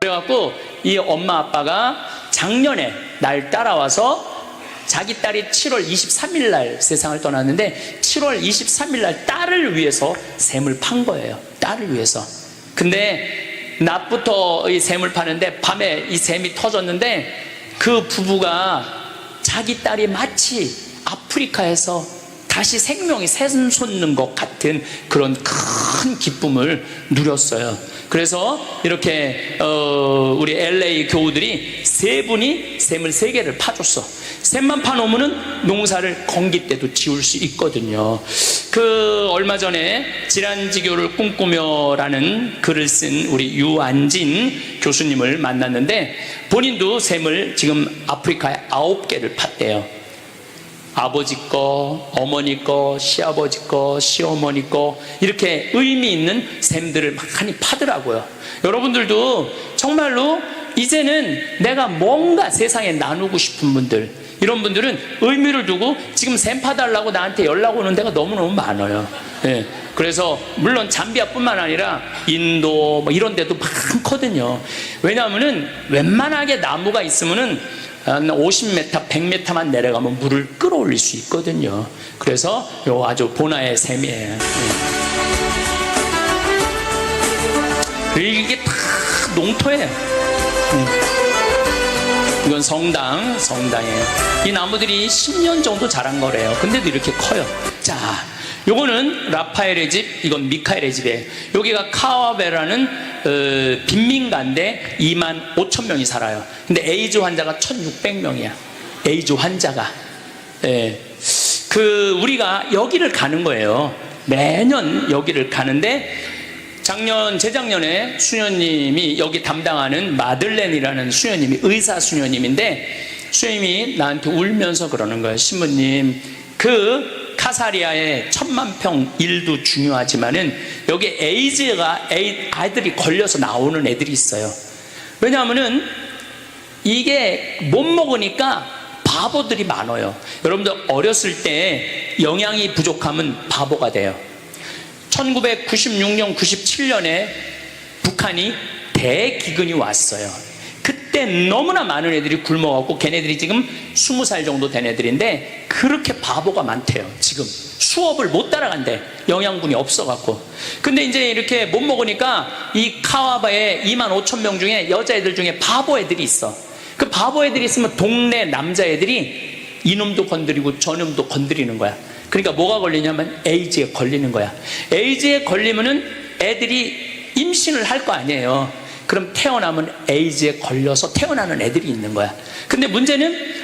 그래갖고 이 엄마 아빠가 작년에 날 따라와서 자기 딸이 7월 23일 날 세상을 떠났는데 7월 23일 날 딸을 위해서 샘을 판 거예요. 딸을 위해서. 근데 낮부터 이 샘을 파는데 밤에 이 샘이 터졌는데 그 부부가 자기 딸이 마치 아프리카에서 다시 생명이 샘솟는 것 같은 그런 큰 기쁨을 누렸어요. 그래서 이렇게 우리 LA 교우들이 세 분이 샘을 3개를 파줬어. 샘만 파놓으면 농사를 건기 때도 지을 수 있거든요. 얼마 전에 질환지교를 꿈꾸며라는 글을 쓴 우리 유안진 교수님을 만났는데 본인도 샘을 지금 아프리카에 9개를 팠대요. 아버지 거, 어머니 거, 시아버지 거, 시어머니 거, 이렇게 의미 있는 샘들을 많이 파더라고요. 여러분들도 정말로 이제는 내가 뭔가 세상에 나누고 싶은 분들, 이런 분들은 의미를 두고 지금 샘 파달라고 나한테 연락 오는 데가 너무너무 많아요. 예. 그래서 물론 잠비아뿐만 아니라 인도 뭐 이런 데도 많거든요. 왜냐하면은 웬만하게 나무가 있으면은 한 50m, 100m만 내려가면 물을 끌어올릴 수 있거든요. 그래서 요 아주 본화의 샘이에요. 이게 다 농토예요. 이건 성당이에요. 이 나무들이 10년 정도 자란 거래요. 근데도 이렇게 커요. 자, 요거는 라파엘의 집, 이건 미카엘의 집이에요. 여기가 카와베라는 빈민가인데 25,000명이 살아요. 근데 에이즈 환자가 1,600명이야. 에이즈 환자가. 예. 우리가 여기를 가는 거예요. 매년 여기를 가는데 재작년에 수녀님이 여기 담당하는 마들렌이라는 수녀님이 의사 수녀님인데 수녀님이 나한테 울면서 그러는 거예요. 신부님, 카사리아의 10,000평 일도 중요하지만은 여기 아이들이 걸려서 나오는 애들이 있어요. 왜냐하면은 이게 못 먹으니까 바보들이 많아요. 여러분들 어렸을 때 영양이 부족하면 바보가 돼요. 1996년, 97년에 북한이 대기근이 왔어요. 그때 너무나 많은 애들이 굶어갖고 걔네들이 지금 20살 정도 된 애들인데 그렇게 바보가 많대요. 지금 수업을 못 따라간대. 영양분이 없어갖고. 근데 이제 이렇게 못 먹으니까 이 카와바에 25,000명 중에 여자애들 중에 바보 애들이 있어. 그 바보 애들이 있으면 동네 남자애들이 이놈도 건드리고 저놈도 건드리는 거야. 그러니까 뭐가 걸리냐면 에이즈에 걸리는 거야. 에이즈에 걸리면은 애들이 임신을 할 거 아니에요. 그럼 태어나면 에이즈에 걸려서 태어나는 애들이 있는 거야. 근데 문제는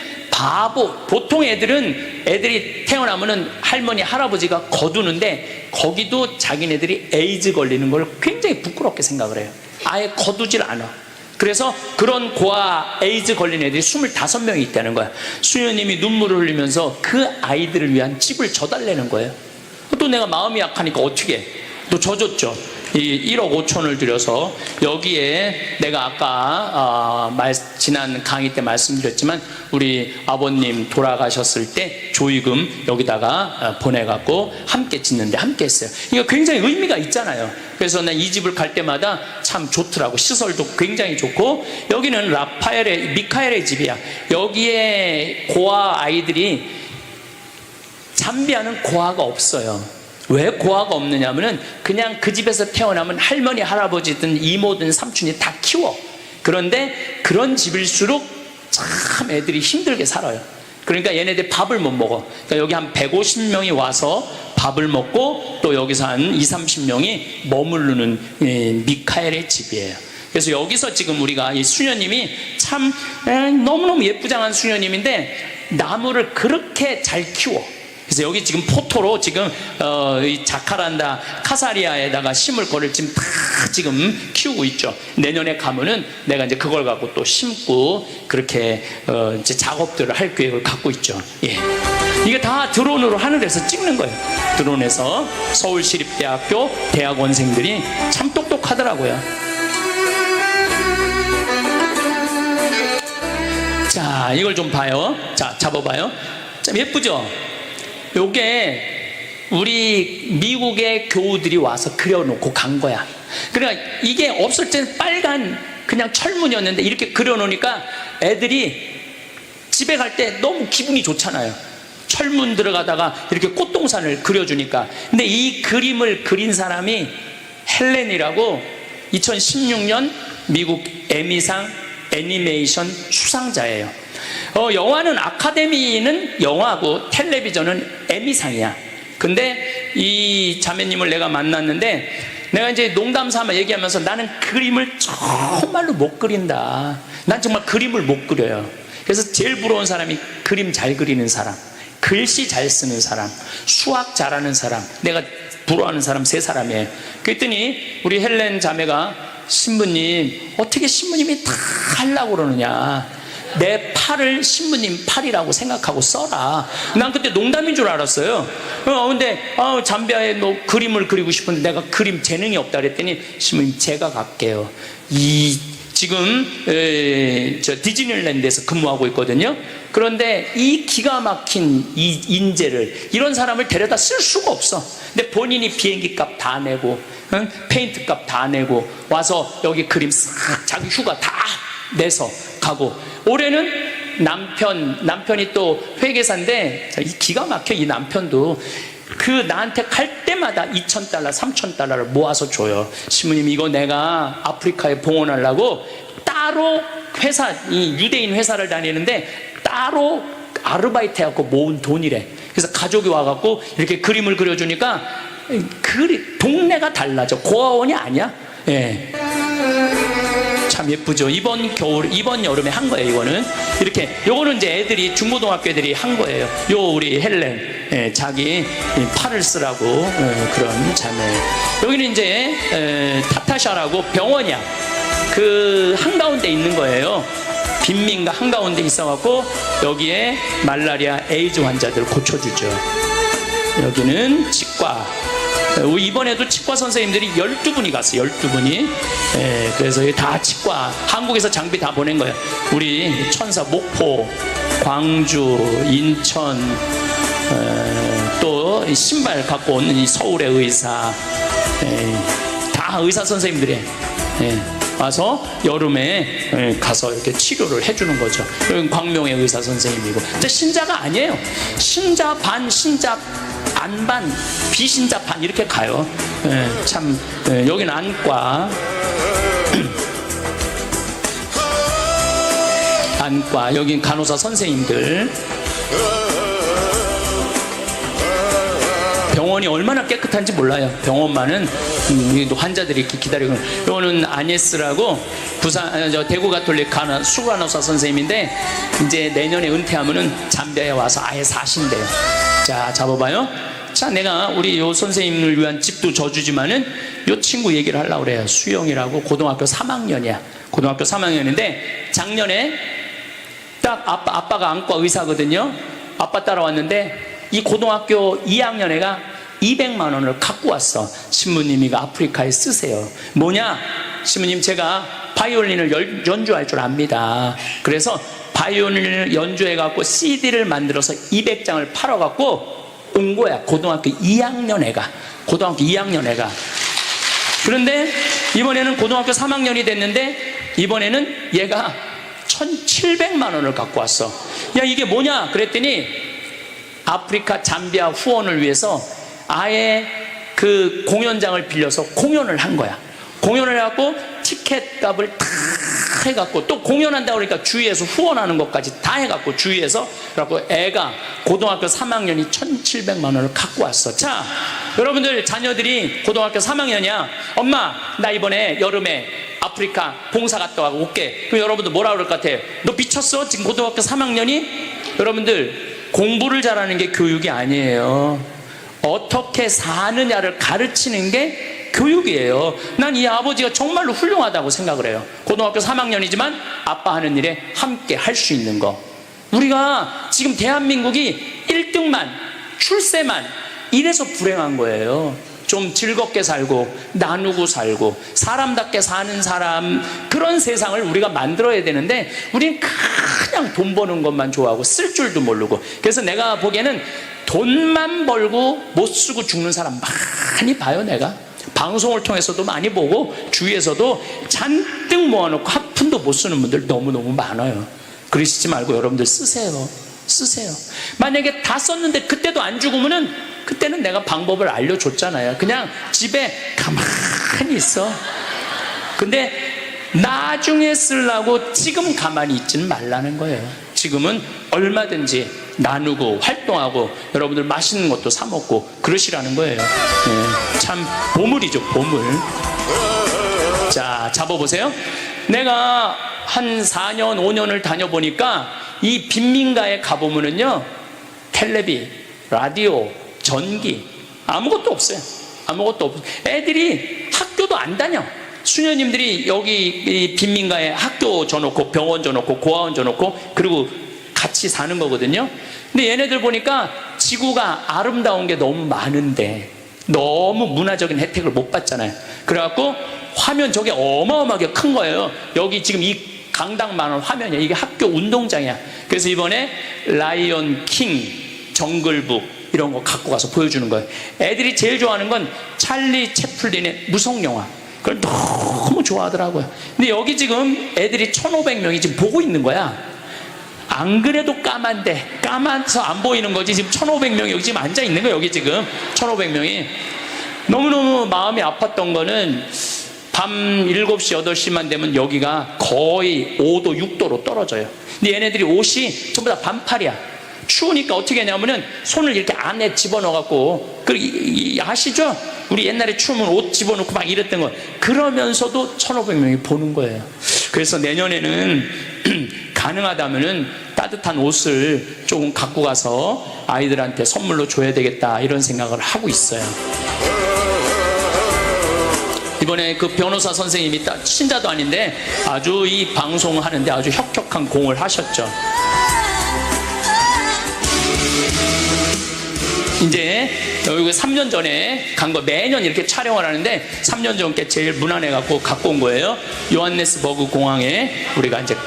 보통 애들이 태어나면은 할머니, 할아버지가 거두는데 거기도 자기네들이 에이즈 걸리는 걸 굉장히 부끄럽게 생각을 해요. 아예 거두질 않아. 그래서 그런 고아 에이즈 걸린 애들이 25명이 있다는 거야. 수녀님이 눈물을 흘리면서 그 아이들을 위한 집을 줘달라는 거예요. 또 내가 마음이 약하니까 어떻게 해? 또 줘줬죠. 이 1억 5천을 들여서 여기에 내가 아까 지난 강의 때 말씀드렸지만 우리 아버님 돌아가셨을 때 조의금 여기다가 보내갖고 함께 짓는데 함께 했어요. 이거 굉장히 의미가 있잖아요. 그래서 난 이 집을 갈 때마다 참 좋더라고. 시설도 굉장히 좋고 여기는 미카엘의 집이야. 여기에 고아 아이들이 잠비아는 고아가 없어요. 왜 고아가 없느냐면은 그냥 그 집에서 태어나면 할머니, 할아버지든 이모든 삼촌이 다 키워. 그런데 그런 집일수록 참 애들이 힘들게 살아요. 그러니까 얘네들 밥을 못 먹어. 그러니까 여기 한 150명이 와서 밥을 먹고 또 여기서 한 20-30명이 머무르는 미카엘의 집이에요. 그래서 여기서 지금 우리가 이 수녀님이 참 너무너무 예쁘장한 수녀님인데 나무를 그렇게 잘 키워. 그래서 여기 지금 포토로 지금 이 자카란다 카사리아에다가 심을 거를 지금 다 지금 키우고 있죠. 내년에 가면은 내가 이제 그걸 갖고 또 심고 그렇게 이제 작업들을 할 계획을 갖고 있죠. 예. 이게 다 드론으로 하늘에서 찍는 거예요. 드론에서 서울시립대학교 대학원생들이 참 똑똑하더라고요. 자, 이걸 좀 봐요. 자, 잡아봐요. 참 예쁘죠? 요게 우리 미국의 교우들이 와서 그려놓고 간 거야. 그러니까 이게 없을 때는 빨간 그냥 철문이었는데 이렇게 그려놓으니까 애들이 집에 갈 때 너무 기분이 좋잖아요. 철문 들어가다가 이렇게 꽃동산을 그려주니까. 근데 이 그림을 그린 사람이 헬렌이라고 2016년 미국 에미상 애니메이션 수상자예요. 영화는 아카데미는 영화고 텔레비전은 에미상이야. 근데 이 자매님을 내가 만났는데 내가 이제 농담 삼아 얘기하면서 나는 그림을 정말로 못 그린다. 난 정말 그림을 못 그려요. 그래서 제일 부러운 사람이 그림 잘 그리는 사람, 글씨 잘 쓰는 사람, 수학 잘하는 사람, 내가 부러워하는 사람 3사람이에요. 그랬더니 우리 헬렌 자매가 신부님, 어떻게 신부님이 다 하려고 그러느냐. 내 팔을 신부님 팔이라고 생각하고 써라. 난 그때 농담인 줄 알았어요. 근데 잠비아에 너 그림을 그리고 싶은데 내가 그림 재능이 없다 그랬더니 신부님 제가 갈게요. 지금 저 디즈니랜드에서 근무하고 있거든요. 그런데 이 기가 막힌 이 인재를, 이런 사람을 데려다 쓸 수가 없어. 근데 본인이 비행기 값 다 내고 페인트 값 다 내고 와서 여기 그림 싹 자기 휴가 다 내서 가고, 올해는 남편이 또 회계사인데 기가 막혀. 이 남편도 나한테 갈 때마다 $2,000, $3,000를 모아서 줘요. 신부님, 이거 내가 아프리카에 봉헌하려고 따로 이 유대인 회사를 다니는데 따로 아르바이트 해갖고 모은 돈이래. 그래서 가족이 와갖고 이렇게 그림을 그려주니까 동네가 달라져. 고아원이 아니야. 예. 참 예쁘죠. 이번 여름에 한 거예요. 요거는 이제 애들이, 중고등학교 애들이 한 거예요. 우리 헬렌, 자기 팔을 쓰라고, 그런 자매. 여기는 이제 타타샤라고 병원이야. 그 한가운데 있는 거예요. 빈민가 한가운데 있어갖고 여기에 말라리아, 에이즈 환자들 고쳐주죠. 여기는 치과. 이번에도 치과 선생님들이 12분이 갔어요. 12분이. 그래서 다 치과, 한국에서 장비 다 보낸 거예요. 우리 천사 목포, 광주, 인천, 또 신발 갖고 온 이 서울의 의사, 다 의사 선생님들이 와서 여름에 가서 이렇게 치료를 해주는 거죠. 여기 광명의 의사 선생님이고. 근데 신자가 아니에요. 신자 반, 신자 안 반, 비신자 반 이렇게 가요. 참 여기는 안과, 안과, 여긴 간호사 선생님들. 병원이 얼마나 깨끗한지 몰라요. 병원만은 환자들이 이렇게 기다리고. 이거는 아니스라고 대구 가톨릭 수간호사 선생님인데 이제 내년에 은퇴하면은 잠비아에 와서 아예 사신대요. 자, 잡아봐요. 자, 내가 우리 요 선생님을 위한 집도 져주지만은 요 친구 얘기를 하려고 그래요. 수영이라고 고등학교 3학년이야. 고등학교 3학년인데 작년에 딱 아빠가 안과 의사거든요. 아빠 따라왔는데 이 고등학교 2학년 애가 200만 원을 갖고 왔어. 신부님, 이거 아프리카에 쓰세요. 뭐냐? 신부님, 제가 바이올린을 연주할 줄 압니다. 그래서 바이올린을 연주해갖고 CD를 만들어서 200장을 팔아갖고 온 거야. 고등학교 2학년 애가. 그런데 이번에는 고등학교 3학년이 됐는데 이번에는 얘가 1,700만 원을 갖고 왔어. 야, 이게 뭐냐? 그랬더니 아프리카 잠비아 후원을 위해서 아예 그 공연장을 빌려서 공연을 한 거야. 공연을 해갖고 티켓 값을 다 해갖고 또 공연한다고 그러니까 주위에서 후원하는 것까지 다 해갖고 주위에서 그래갖고 애가 고등학교 3학년이 1,700만 원을 갖고 왔어. 자, 여러분들 자녀들이 고등학교 3학년이야. 엄마, 나 이번에 여름에 아프리카 봉사 갔다 와고 올게. 그럼 여러분들 뭐라 그럴 것 같아요? 너 미쳤어? 지금 고등학교 3학년이? 여러분들, 공부를 잘하는 게 교육이 아니에요. 어떻게 사느냐를 가르치는 게 교육이에요. 난 이 아버지가 정말로 훌륭하다고 생각을 해요. 고등학교 3학년이지만 아빠 하는 일에 함께 할 수 있는 거. 우리가 지금 대한민국이 1등만, 출세만 이래서 불행한 거예요. 좀 즐겁게 살고 나누고 살고 사람답게 사는 사람, 그런 세상을 우리가 만들어야 되는데 우리는 그냥 돈 버는 것만 좋아하고 쓸 줄도 모르고. 그래서 내가 보기에는 돈만 벌고 못 쓰고 죽는 사람 많이 봐요. 내가 방송을 통해서도 많이 보고 주위에서도 잔뜩 모아놓고 한 푼도 못 쓰는 분들 너무너무 많아요. 그러시지 말고 여러분들 쓰세요. 만약에 다 썼는데 그때도 안 죽으면은 그때는 내가 방법을 알려줬잖아요. 그냥 집에 가만히 있어. 근데 나중에 쓰려고 지금 가만히 있지는 말라는 거예요. 지금은 얼마든지 나누고 활동하고 여러분들 맛있는 것도 사 먹고 그러시라는 거예요. 네, 참 보물이죠, 보물. 자, 잡아보세요. 내가 한 4년 5년을 다녀보니까 이 빈민가에 가보면은요, 텔레비, 라디오, 전기 아무것도 없어요. 아무것도 없어요. 애들이 학교도 안 다녀. 수녀님들이 여기 이 빈민가에 학교 줘놓고 병원 줘놓고 고아원 줘놓고 그리고 같이 사는 거거든요. 근데 얘네들 보니까 지구가 아름다운 게 너무 많은데 너무 문화적인 혜택을 못 받잖아요. 그래갖고 화면 저게 어마어마하게 큰 거예요. 여기 지금 이 강당만한 화면이야. 이게 학교 운동장이야. 그래서 이번에 라이언 킹, 정글북 이런 거 갖고 가서 보여주는 거예요. 애들이 제일 좋아하는 건 찰리 채플린의 무성영화. 그걸 너무 좋아하더라고요. 근데 여기 지금 애들이 1,500명이 지금 보고 있는 거야. 안 그래도 까만데 까만서 안 보이는 거지. 지금 1,500명이 여기 지금 앉아 있는 거야. 여기 지금 1,500명이. 너무너무 마음이 아팠던 거는 밤 7시 8시만 되면 여기가 거의 5도 6도로 떨어져요. 근데 얘네들이 옷이 전부 다 반팔이야. 추우니까 어떻게 하냐면은 손을 이렇게 안에 집어넣어갖고, 아시죠? 우리 옛날에 추우면 옷 집어넣고 막 이랬던 거. 그러면서도 1,500명이 보는 거예요. 그래서 내년에는 가능하다면은 따뜻한 옷을 조금 갖고 가서 아이들한테 선물로 줘야 되겠다 이런 생각을 하고 있어요. 이번에 그 변호사 선생님이 신자도 아닌데 아주 이 방송하는데 아주 혁혁한 공을 하셨죠. 이제 여기 3년 전에 간 거 매년 이렇게 촬영을 하는데 3년 전께 제일 무난해갖고 갖고 온 거예요. 요하네스버그 공항에 우리가 이제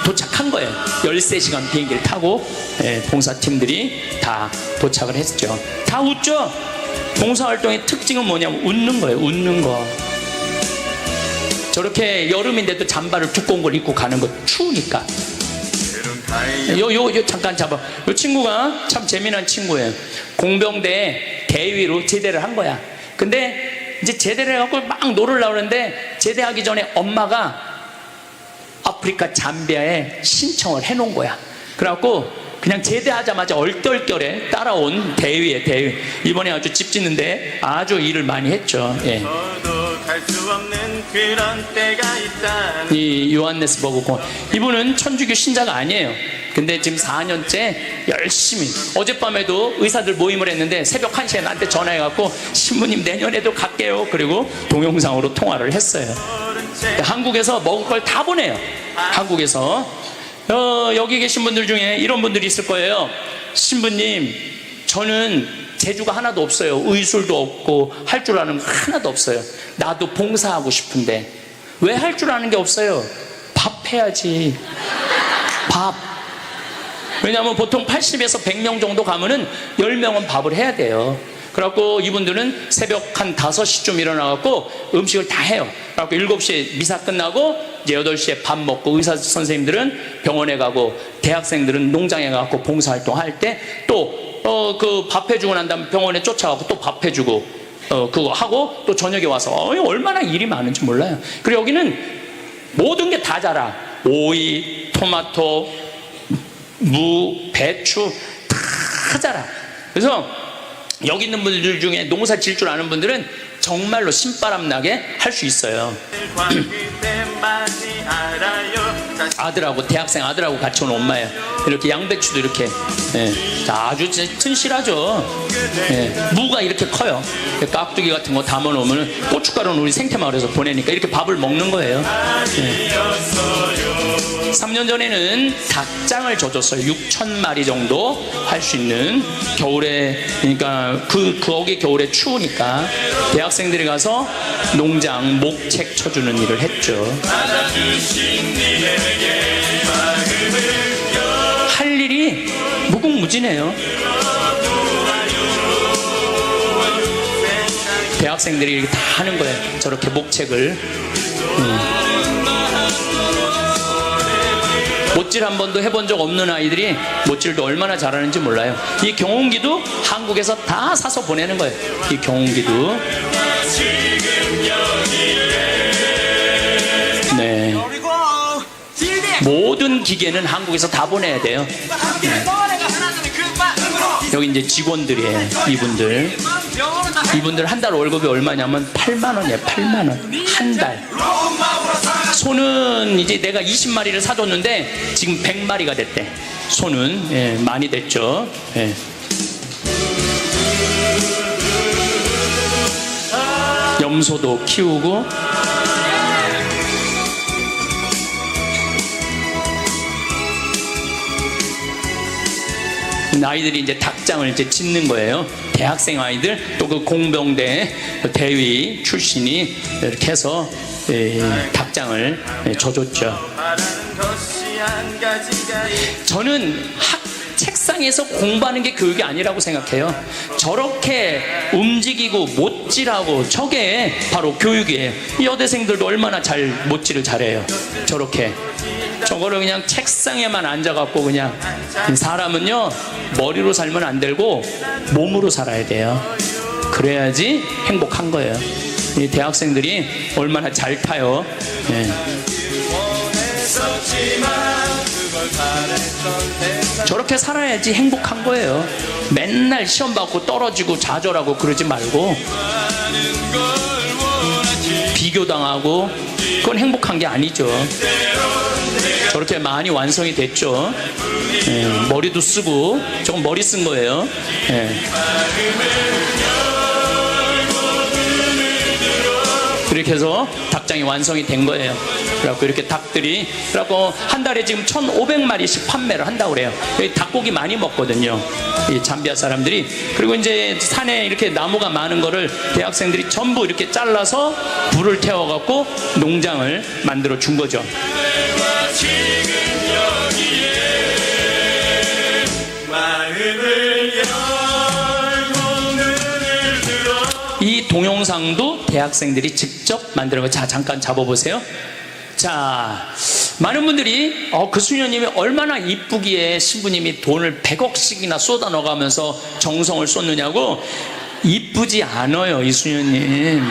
도착한 거예요. 13시간 비행기를 타고 봉사팀들이 다 도착을 했죠. 다 웃죠? 봉사활동의 특징은 뭐냐면 웃는 거예요. 웃는 거. 저렇게 여름인데도 잠바를 두꺼운 걸 입고 가는 거 추우니까. 잠깐 잡아. 요 친구가 참 재미난 친구예요. 공병대 대위로 제대를 한 거야. 근데 이제 제대를 해갖고 막 놀으려고 그러는데 제대하기 전에 엄마가 아프리카 잠비아에 신청을 해놓은 거야. 그래갖고 그냥 제대하자마자 얼떨결에 따라온 대위에 대위. 이번에 아주 집 짓는데 아주 일을 많이 했죠. 예. 수 없는 그런 때가 있다. 이 요하네스버그 공항. 이분은 천주교 신자가 아니에요. 근데 지금 4년째 열심히, 어젯밤에도 의사들 모임을 했는데 새벽 1시에 나한테 전화해갖고 신부님 내년에도 갈게요. 그리고 동영상으로 통화를 했어요. 한국에서 먹을 걸 다 보내요. 한국에서 여기 계신 분들 중에 이런 분들이 있을 거예요. 신부님, 저는 재주가 하나도 없어요. 의술도 없고 할 줄 아는 거 하나도 없어요. 나도 봉사하고 싶은데. 왜 할 줄 아는 게 없어요? 밥 해야지. 밥. 왜냐하면 보통 80에서 100명 정도 가면은 10명은 밥을 해야 돼요. 그래갖고 이분들은 새벽 한 5시쯤 일어나갖고 음식을 다 해요. 그래갖고 7시에 미사 끝나고 이제 8시에 밥 먹고, 의사 선생님들은 병원에 가고 대학생들은 농장에 가고 봉사활동 할 때 또 그 밥 해주고 난 다음에 병원에 쫓아가고 또 밥 해주고 그거 하고 또 저녁에 와서 얼마나 일이 많은지 몰라요. 그리고 여기는 모든 게 다 자라. 오이, 토마토, 무, 배추 다 자라. 그래서 여기 있는 분들 중에 농사 질 줄 아는 분들은 정말로 신바람 나게 할 수 있어요. 아들하고, 대학생 아들하고 같이 온 엄마예요. 이렇게 양배추도 이렇게, 아주 튼실하죠. 무가 이렇게 커요. 깍두기 같은 거 담아 놓으면, 고춧가루는 우리 생태마을에서 보내니까 이렇게 밥을 먹는 거예요. 3년 전에는 닭장을 줘줬어요. 6,000마리 정도 할 수 있는. 겨울에, 그러니까 거기 겨울에 추우니까 대학생들이 가서 농장 목책 쳐주는 일을 했죠. 할 일이 무궁무진해요. 대학생들이 이렇게 다 하는 거예요. 저렇게 목책을. 못질 한 번도 해본 적 없는 아이들이 못질도 얼마나 잘하는지 몰라요. 이 경운기도 한국에서 다 사서 보내는 거예요. 이 경운기도. 네. 모든 기계는 한국에서 다 보내야 돼요. 여기 이제 직원들이에요. 이분들 한 달 월급이 얼마냐면 8만 원이에요. 8만 원. 한 달. 소는 이제 내가 20마리를 사줬는데 지금 100마리가 됐대. 소는. 예, 많이 됐죠. 예. 염소도 키우고. 아이들이 이제 닭장을 이제 짓는 거예요. 대학생 아이들, 또 그 공병대 대위 출신이 이렇게 해서 닭장을 줘줬죠. 저는 책상에서 공부하는 게 교육이 아니라고 생각해요. 저렇게 움직이고 못질하고 저게 바로 교육이에요. 이 여대생들도 얼마나 잘 못질을 잘해요. 저렇게. 저거를 그냥 책상에만 앉아갖고 그냥. 사람은요 머리로 살면 안 되고 몸으로 살아야 돼요. 그래야지 행복한 거예요. 이 대학생들이 얼마나 잘 타요. 예. 저렇게 살아야지 행복한 거예요. 맨날 시험 받고 떨어지고 좌절하고 그러지 말고, 비교당하고 그건 행복한 게 아니죠. 저렇게 많이 완성이 됐죠. 예, 머리도 쓰고. 저건 머리 쓴 거예요. 예. 이렇게 해서 닭장이 완성이 된 거예요. 그래갖고 이렇게 닭들이, 그래갖고 한 달에 지금 1,500마리씩 판매를 한다고 그래요. 여기 닭고기 많이 먹거든요, 이 잠비아 사람들이. 그리고 이제 산에 이렇게 나무가 많은 거를 대학생들이 전부 이렇게 잘라서 불을 태워갖고 농장을 만들어 준 거죠. 이 동영상도 대학생들이 직접 만드는 거. 자, 잠깐 잡아보세요. 자, 많은 분들이 그 수녀님이 얼마나 이쁘기에 신부님이 돈을 100억씩이나 쏟아 넣어가면서 정성을 쏟느냐고. 이쁘지 않아요, 이 수녀님.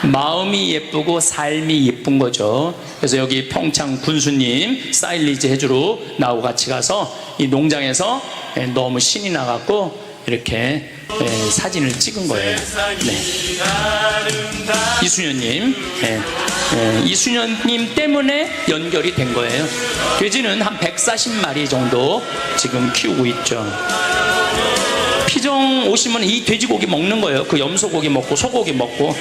마음이 예쁘고 삶이 예쁜 거죠. 그래서 여기 평창 군수님 사일리지 해주러 나하고 같이 가서 이 농장에서 너무 신이 나갖고 이렇게 사진을 찍은 거예요. 네. 이수녀님, 이수녀님 때문에 연결이 된 거예요. 돼지는 한 140마리 정도 지금 키우고 있죠. 피정 오시면 이 돼지고기 먹는 거예요. 그 염소고기 먹고 소고기 먹고.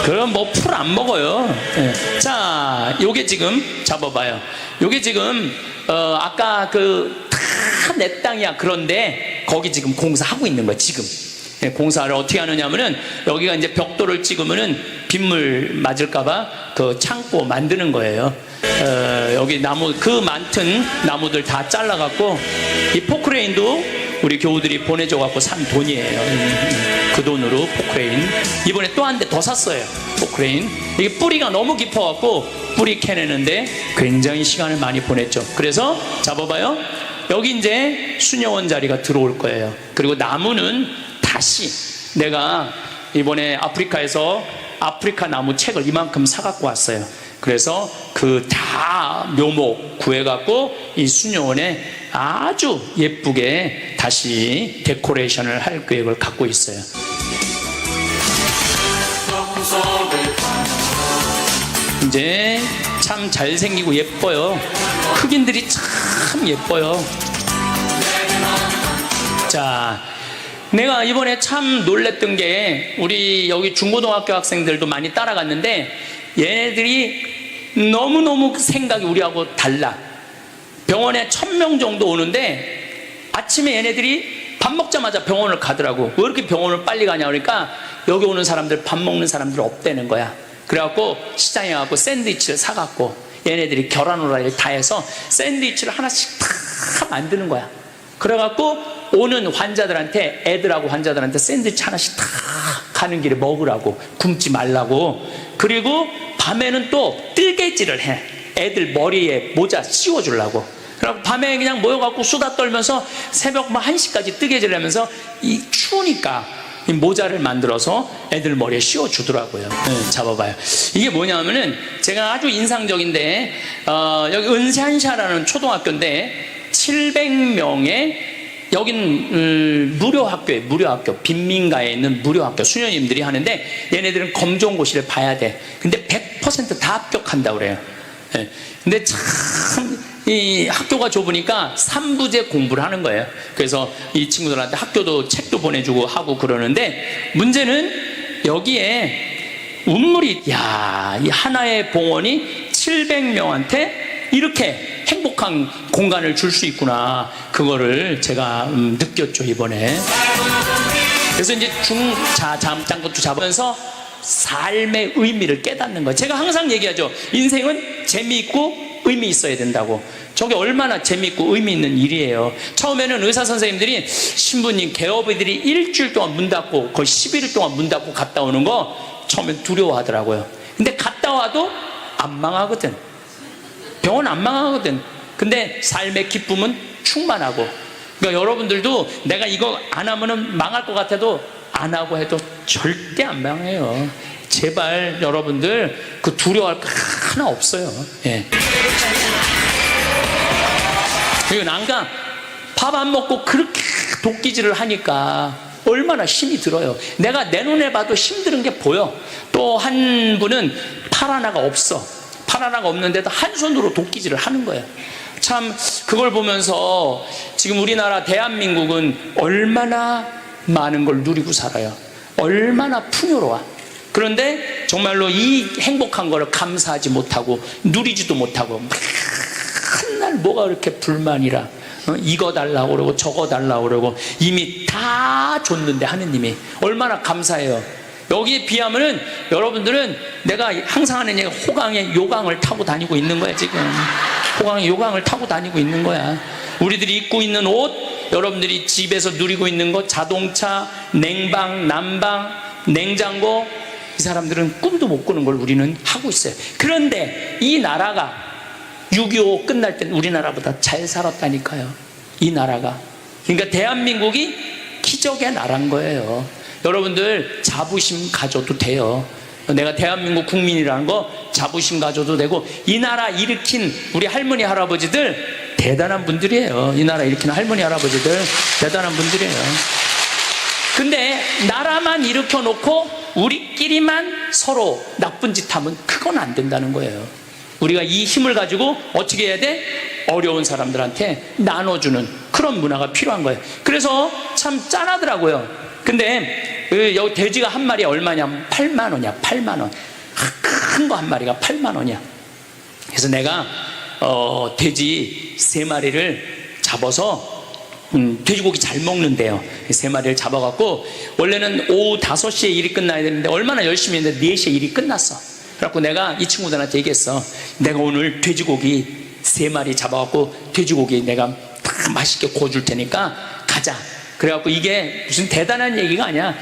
그럼 뭐 풀 안 먹어요. 자, 요게 지금 잡아봐요. 요게 지금 아까 그 다 내 땅이야. 그런데 거기 지금 공사하고 있는 거야 지금. 공사를 어떻게 하느냐면은 여기가 이제 벽돌을 찍으면은 빗물 맞을까봐 그 창고 만드는 거예요. 여기 나무, 그 많던 나무들 다 잘라갖고, 이 포크레인도 우리 교우들이 보내줘갖고 산 돈이에요. 그 돈으로 포크레인. 이번에 또 한 대 더 샀어요. 포크레인. 이게 뿌리가 너무 깊어갖고 뿌리 캐내는데 굉장히 시간을 많이 보냈죠. 그래서 잡아봐요. 여기 이제 수녀원 자리가 들어올 거예요. 그리고 나무는 다시 내가 이번에 아프리카에서 아프리카 나무 책을 이만큼 사갖고 왔어요. 그래서 그 다 묘목 구해갖고 이 수녀원에 아주 예쁘게 다시 데코레이션을 할 계획을 갖고 있어요. 이제 참 잘생기고 예뻐요. 흑인들이 참 예뻐요. 자, 내가 이번에 참 놀랬던 게, 우리 여기 중고등학교 학생들도 많이 따라갔는데 얘네들이 너무너무 생각이 우리하고 달라. 병원에 1,000명 정도 오는데 아침에 얘네들이 밥 먹자마자 병원을 가더라고. 왜 이렇게 병원을 빨리 가냐 그러니까 여기 오는 사람들, 밥 먹는 사람들 없다는 거야. 그래갖고 시장에 가고 샌드위치를 사갖고 얘네들이 계란 후라이를 다 해서 샌드위치를 하나씩 다 만드는 거야. 그래갖고 오는 환자들한테, 애들하고 환자들한테 샌드위치 하나씩 다 가는 길에 먹으라고, 굶지 말라고. 그리고 밤에는 또 뜨개질을 해. 애들 머리에 모자 씌워주려고. 그리고 밤에 그냥 모여갖고 수다 떨면서 새벽 1시까지 뜨개질 하면서 이 추우니까 이 모자를 만들어서 애들 머리에 씌워주더라고요. 네, 잡아봐요. 이게 뭐냐면은 제가 아주 인상적인데, 여기 은산샤라는 초등학교인데 700명의 여긴 무료 학교예요. 무료 학교. 빈민가에 있는 무료 학교. 수녀님들이 하는데 얘네들은 검정고시를 봐야 돼. 근데 100% 다 합격한다고 그래요. 네. 근데 참 이 학교가 좁으니까 3부제 공부를 하는 거예요. 그래서 이 친구들한테 학교도 책도 보내주고 하고 그러는데, 문제는 여기에 운물이, 이 하나의 봉헌이 700명한테 이렇게 행복한 공간을 줄 수 있구나. 그거를 제가 느꼈죠, 이번에. 그래서 이제 중자장것도 잡으면서 삶의 의미를 깨닫는 거예요. 제가 항상 얘기하죠. 인생은 재미있고 의미 있어야 된다고. 저게 얼마나 재미있고 의미 있는 일이에요. 처음에는 의사 선생님들이 신부님 개업이들이 일주일 동안 문 닫고 거의 11일 동안 문 닫고 갔다 오는 거 처음엔 두려워하더라고요. 근데 갔다 와도 안 망하거든. 병원 안 망하거든. 근데 삶의 기쁨은 충만하고. 그러니까 여러분들도 내가 이거 안 하면은 망할 것 같아도 안 하고 해도 절대 안 망해요. 제발 여러분들 그 두려워할 거 하나 없어요. 예. 그리고 난가 밥 안 먹고 그렇게 도끼질을 하니까 얼마나 힘이 들어요. 내가 내 눈에 봐도 힘든 게 보여. 또 한 분은 팔 하나가 없어. 팔 하나가 없는데도 한 손으로 도끼질을 하는 거예요. 참 그걸 보면서 지금 우리나라 대한민국은 얼마나 많은 걸 누리고 살아요. 얼마나 풍요로워. 그런데 정말로 이 행복한 거를 감사하지 못하고 누리지도 못하고 맨날 뭐가 그렇게 불만이라, 이거 달라고 그러고 저거 달라고 그러고 이미 다 줬는데 하느님이 얼마나 감사해요. 여기에 비하면은 여러분들은 내가 항상 하는 얘기가 호강에 요강을 타고 다니고 있는 거야. 지금 호강에 요강을 타고 다니고 있는 거야. 우리들이 입고 있는 옷, 여러분들이 집에서 누리고 있는 것, 자동차, 냉방, 난방, 냉장고, 이 사람들은 꿈도 못 꾸는 걸 우리는 하고 있어요. 그런데 이 나라가 6.25 끝날 땐 우리나라보다 잘 살았다니까요. 이 나라가. 그러니까 대한민국이 기적의 나라인 거예요. 여러분들 자부심 가져도 돼요. 내가 대한민국 국민이라는 거 자부심 가져도 되고, 이 나라 일으킨 우리 할머니 할아버지들 대단한 분들이에요. 이 나라 일으킨 할머니 할아버지들 대단한 분들이에요. 근데 나라만 일으켜 놓고 우리끼리만 서로 나쁜 짓 하면 그건 안 된다는 거예요. 우리가 이 힘을 가지고 어떻게 해야 돼? 어려운 사람들한테 나눠주는 그런 문화가 필요한 거예요. 그래서 참 짠하더라고요. 근데 여기 돼지가 한 마리에 얼마냐면 8만 원이야. 8만 원. 큰 거 한 마리가 8만 원이야. 그래서 내가 돼지 3마리를 잡아서 돼지고기 잘 먹는데요. 3마리를 잡아갖고 원래는 오후 5시에 일이 끝나야 되는데 얼마나 열심히 했는데 4시에 일이 끝났어. 그래갖고 내가 이 친구들한테 얘기했어. 내가 오늘 돼지고기 3마리 잡아갖고 돼지고기 내가 다 맛있게 구워줄 테니까 가자. 그래갖고 이게 무슨 대단한 얘기가 아니야.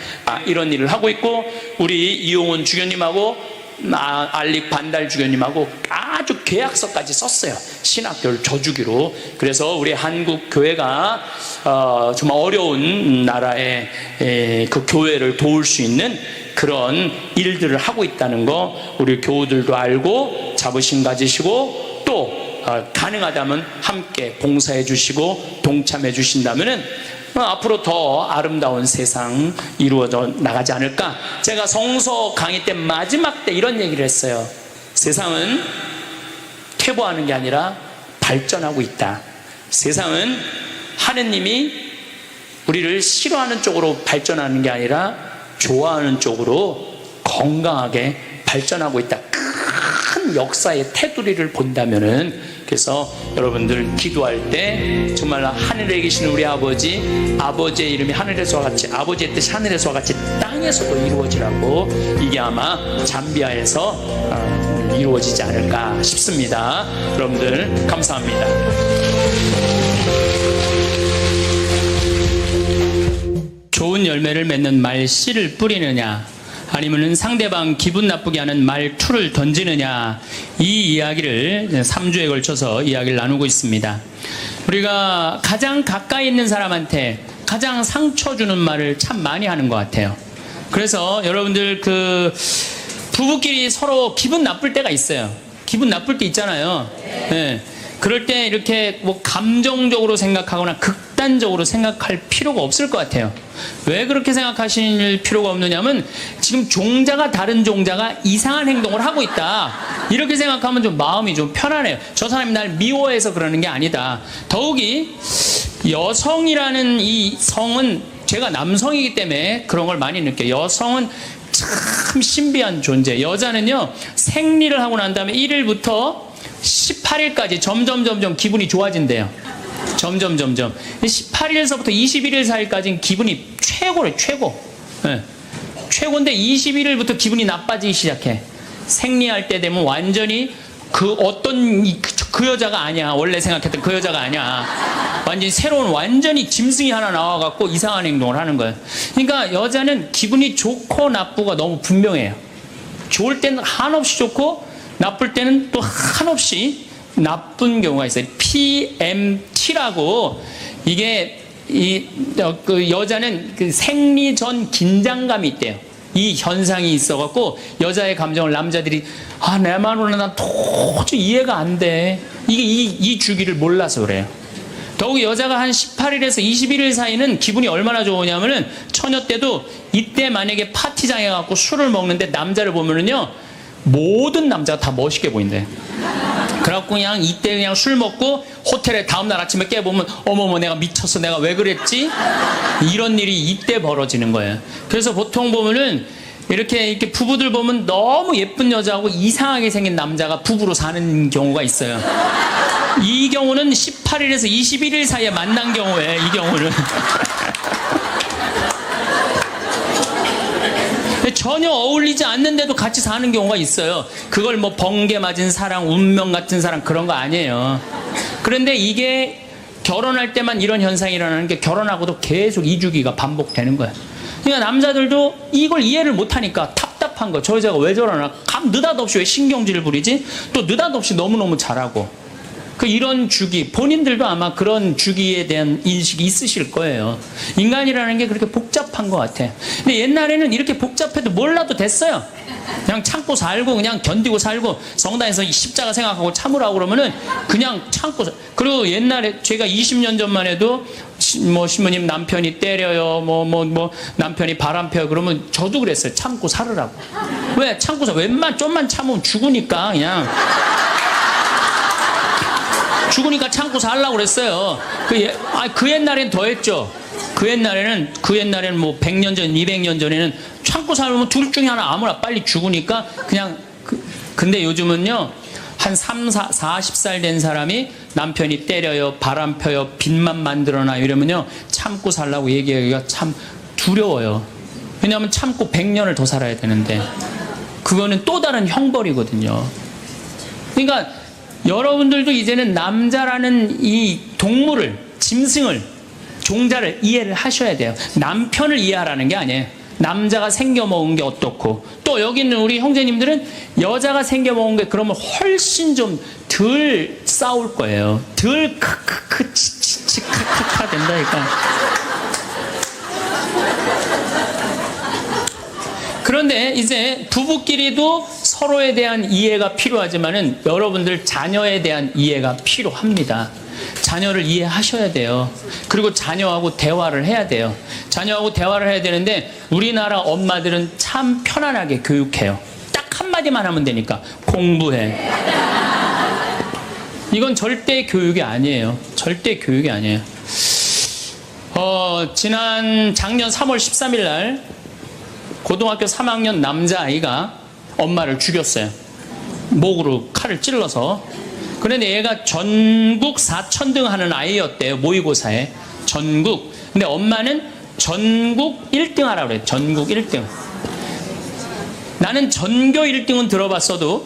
이런 일을 하고 있고, 우리 이용훈 주교님하고 알릭 반달 주교님하고 아주 계약서까지 썼어요. 신학교를 져주기로. 그래서 우리 한국 교회가 정말 어려운 나라의 그 교회를 도울 수 있는 그런 일들을 하고 있다는 거 우리 교우들도 알고 자부심 가지시고, 또 가능하다면 함께 봉사해 주시고 동참해 주신다면은 앞으로 더 아름다운 세상 이루어져 나가지 않을까. 제가 성서 강의 때 마지막 때 이런 얘기를 했어요. 세상은 퇴보하는 게 아니라 발전하고 있다. 세상은 하느님이 우리를 싫어하는 쪽으로 발전하는 게 아니라 좋아하는 쪽으로 건강하게 발전하고 있다. 큰 역사의 테두리를 본다면은, 그래서 여러분들 기도할 때 정말 하늘에 계시는 우리 아버지의 이름이 하늘에서와 같이, 아버지의 뜻이 하늘에서와 같이 땅에서도 이루어지라고, 이게 아마 잠비아에서 이루어지지 않을까 싶습니다. 여러분들 감사합니다. 좋은 열매를 맺는 말 씨를 뿌리느냐, 아니면은 상대방 기분 나쁘게 하는 말투를 던지느냐, 이 이야기를 3주에 걸쳐서 이야기를 나누고 있습니다. 우리가 가장 가까이 있는 사람한테 가장 상처 주는 말을 참 많이 하는 것 같아요. 그래서 여러분들 부부끼리 서로 기분 나쁠 때가 있어요. 기분 나쁠 때 있잖아요. 네. 그럴 때 이렇게 뭐 감정적으로 생각하거나 극단적으로 생각할 필요가 없을 것 같아요. 왜 그렇게 생각하실 필요가 없느냐면 지금 종자가 다른 종자가 이상한 행동을 하고 있다, 이렇게 생각하면 좀 마음이 좀 편안해요. 저 사람이 날 미워해서 그러는 게 아니다. 더욱이 여성이라는 이 성은, 제가 남성이기 때문에 그런 걸 많이 느껴요. 여성은 참 신비한 존재. 여자는요, 생리를 하고 난 다음에 1일부터 18일까지 점점 기분이 좋아진대요. 점점 18일에서부터 21일 사이까지는 기분이 최고래요. 최고. 네. 최고인데 21일부터 기분이 나빠지기 시작해. 생리할 때 되면 완전히 그 여자가 아니야. 원래 생각했던 그 여자가 아니야. 완전히 새로운, 완전히 짐승이 하나 나와갖고 이상한 행동을 하는 거예요. 그러니까 여자는 기분이 좋고 나쁘고 너무 분명해요. 좋을 때는 한없이 좋고 나쁠 때는 또 한없이 나쁜 경우가 있어요. PMT라고, 이게 그 여자는 그 생리 전 긴장감이 있대요. 이 현상이 있어갖고 여자의 감정을 남자들이 내 말로는 난 도저히 이해가 안 돼. 이게 이 주기를 몰라서 그래요. 더욱이 여자가 한 18일에서 21일 사이는 기분이 얼마나 좋으냐면은 처녀 때도 이때 만약에 파티장에 가고 술을 먹는데 남자를 보면은요, 모든 남자가 다 멋있게 보인대. 그래갖고 그냥 이때 그냥 술 먹고 호텔에 다음날 아침에 깨보면 어머머 내가 미쳤어, 내가 왜 그랬지? 이런 일이 이때 벌어지는 거예요. 그래서 보통 보면은 이렇게 부부들 보면 너무 예쁜 여자하고 이상하게 생긴 남자가 부부로 사는 경우가 있어요. 이 경우는 18일에서 21일 사이에 만난 경우에, 이 경우는 전혀 어울리지 않는데도 같이 사는 경우가 있어요. 그걸 뭐 번개 맞은 사랑, 운명 같은 사랑, 그런 거 아니에요. 그런데 이게 결혼할 때만 이런 현상이 일어나는 게 결혼하고도 계속 이 주기가 반복되는 거예요. 그러니까 남자들도 이걸 이해를 못하니까 답답한 거. 저 여자가 왜 저러나, 느닷없이 왜 신경질을 부리지? 또 느닷없이 너무너무 잘하고. 이런 주기, 본인들도 아마 그런 주기에 대한 인식이 있으실 거예요. 인간이라는 게 그렇게 복잡한 것 같아. 근데 옛날에는 이렇게 복잡해도 몰라도 됐어요. 그냥 참고 살고, 그냥 견디고 살고, 성당에서 십자가 생각하고 참으라고 그러면은 그냥 참고 그리고 옛날에 제가 20년 전만 해도 신부님 남편이 때려요, 남편이 바람 펴요, 그러면 저도 그랬어요. 참고 살으라고. 왜? 참고 좀만 참으면 죽으니까 그냥. 죽으니까 참고 살라고 그랬어요. 그 옛날엔 더 했죠. 그 옛날에는 100년 전, 200년 전에는 참고 살면 둘 중에 하나 아무나 빨리 죽으니까 그냥. 근데 요즘은요, 한 40살 된 사람이 남편이 때려요, 바람 펴요, 빚만 만들어놔 이러면요, 참고 살라고 얘기하기가 참 두려워요. 왜냐하면 참고 100년을 더 살아야 되는데, 그거는 또 다른 형벌이거든요. 그러니까 여러분들도 이제는 남자라는 이 동물을, 짐승을, 종자를 이해를 하셔야 돼요. 남편을 이해하라는 게 아니에요. 남자가 생겨먹은 게 어떻고, 또 여기 있는 우리 형제님들은 여자가 생겨먹은 게 그러면 훨씬 좀 덜 싸울 거예요. 덜 크크크 치치치 카카카 된다니까. 그런데 이제 부부끼리도 서로에 대한 이해가 필요하지만은 여러분들 자녀에 대한 이해가 필요합니다. 자녀를 이해하셔야 돼요. 그리고 자녀하고 대화를 해야 돼요. 자녀하고 대화를 해야 되는데 우리나라 엄마들은 참 편안하게 교육해요. 딱 한마디만 하면 되니까 공부해. 이건 절대 교육이 아니에요. 절대 교육이 아니에요. 작년 3월 13일 날 고등학교 3학년 남자아이가 엄마를 죽였어요. 목으로 칼을 찔러서. 그런데 얘가 전국 4천등 하는 아이였대요. 모의고사에. 전국. 근데 엄마는 전국 1등 하라고 그래요. 전국 1등. 나는 전교 1등은 들어봤어도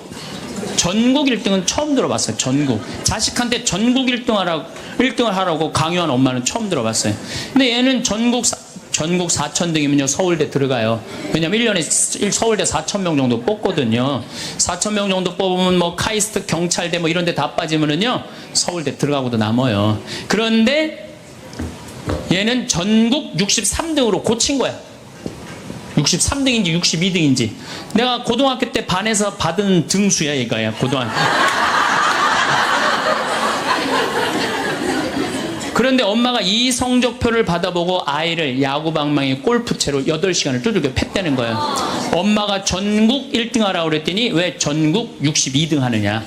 전국 1등은 처음 들어봤어요. 전국. 자식한테 전국 1등을 하라고 강요한 엄마는 처음 들어봤어요. 근데 얘는 전국 전국 4,000등이면요 서울대 들어가요. 왜냐면 1년에 서울대 4,000명 정도 뽑거든요. 4,000명 정도 뽑으면 뭐 카이스트, 경찰대 뭐 이런 데 다 빠지면은요 서울대 들어가고도 남아요. 그런데 얘는 전국 63등으로 고친 거야. 63등인지 62등인지. 내가 고등학교 때 반에서 받은 등수야 이거야. 고등학교. 그런데 엄마가 이 성적표를 받아보고 아이를 야구방망이 골프채로 8시간을 두들겨 팼다는 거예요. 엄마가 전국 1등 하라고 그랬더니 왜 전국 62등 하느냐.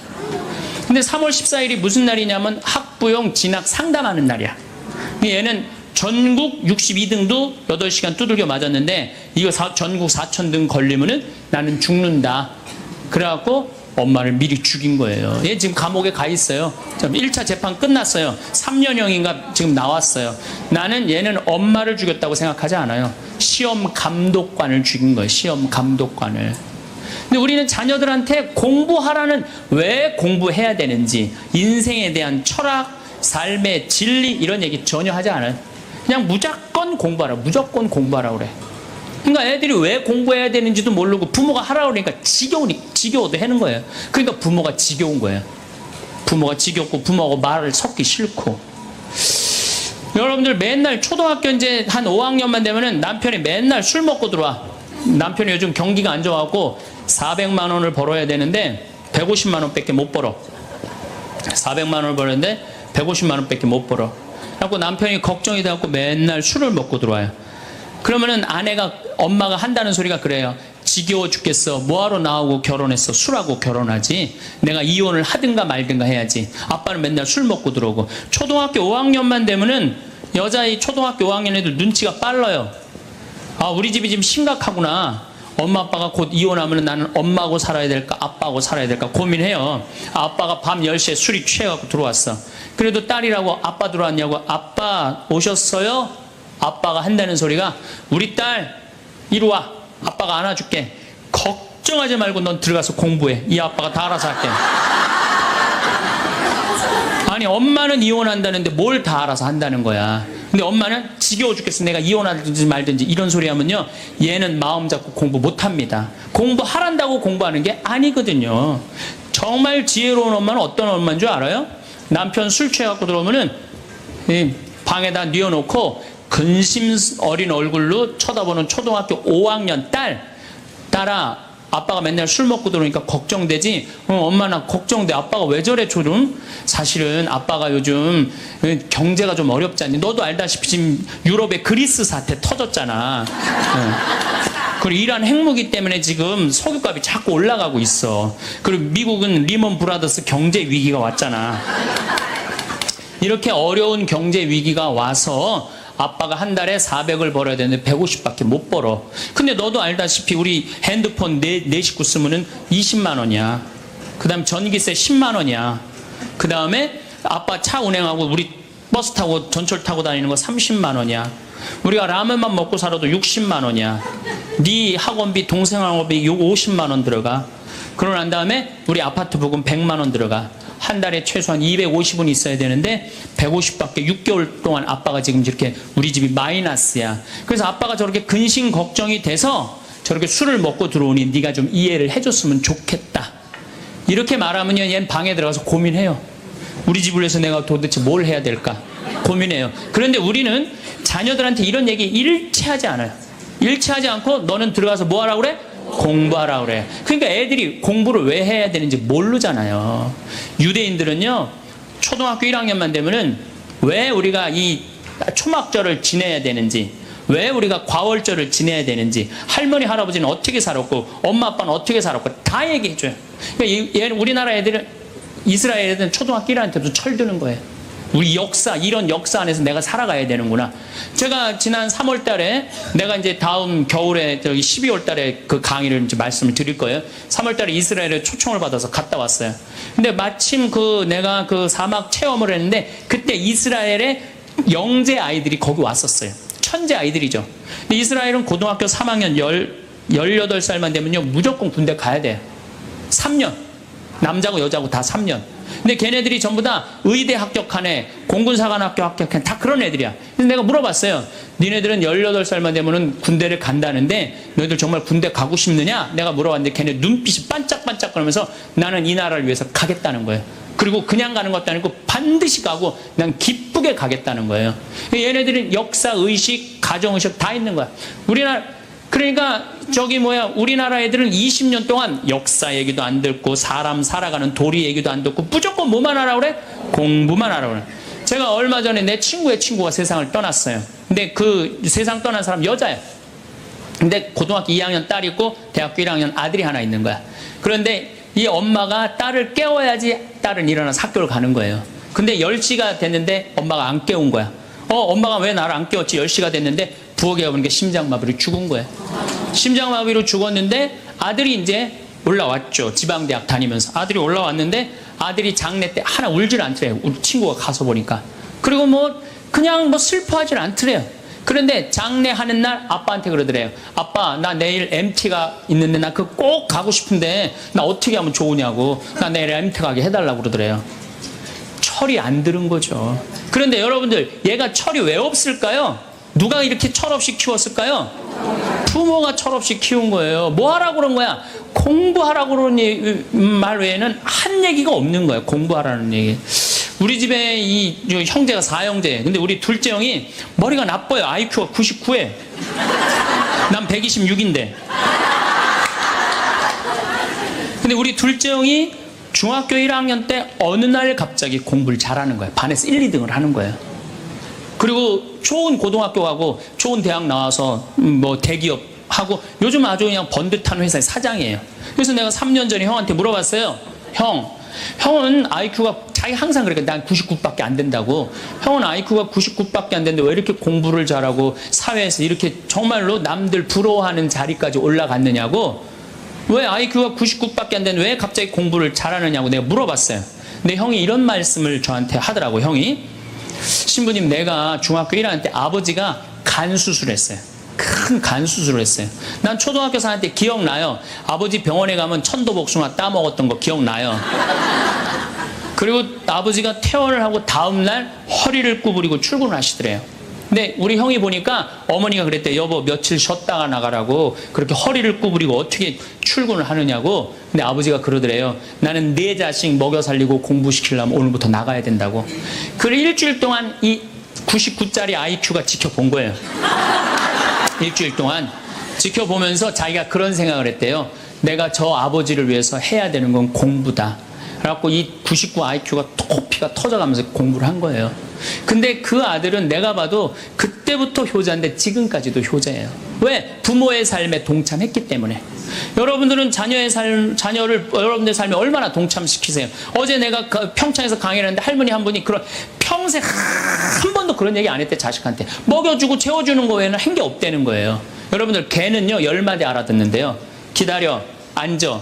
근데 3월 14일이 무슨 날이냐면 학부용 진학 상담하는 날이야. 얘는 전국 62등도 8시간 두들겨 맞았는데 이거 전국 4,000등 걸리면은 나는 죽는다. 그래갖고 엄마를 미리 죽인 거예요. 얘 지금 감옥에 가 있어요. 1차 재판 끝났어요. 3년형인가 지금 나왔어요. 나는 얘는 엄마를 죽였다고 생각하지 않아요. 시험 감독관을 죽인 거예요. 시험 감독관을. 근데 우리는 자녀들한테 공부하라는, 왜 공부해야 되는지, 인생에 대한 철학, 삶의 진리 이런 얘기 전혀 하지 않아요. 그냥 무조건 공부하라. 무조건 공부하라 그래. 그러니까 애들이 왜 공부해야 되는지도 모르고 부모가 하라고 그러니까 지겨워도 하는 거예요. 그러니까 부모가 지겨운 거예요. 부모가 지겹고 부모하고 말을 섞기 싫고. 여러분들 맨날 초등학교 이제 한 5학년만 되면은 남편이 맨날 술 먹고 들어와. 남편이 요즘 경기가 안 좋아갖고 400만 원을 벌어야 되는데 150만 원밖에 못 벌어. 400만 원을 벌었는데 150만 원밖에 못 벌어. 그래갖고 남편이 걱정이 돼갖고 맨날 술을 먹고 들어와요. 그러면은 엄마가 한다는 소리가 그래요. 지겨워 죽겠어. 뭐하러 나하고 결혼했어. 술하고 결혼하지. 내가 이혼을 하든가 말든가 해야지. 아빠는 맨날 술 먹고 들어오고. 초등학교 5학년만 되면은 여자의 초등학교 5학년 애들 눈치가 빨라요. 아, 우리 집이 지금 심각하구나. 엄마 아빠가 곧 이혼하면 나는 엄마하고 살아야 될까 아빠하고 살아야 될까 고민해요. 아빠가 밤 10시에 술이 취해갖고 들어왔어. 그래도 딸이라고 아빠 들어왔냐고. 아빠 오셨어요? 아빠가 한다는 소리가, 우리 딸 이리 와. 아빠가 안아줄게. 걱정하지 말고 넌 들어가서 공부해. 이 아빠가 다 알아서 할게. 아니, 엄마는 이혼한다는데 뭘 다 알아서 한다는 거야. 근데 엄마는 지겨워 죽겠어. 내가 이혼하든지 말든지 이런 소리 하면요, 얘는 마음 잡고 공부 못합니다. 공부하란다고 공부하는 게 아니거든요. 정말 지혜로운 엄마는 어떤 엄마인 줄 알아요? 남편 술 취해갖고 들어오면은 방에다 뉘어놓고 근심 어린 얼굴로 쳐다보는 초등학교 5학년 딸아, 아빠가 맨날 술 먹고 들어오니까 걱정되지? 엄마 나 걱정돼. 아빠가 왜 저래 조금? 사실은 아빠가 요즘 경제가 좀 어렵지 않니? 너도 알다시피 지금 유럽의 그리스 사태 터졌잖아. 그리고 이란 핵무기 때문에 지금 석유값이 자꾸 올라가고 있어. 그리고 미국은 리먼 브라더스 경제 위기가 왔잖아. 이렇게 어려운 경제 위기가 와서 아빠가 한 달에 400을 벌어야 되는데 150밖에 못 벌어. 근데 너도 알다시피 우리 핸드폰 내 식구 쓰면은 20만 원이야. 그 다음에 전기세 10만 원이야. 그 다음에 아빠 차 운행하고 우리 버스 타고 전철 타고 다니는 거 30만 원이야. 우리가 라면만 먹고 살아도 60만 원이야. 네 학원비, 동생 학원비 50만 원 들어가. 그러고 난 다음에 우리 아파트 부금 100만 원 들어가. 한 달에 최소한 250은 있어야 되는데 150밖에 6개월 동안 아빠가 지금 이렇게 우리 집이 마이너스야. 그래서 아빠가 저렇게 근심 걱정이 돼서 저렇게 술을 먹고 들어오니 네가 좀 이해를 해줬으면 좋겠다. 이렇게 말하면 얘는 방에 들어가서 고민해요. 우리 집을 위해서 내가 도대체 뭘 해야 될까 고민해요. 그런데 우리는 자녀들한테 이런 얘기 일치하지 않아요. 일치하지 않고 너는 들어가서 뭐 하라고 그래? 공부하라 그래. 그러니까 애들이 공부를 왜 해야 되는지 모르잖아요. 유대인들은요, 초등학교 1학년만 되면은 왜 우리가 이 초막절을 지내야 되는지, 왜 우리가 과월절을 지내야 되는지, 할머니 할아버지는 어떻게 살았고 엄마 아빠는 어떻게 살았고 다 얘기해줘요. 그러니까 우리나라 애들은, 이스라엘 애들은 초등학교 1학년 때부터 철드는 거예요. 우리 역사, 이런 역사 안에서 내가 살아가야 되는구나. 제가 지난 3월 달에, 내가 이제 다음 겨울에, 12월 달에 그 강의를 이제 말씀을 드릴 거예요. 3월 달에 이스라엘에 초청을 받아서 갔다 왔어요. 근데 마침 내가 그 사막 체험을 했는데, 그때 이스라엘의 영재 아이들이 거기 왔었어요. 천재 아이들이죠. 근데 이스라엘은 고등학교 3학년 18살만 되면요, 무조건 군대 가야 돼요. 3년. 남자고 여자고 다 3년. 근데 걔네들이 전부 다 의대 합격한 애, 공군사관학교 합격한 애, 다 그런 애들이야. 그래서 내가 물어봤어요. 니네들은 18살만 되면은 군대를 간다는데 너희들 정말 군대 가고 싶느냐? 내가 물어봤는데 걔네 눈빛이 반짝반짝 거리면서 나는 이 나라를 위해서 가겠다는 거예요. 그리고 그냥 가는 것도 아니고 반드시 가고 난 기쁘게 가겠다는 거예요. 얘네들은 역사, 의식, 가정의식 다 있는 거야. 그러니까 우리나라 애들은 20년 동안 역사 얘기도 안 듣고 사람 살아가는 도리 얘기도 안 듣고 무조건 뭐만 하라고 그래? 공부만 하라고 그래. 제가 얼마 전에 내 친구의 친구가 세상을 떠났어요. 근데 그 세상 떠난 사람 여자예요. 근데 고등학교 2학년 딸이 있고 대학교 1학년 아들이 하나 있는 거야. 그런데 이 엄마가 딸을 깨워야지 딸은 일어나서 학교를 가는 거예요. 근데 10시가 됐는데 엄마가 안 깨운 거야. 엄마가 왜 나를 안 깨웠지? 10시가 됐는데 부엌에 가보니까 심장마비로 죽은 거예요. 심장마비로 죽었는데 아들이 이제 올라왔죠. 지방대학 다니면서. 아들이 올라왔는데 아들이 장례 때 하나 울질 않더래요. 우리 친구가 가서 보니까. 그리고 그냥 슬퍼하질 않더래요. 그런데 장례하는 날 아빠한테 그러더래요. 아빠, 나 내일 MT가 있는데 나 그거 꼭 가고 싶은데 나 어떻게 하면 좋으냐고. 나 내일 MT 가게 해달라고 그러더래요. 철이 안 들은 거죠. 그런데 여러분들, 얘가 철이 왜 없을까요? 누가 이렇게 철없이 키웠을까요? 부모가 철없이 키운 거예요. 뭐 하라고 그런 거야? 공부하라고 그러는 말 외에는 한 얘기가 없는 거예요. 공부하라는 얘기. 우리 집에 이 형제가 4형제. 근데 우리 둘째 형이 머리가 나빠요. IQ가 99에. 난 126인데. 근데 우리 둘째 형이 중학교 1학년 때 어느 날 갑자기 공부를 잘하는 거예요. 반에서 1, 2등을 하는 거예요. 그리고 좋은 고등학교 가고 좋은 대학 나와서 대기업 하고 요즘 아주 그냥 번듯한 회사의 사장이에요. 그래서 내가 3년 전에 형한테 물어봤어요. 형은 IQ가 자기 항상 그러니까 난 99밖에 안 된다고. 형은 IQ가 99밖에 안 되는데 왜 이렇게 공부를 잘하고 사회에서 이렇게 정말로 남들 부러워하는 자리까지 올라갔느냐고. 왜 IQ가 99밖에 안 되는데 왜 갑자기 공부를 잘하느냐고 내가 물어봤어요. 근데 형이 이런 말씀을 저한테 하더라고. 형이 신부님, 내가 중학교 1학년 때 아버지가 간 수술했어요. 큰 간 수술을 했어요. 난 초등학교 4학년 때 기억나요. 아버지 병원에 가면 천도복숭아 따먹었던 거 기억나요. 그리고 아버지가 퇴원을 하고 다음날 허리를 구부리고 출근을 하시더래요. 근데 우리 형이 보니까 어머니가 그랬대. 여보, 며칠 쉬었다가 나가라고. 그렇게 허리를 구부리고 어떻게 출근을 하느냐고. 근데 아버지가 그러더래요. 나는 내 자식 먹여 살리고 공부시키려면 오늘부터 나가야 된다고. 그래 일주일 동안 이 99짜리 IQ가 지켜본 거예요. 일주일 동안 지켜보면서 자기가 그런 생각을 했대요. 내가 저 아버지를 위해서 해야 되는 건 공부다. 그래갖고 이 99 IQ가 코피가 터져가면서 공부를 한 거예요. 근데 그 아들은 내가 봐도 그때부터 효자인데 지금까지도 효자예요. 왜? 부모의 삶에 동참했기 때문에. 여러분들은 자녀를 여러분들의 삶에 얼마나 동참시키세요? 어제 내가 평창에서 강의를 했는데 할머니 한 분이 평생 한 번도 그런 얘기 안 했대. 자식한테 먹여주고 채워주는 거 외에는 한 게 없다는 거예요. 여러분들, 개는요 10마디 알아듣는데요. 기다려, 앉아,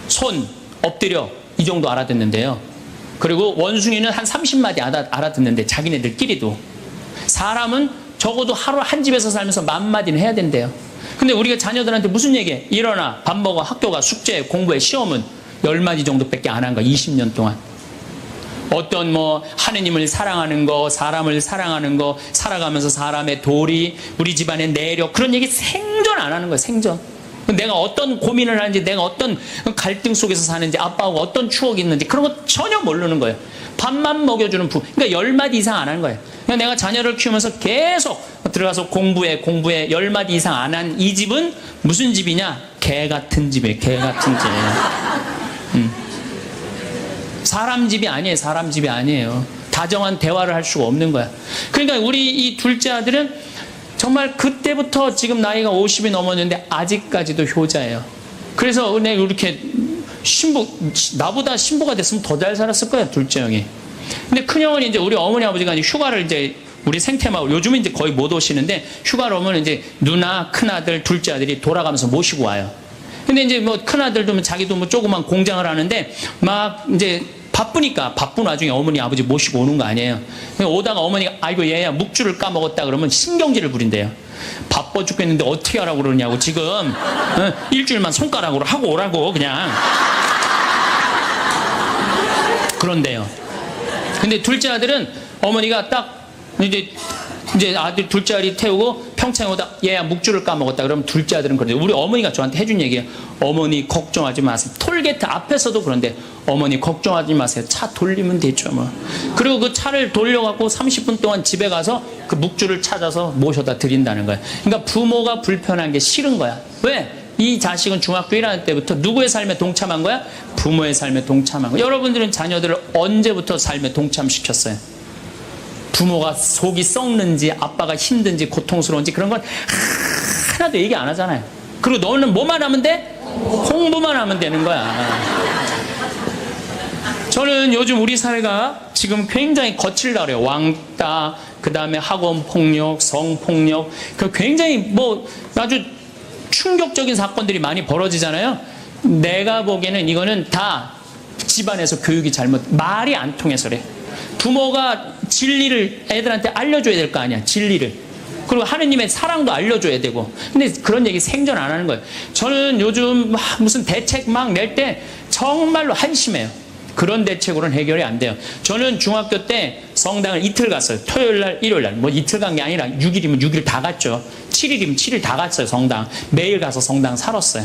손, 엎드려, 이 정도 알아듣는데요. 그리고 원숭이는 한 30마디 알아듣는데 자기네들끼리도. 사람은 적어도 하루 한 집에서 살면서 10,000마디는 해야 된대요. 근데 우리가 자녀들한테 무슨 얘기해? 일어나, 밥 먹어, 학교 가, 숙제, 공부해, 시험은 10마디 정도밖에 안 한 거야. 20년 동안. 어떤 하느님을 사랑하는 거, 사람을 사랑하는 거, 살아가면서 사람의 도리, 우리 집안의 내력, 그런 얘기 생전 안 하는 거야. 생전. 내가 어떤 고민을 하는지, 내가 어떤 갈등 속에서 사는지, 아빠하고 어떤 추억이 있는지 그런 거 전혀 모르는 거예요. 밥만 먹여주는 그러니까 10마디 이상 안 하는 거예요. 그러니까 내가 자녀를 키우면서 계속 들어가서 공부해 10마디 이상 안 한 이 집은 무슨 집이냐? 개 같은 집이에요. 개 같은 집. 사람 집이 아니에요. 사람 집이 아니에요. 다정한 대화를 할 수가 없는 거야. 그러니까 우리 이 둘째 아들은 정말 그때부터 지금 나이가 50이 넘었는데 아직까지도 효자예요. 그래서 내가 이렇게 나보다 신부가 됐으면 더 잘 살았을 거예요, 둘째 형이. 근데 큰 형은 이제 우리 어머니 아버지가 이제 휴가를 이제 우리 생태마을, 요즘은 이제 거의 못 오시는데 휴가를 오면 이제 누나, 큰아들, 둘째 아들이 돌아가면서 모시고 와요. 근데 이제 큰아들도 자기도 조그만 공장을 하는데 막 이제 바쁘니까 바쁜 와중에 어머니 아버지 모시고 오는 거 아니에요. 오다가 어머니가 아이고 얘야 묵주를 까먹었다 그러면 신경질을 부린대요. 바빠 죽겠는데 어떻게 하라고 그러냐고. 지금 일주일만 손가락으로 하고 오라고 그냥. 그런데요. 근데 둘째 아들은 어머니가 딱 이제 이제 아들 둘째 아들이 태우고 평창에 오다 얘야 묵주를 까먹었다. 그러면 둘째 아들은 그런데 우리 어머니가 저한테 해준 얘기예요. 어머니 걱정하지 마세요. 톨게이트 앞에서도 그런데 어머니 걱정하지 마세요. 차 돌리면 되죠 뭐. 그리고 그 차를 돌려갖고 30분 동안 집에 가서 그 묵주를 찾아서 모셔다 드린다는 거예요. 그러니까 부모가 불편한 게 싫은 거야. 왜? 이 자식은 중학교 1학년 때부터 누구의 삶에 동참한 거야? 부모의 삶에 동참한 거야. 여러분들은 자녀들을 언제부터 삶에 동참시켰어요? 부모가 속이 썩는지 아빠가 힘든지 고통스러운지 그런 건 하나도 얘기 안 하잖아요. 그리고 너는 뭐만 하면 돼? 공부만 하면 되는 거야. 저는 요즘 우리 사회가 지금 굉장히 거칠다 그래요. 왕따, 그 다음에 학원 폭력, 성폭력, 그 굉장히 뭐 아주 충격적인 사건들이 많이 벌어지잖아요. 내가 보기에는 이거는 다 집안에서 교육이 잘못, 말이 안 통해서 그래. 부모가 진리를 애들한테 알려줘야 될 거 아니야, 진리를. 그리고 하느님의 사랑도 알려줘야 되고. 근데 그런 얘기 생전 안 하는 거예요. 저는 요즘 무슨 대책 막 낼 때 정말로 한심해요. 그런 대책으로는 해결이 안 돼요. 저는 중학교 때 성당을 이틀 갔어요. 토요일 날, 일요일 날. 뭐 이틀 간 게 아니라 6일이면 6일 다 갔죠. 7일이면 7일 다 갔어요, 성당. 매일 가서 성당 살았어요.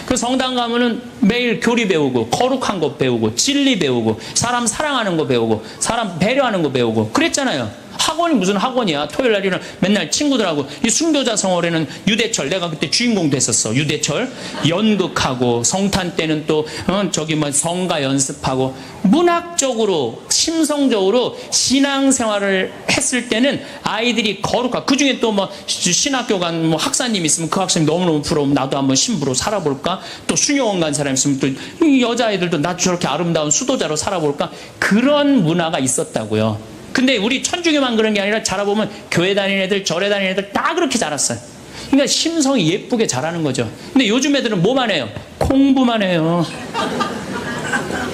그 성당 가면은 매일 교리 배우고, 거룩한 거 배우고, 진리 배우고, 사람 사랑하는 거 배우고, 사람 배려하는 거 배우고, 그랬잖아요. 학원이 무슨 학원이야. 토요일 날에는 맨날 친구들하고, 이 순교자 성월에는 유대철, 내가 그때 주인공 됐었어. 유대철. 연극하고, 성탄 때는 또, 저기 뭐 성가 연습하고, 문학적으로, 심성적으로 신앙생활을 했을 때는 아이들이 거룩하고, 그 중에 또 뭐 신학교 간 뭐 학사님 있으면 그 학사님 너무너무 부러우면 나도 한번 신부로 살아볼까? 또 수녀원 간 사람 있으면 또 이 여자아이들도 나도 저렇게 아름다운 수도자로 살아볼까? 그런 문화가 있었다고요. 근데 우리 천주교만 그런 게 아니라 자라보면 교회 다니는 애들, 절에 다니는 애들 다 그렇게 자랐어요. 그러니까 심성이 예쁘게 자라는 거죠. 근데 요즘 애들은 뭐만 해요? 공부만 해요.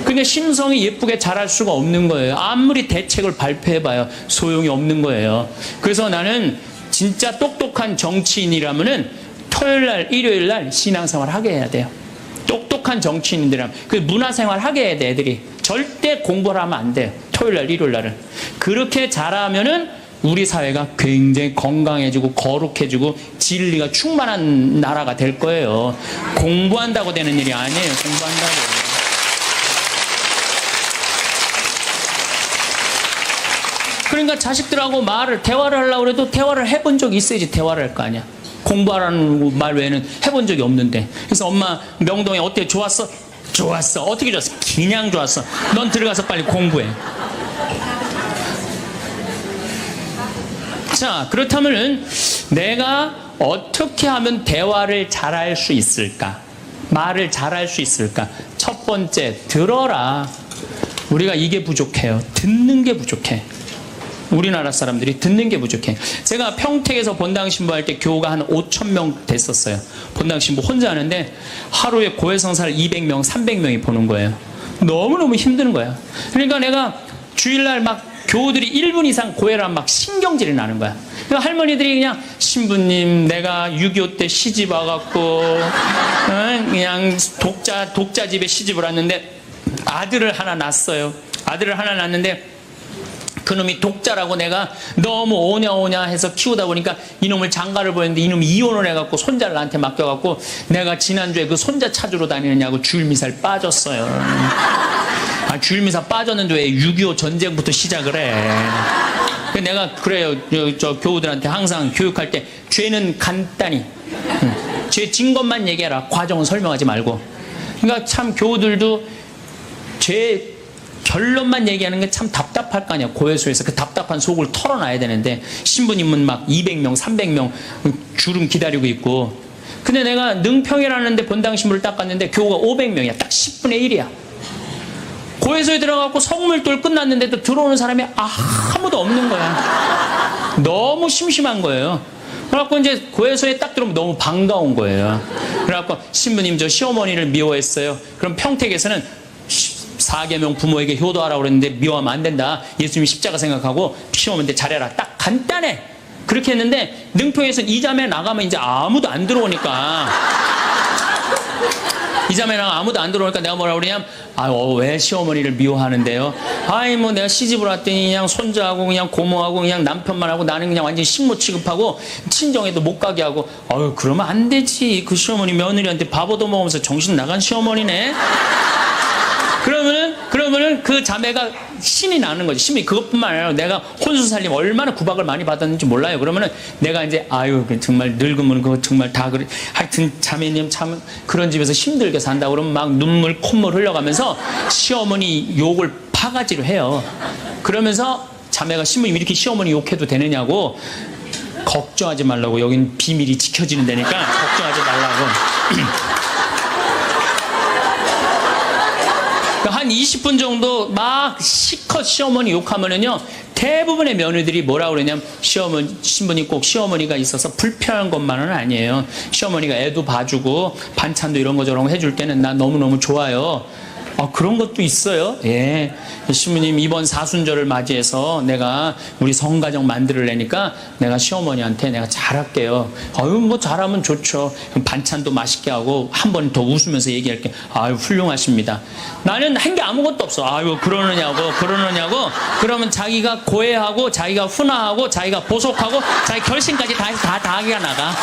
그러니까 심성이 예쁘게 자랄 수가 없는 거예요. 아무리 대책을 발표해봐요. 소용이 없는 거예요. 그래서 나는 진짜 똑똑한 정치인이라면은 토요일 날, 일요일 날 신앙생활 하게 해야 돼요. 똑똑한 정치인들이라면. 그 문화생활 하게 해야 돼, 애들이. 절대 공부를 하면 안 돼요. 토요일 날, 일요일 날은. 그렇게 잘하면은 우리 사회가 굉장히 건강해지고 거룩해지고 진리가 충만한 나라가 될 거예요. 공부한다고 되는 일이 아니에요. 공부한다고. 그러니까 자식들하고 대화를 하려고 해도 대화를 해본 적이 있어야지 대화를 할 거 아니야. 공부하라는 말 외에는 해본 적이 없는데. 그래서 엄마 명동에 어때? 좋았어? 좋았어. 어떻게 좋았어? 그냥 좋았어. 넌 들어가서 빨리 공부해. 자, 그렇다면은 내가 어떻게 하면 대화를 잘할 수 있을까? 말을 잘할 수 있을까? 첫 번째, 들어라. 우리가 이게 부족해요. 듣는 게 부족해. 우리나라 사람들이 듣는 게 부족해. 제가 평택에서 본당 신부할 때 교우가 한 5,000명 됐었어요. 본당 신부 혼자 하는데 하루에 고해성사를 200명, 300명이 보는 거예요. 너무너무 힘든 거야. 그러니까 내가 주일날 막 교우들이 1분 이상 고해라 막 신경질이 나는 거야. 그러니까 할머니들이 그냥 신부님 내가 6.25 때 시집 와갖고 그냥 독자 집에 시집을 왔는데 아들을 하나 낳았어요. 아들을 하나 낳았는데 그놈이 독자라고 내가 너무 오냐오냐 해서 키우다 보니까 이놈을 장가를 보냈는데 이놈이 이혼을 해갖고 손자를 나한테 맡겨갖고 내가 지난주에 그 손자 찾으러 다니느냐고 주일미사를 빠졌어요. 아, 주일미사 빠졌는데 왜 6.25 전쟁부터 시작을 해. 내가 그래요. 저 교우들한테 항상 교육할 때 죄는 간단히 죄 진 것만 얘기해라. 과정은 설명하지 말고. 그러니까 참 교우들도 죄 결론만 얘기하는 게 참 답답할 거 아니야. 고해소에서 그 답답한 속을 털어놔야 되는데 신부님은 막 200명, 300명 주름 기다리고 있고. 근데 내가 능평이라는 데 본당 신부를 딱 갔는데 교우가 500명이야. 딱 10분의 1이야. 고해소에 들어가고 성물돌 끝났는데도 들어오는 사람이 아무도 없는 거야. 너무 심심한 거예요. 그래갖고 이제 고해소에 딱 들어오면 너무 반가운 거예요. 그래갖고 신부님 저 시어머니를 미워했어요. 그럼 평택에서는 4계명 부모에게 효도하라고 그랬는데 미워하면 안 된다. 예수님이 십자가 생각하고 시어머니한테 잘해라. 딱 간단해. 그렇게 했는데 능평에서는 이 자매 나가면 이제 아무도 안 들어오니까 이 자매랑 아무도 안 들어오니까 내가 뭐라 그러냐면, 왜 시어머니를 미워하는데요? 뭐 내가 시집을 왔더니 그냥 손자하고 그냥 고모하고 그냥 남편만 하고 나는 그냥 완전히 식모 취급하고 친정에도 못 가게 하고, 그러면 안 되지. 그 시어머니 며느리한테 밥 얻어먹으면서 정신 나간 시어머니네? 그러면은 그 자매가 신이 나는 거지. 신이 그것뿐만 아니라 내가 혼수살림 얼마나 구박을 많이 받았는지 몰라요. 그러면은 내가 이제 정말 늙으면 그거 정말 다 그래. 하여튼 자매님 참 그런 집에서 힘들게 산다 그러면 막 눈물 콧물 흘려가면서 시어머니 욕을 파가지로 해요. 그러면서 자매가 신부님 이렇게 시어머니 욕해도 되느냐고, 걱정하지 말라고, 여긴 비밀이 지켜지는 데니까 걱정하지 말라고. 한 20분 정도 막 시컷 시어머니 욕하면은요, 대부분의 며느리들이 뭐라 그러냐면, 신부님 꼭 시어머니가 있어서 불편한 것만은 아니에요. 시어머니가 애도 봐주고 반찬도 이런 거 저런 거 해줄 때는 나 너무너무 좋아요. 그런 것도 있어요. 예. 신부님 이번 사순절을 맞이해서 내가 우리 성가정 만들려니까 내가 시어머니한테 내가 잘할게요. 뭐 잘하면 좋죠. 반찬도 맛있게 하고 한 번 더 웃으면서 얘기할게. 훌륭하십니다. 나는 한 게 아무것도 없어. 그러느냐고. 그러면 자기가 고해하고 자기가 훈화하고 자기가 보속하고 자기 결심까지 다 하기가 나가.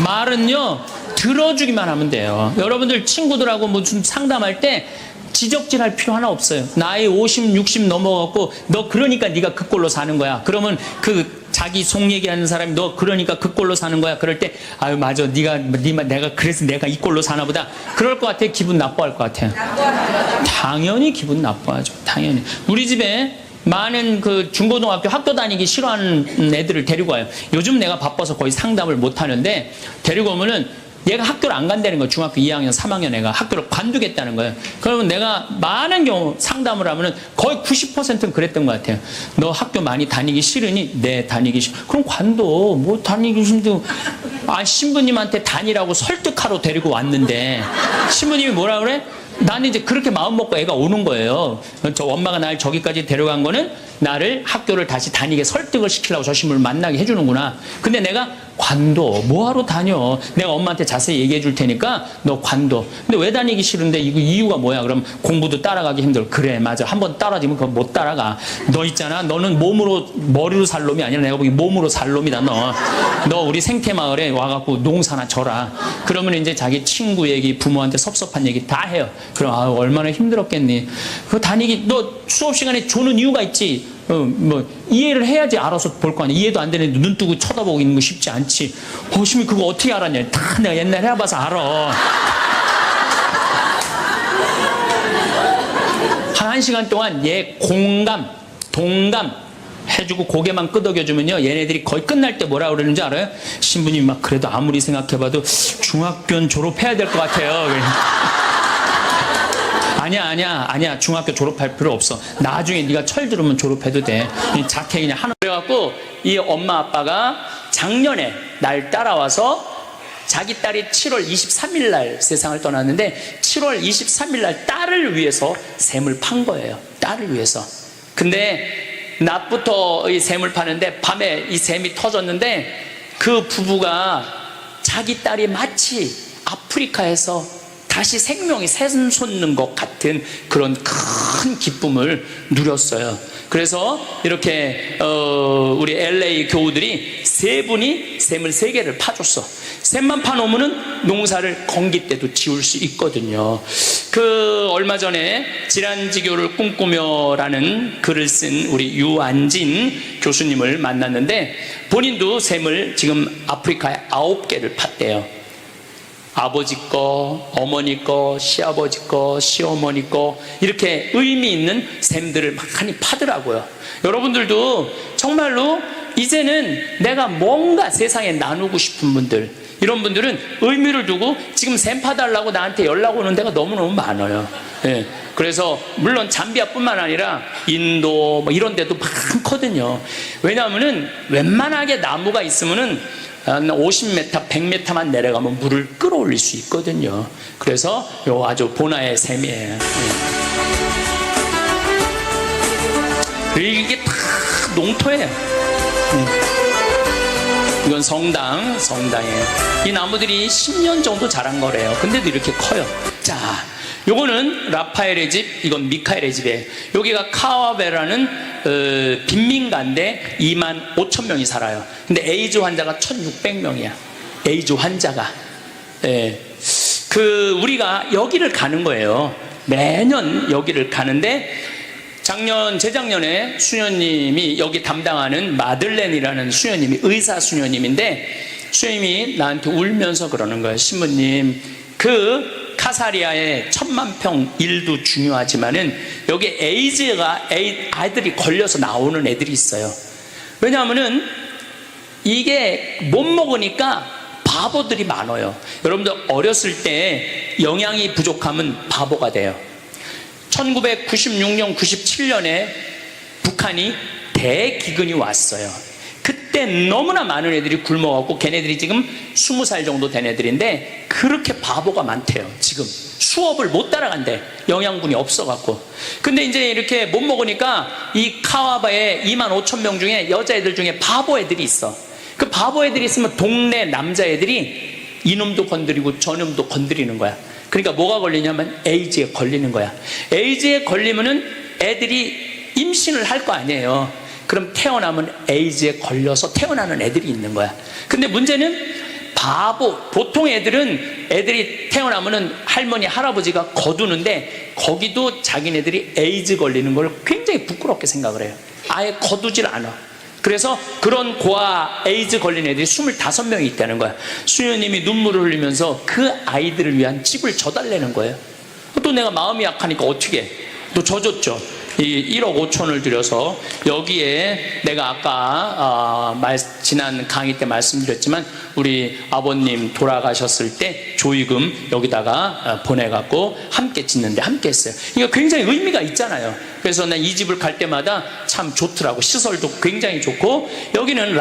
말은요, 들어주기만 하면 돼요. 여러분들 친구들하고 무슨 상담할 때 지적질할 필요 하나 없어요. 나이 50, 60 넘어갖고 너 그러니까 네가 그 꼴로 사는 거야. 그러면 그 자기 속 얘기하는 사람이 너 그러니까 그 꼴로 사는 거야. 그럴 때 맞아. 내가 그래서 내가 이 꼴로 사나 보다. 그럴 것 같아. 기분 나빠할 것 같아요. 당연히 기분 나빠하죠. 당연히. 우리 집에 많은 그 중고등학교 학교 다니기 싫어하는 애들을 데리고 와요. 요즘 내가 바빠서 거의 상담을 못 하는데 데리고 오면은 얘가 학교를 안 간다는 거예요. 중학교 2학년, 3학년 애가 학교를 관두겠다는 거예요. 그러면 내가 많은 경우 상담을 하면은 거의 90%는 그랬던 것 같아요. 너 학교 많이 다니기 싫으니? 네, 다니기 싫어. 그럼 관둬. 뭐 다니기 싫은데. 신부님한테 다니라고 설득하러 데리고 왔는데 신부님이 뭐라 그래? 나는 이제 그렇게 마음 먹고 애가 오는 거예요. 저 엄마가 날 저기까지 데려간 거는 나를 학교를 다시 다니게 설득을 시키려고 저 신부를 만나게 해주는구나. 근데 내가 관둬. 뭐하러 다녀? 내가 엄마한테 자세히 얘기해 줄 테니까 너 관둬. 근데 왜 다니기 싫은데 이거 이유가 뭐야? 그럼 공부도 따라가기 힘들어. 그래, 맞아. 한번 따라지면 그거 못 따라가. 너 있잖아. 너는 머리로 살 놈이 아니라 내가 보기 몸으로 살 놈이다. 너 우리 생태마을에 와갖고 농사나 져라. 그러면 이제 자기 친구 얘기, 부모한테 섭섭한 얘기 다 해요. 그럼 얼마나 힘들었겠니? 그거 다니기, 너 수업 시간에 조는 이유가 있지. 이해를 해야지 알아서 볼 거 아니야. 이해도 안 되는데 눈 뜨고 쳐다보고 있는 거 쉽지 않지. 신부 그거 어떻게 알았냐. 다 내가 옛날에 해봐서 알아. 한 1시간 동안 얘 공감, 동감 해주고 고개만 끄덕여주면요, 얘네들이 거의 끝날 때 뭐라 그러는지 알아요? 신부님 막 그래도 아무리 생각해봐도 중학교는 졸업해야 될 것 같아요. 아니야. 중학교 졸업할 필요 없어. 나중에 네가 철 들으면 졸업해도 돼. 자퇴 그냥 하는. 그래갖고 이 엄마 아빠가 작년에 날 따라와서 자기 딸이 7월 23일 날 세상을 떠났는데 7월 23일 날 딸을 위해서 샘을 판 거예요. 딸을 위해서. 근데 낮부터 이 샘을 파는데 밤에 이 샘이 터졌는데 그 부부가 자기 딸이 마치 아프리카에서 다시 생명이 샘솟는 것 같은 그런 큰 기쁨을 누렸어요. 그래서 이렇게 우리 LA 교우들이 3분이 샘을 3개를 파줬어. 샘만 파놓으면 농사를 건기 때도 지을 수 있거든요. 얼마 전에 질환지교를 꿈꾸며라는 글을 쓴 우리 유안진 교수님을 만났는데 본인도 샘을 지금 아프리카에 9개를 팠대요. 아버지 거, 어머니 거, 시아버지 거, 시어머니 거, 이렇게 의미 있는 샘들을 많이 파더라고요. 여러분들도 정말로 이제는 내가 뭔가 세상에 나누고 싶은 분들, 이런 분들은 의미를 두고 지금 샘 파달라고 나한테 연락 오는 데가 너무너무 많아요. 예. 그래서 물론 잠비아뿐만 아니라 인도 뭐 이런 데도 많거든요. 왜냐하면은 웬만하게 나무가 있으면은 50m, 100m만 내려가면 물을 끌어올릴 수 있거든요. 그래서 요 아주 본화의 샘이에요. 이게 다 농토예요. 이건 성당이에요. 이 나무들이 10년 정도 자란 거래요. 근데도 이렇게 커요. 자, 요거는 라파엘의 집, 이건 미카엘의 집이에요. 여기가 카와베라는 빈민가인데 2만 5천 명이 살아요. 근데 에이즈 환자가 1,600명이야. 에이즈 환자가. 예. 우리가 여기를 가는 거예요. 매년 여기를 가는데 재작년에 수녀님이 여기 담당하는 마들렌이라는 수녀님이 의사 수녀님인데 수녀님이 나한테 울면서 그러는 거예요. 신부님, 카사리아의 1,000만 평 일도 중요하지만은 여기 아이들이 걸려서 나오는 애들이 있어요. 왜냐하면은 이게 못 먹으니까 바보들이 많아요. 여러분들 어렸을 때 영양이 부족하면 바보가 돼요. 1996년, 97년에 북한이 대기근이 왔어요. 그때 너무나 많은 애들이 굶어갖고 걔네들이 지금 20살 정도 된 애들인데 그렇게 바보가 많대요. 지금 수업을 못 따라간대. 영양분이 없어갖고. 근데 이제 이렇게 못 먹으니까 이 카와바에 2만 5천 명 중에 여자애들 중에 바보 애들이 있어. 그 바보 애들이 있으면 동네 남자애들이 이놈도 건드리고 저놈도 건드리는 거야. 그러니까 뭐가 걸리냐면 에이즈에 걸리는 거야. 에이즈에 걸리면은 애들이 임신을 할 거 아니에요. 그럼 태어나면 에이즈에 걸려서 태어나는 애들이 있는 거야. 근데 문제는 보통 애들이 태어나면은 할머니, 할아버지가 거두는데 거기도 자기네들이 에이즈 걸리는 걸 굉장히 부끄럽게 생각을 해요. 아예 거두질 않아. 그래서 그런 고아 에이즈 걸린 애들이 25명이 있다는 거야. 수녀님이 눈물을 흘리면서 그 아이들을 위한 집을 줘달라는 거예요. 또 내가 마음이 약하니까 어떻게 해? 또 줘줬죠. 이 1억 5천을 들여서 여기에 내가 아까 지난 강의 때 말씀드렸지만 우리 아버님 돌아가셨을 때 조의금 여기다가 보내갖고 함께 짓는데 함께 했어요. 이거 굉장히 의미가 있잖아요. 그래서 난 이 집을 갈 때마다 참 좋더라고. 시설도 굉장히 좋고 여기는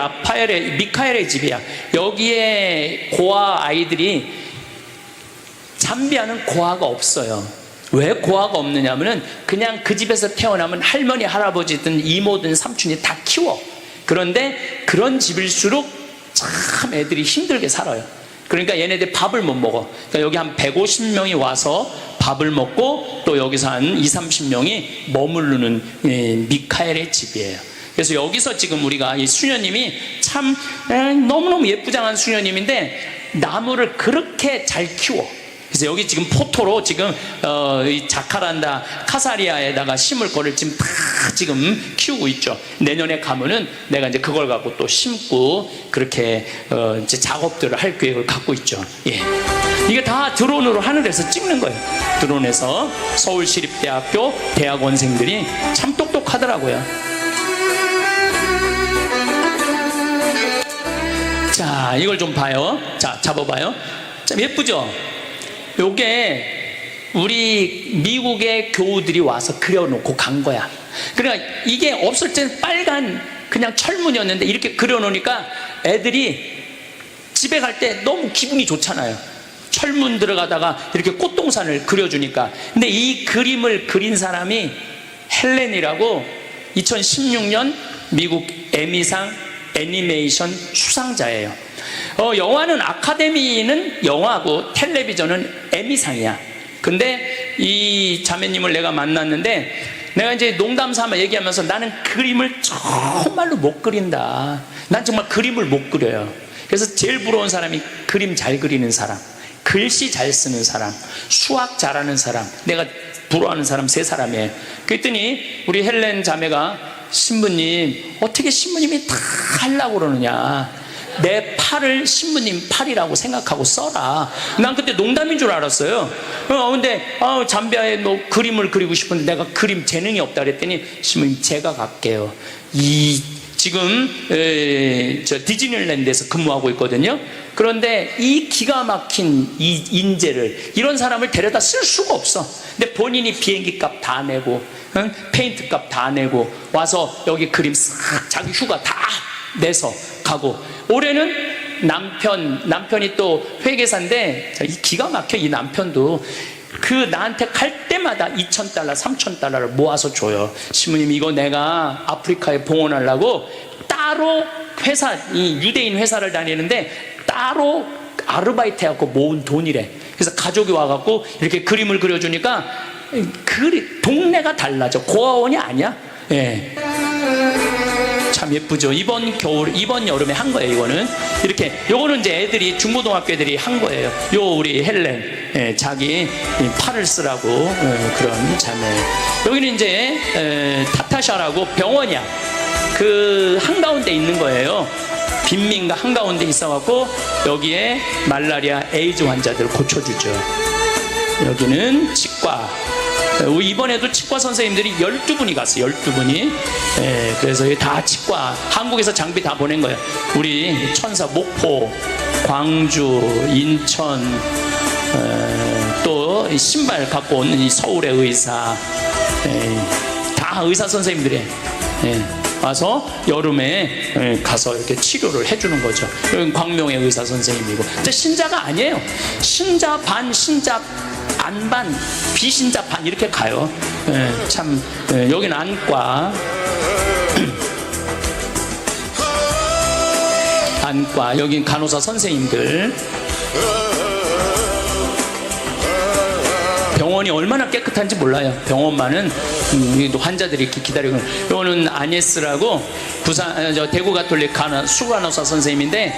미카엘의 집이야. 여기에 고아 아이들이 잠비아는 고아가 없어요. 왜 고아가 없느냐면은 그냥 그 집에서 태어나면 할머니, 할아버지든 이모든 삼촌이 다 키워. 그런데 그런 집일수록 참 애들이 힘들게 살아요. 그러니까 얘네들 밥을 못 먹어. 그러니까 여기 한 150명이 와서 밥을 먹고 또 여기서 한 20-30명이 머무르는 미카엘의 집이에요. 그래서 여기서 지금 우리가 이 수녀님이 참 너무너무 예쁘장한 수녀님인데 나무를 그렇게 잘 키워. 그래서 여기 지금 포토로 지금 이 자카란다 카사리아에다가 심을 거를 지금 키우고 있죠. 내년에 가면은 내가 이제 그걸 갖고 또 심고 그렇게 이제 작업들을 할 계획을 갖고 있죠. 예. 이게 다 드론으로 하늘에서 찍는 거예요. 드론에서 서울시립대학교 대학원생들이 참 똑똑하더라고요. 자, 이걸 좀 봐요. 자, 잡아봐요. 참 예쁘죠? 요게 우리 미국의 교우들이 와서 그려놓고 간 거야. 그러니까 이게 없을 때는 빨간 그냥 철문이었는데 이렇게 그려놓으니까 애들이 집에 갈 때 너무 기분이 좋잖아요. 철문 들어가다가 이렇게 꽃동산을 그려주니까. 근데 이 그림을 그린 사람이 헬렌이라고 2016년 미국 에미상 애니메이션 수상자예요. 영화는 아카데미는 영화고 텔레비전은 에미상이야. 근데 이 자매님을 내가 만났는데 내가 이제 농담 삼아 얘기하면서 나는 그림을 정말로 못 그린다. 난 정말 그림을 못 그려요. 그래서 제일 부러운 사람이 그림 잘 그리는 사람, 글씨 잘 쓰는 사람, 수학 잘하는 사람, 내가 부러워하는 사람 3사람이에요. 그랬더니 우리 헬렌 자매가 신부님, 어떻게 신부님이 다 하려고 그러느냐. 내 팔을 신부님 팔이라고 생각하고 써라. 난 그때 농담인 줄 알았어요. 근데 잠비아에 너 그림을 그리고 싶은데 내가 그림 재능이 없다 그랬더니 신부님 제가 갈게요. 지금 저 디즈니랜드에서 근무하고 있거든요. 그런데 이 기가 막힌 이 인재를, 이런 사람을 데려다 쓸 수가 없어. 근데 본인이 비행기 값 다 내고 페인트 값 다 내고 와서 여기 그림 싹 자기 휴가 다 내서 가고, 올해는 남편이 또 회계사인데 기가 막혀. 이 남편도 나한테 갈 때마다 $2,000, $3,000를 모아서 줘요. 신부님, 이거 내가 아프리카에 봉헌하려고 따로 회사, 이 유대인 회사를 다니는데 따로 아르바이트 해갖고 모은 돈이래. 그래서 가족이 와갖고 이렇게 그림을 그려주니까 동네가 달라져. 고아원이 아니야. 예. 참 예쁘죠. 이번 여름에 한 거예요. 이거는 이렇게, 요거는 이제 애들이, 중고등학교 애들이 한 거예요. 요 우리 헬렌, 예, 자기 팔을 쓰라고, 그런 자매. 여기는 이제 타타샤라고 병원이야. 그 한가운데 있는 거예요. 빈민가 한가운데 있어갖고 여기에 말라리아, 에이즈 환자들 고쳐주죠. 여기는 치과. 이번에도 치과 선생님들이 12분이 갔어요. 12분이. 그래서 다 치과, 한국에서 장비 다 보낸 거예요. 우리 천사 목포, 광주, 인천, 또 신발 갖고 온 이 서울의 의사, 다 의사 선생님들이 와서 여름에 가서 이렇게 치료를 해주는 거죠. 여기 광명의 의사 선생님이고. 근데 신자가 아니에요. 신자 반, 신자 안 반, 비신자 반 이렇게 가요. 참, 여기는 안과. 안과, 여긴 간호사 선생님들. 병원이 얼마나 깨끗한지 몰라요. 병원만은 환자들이 이렇게 기다리고. 이거는 아니스라고 대구 가톨릭 수간호사 선생님인데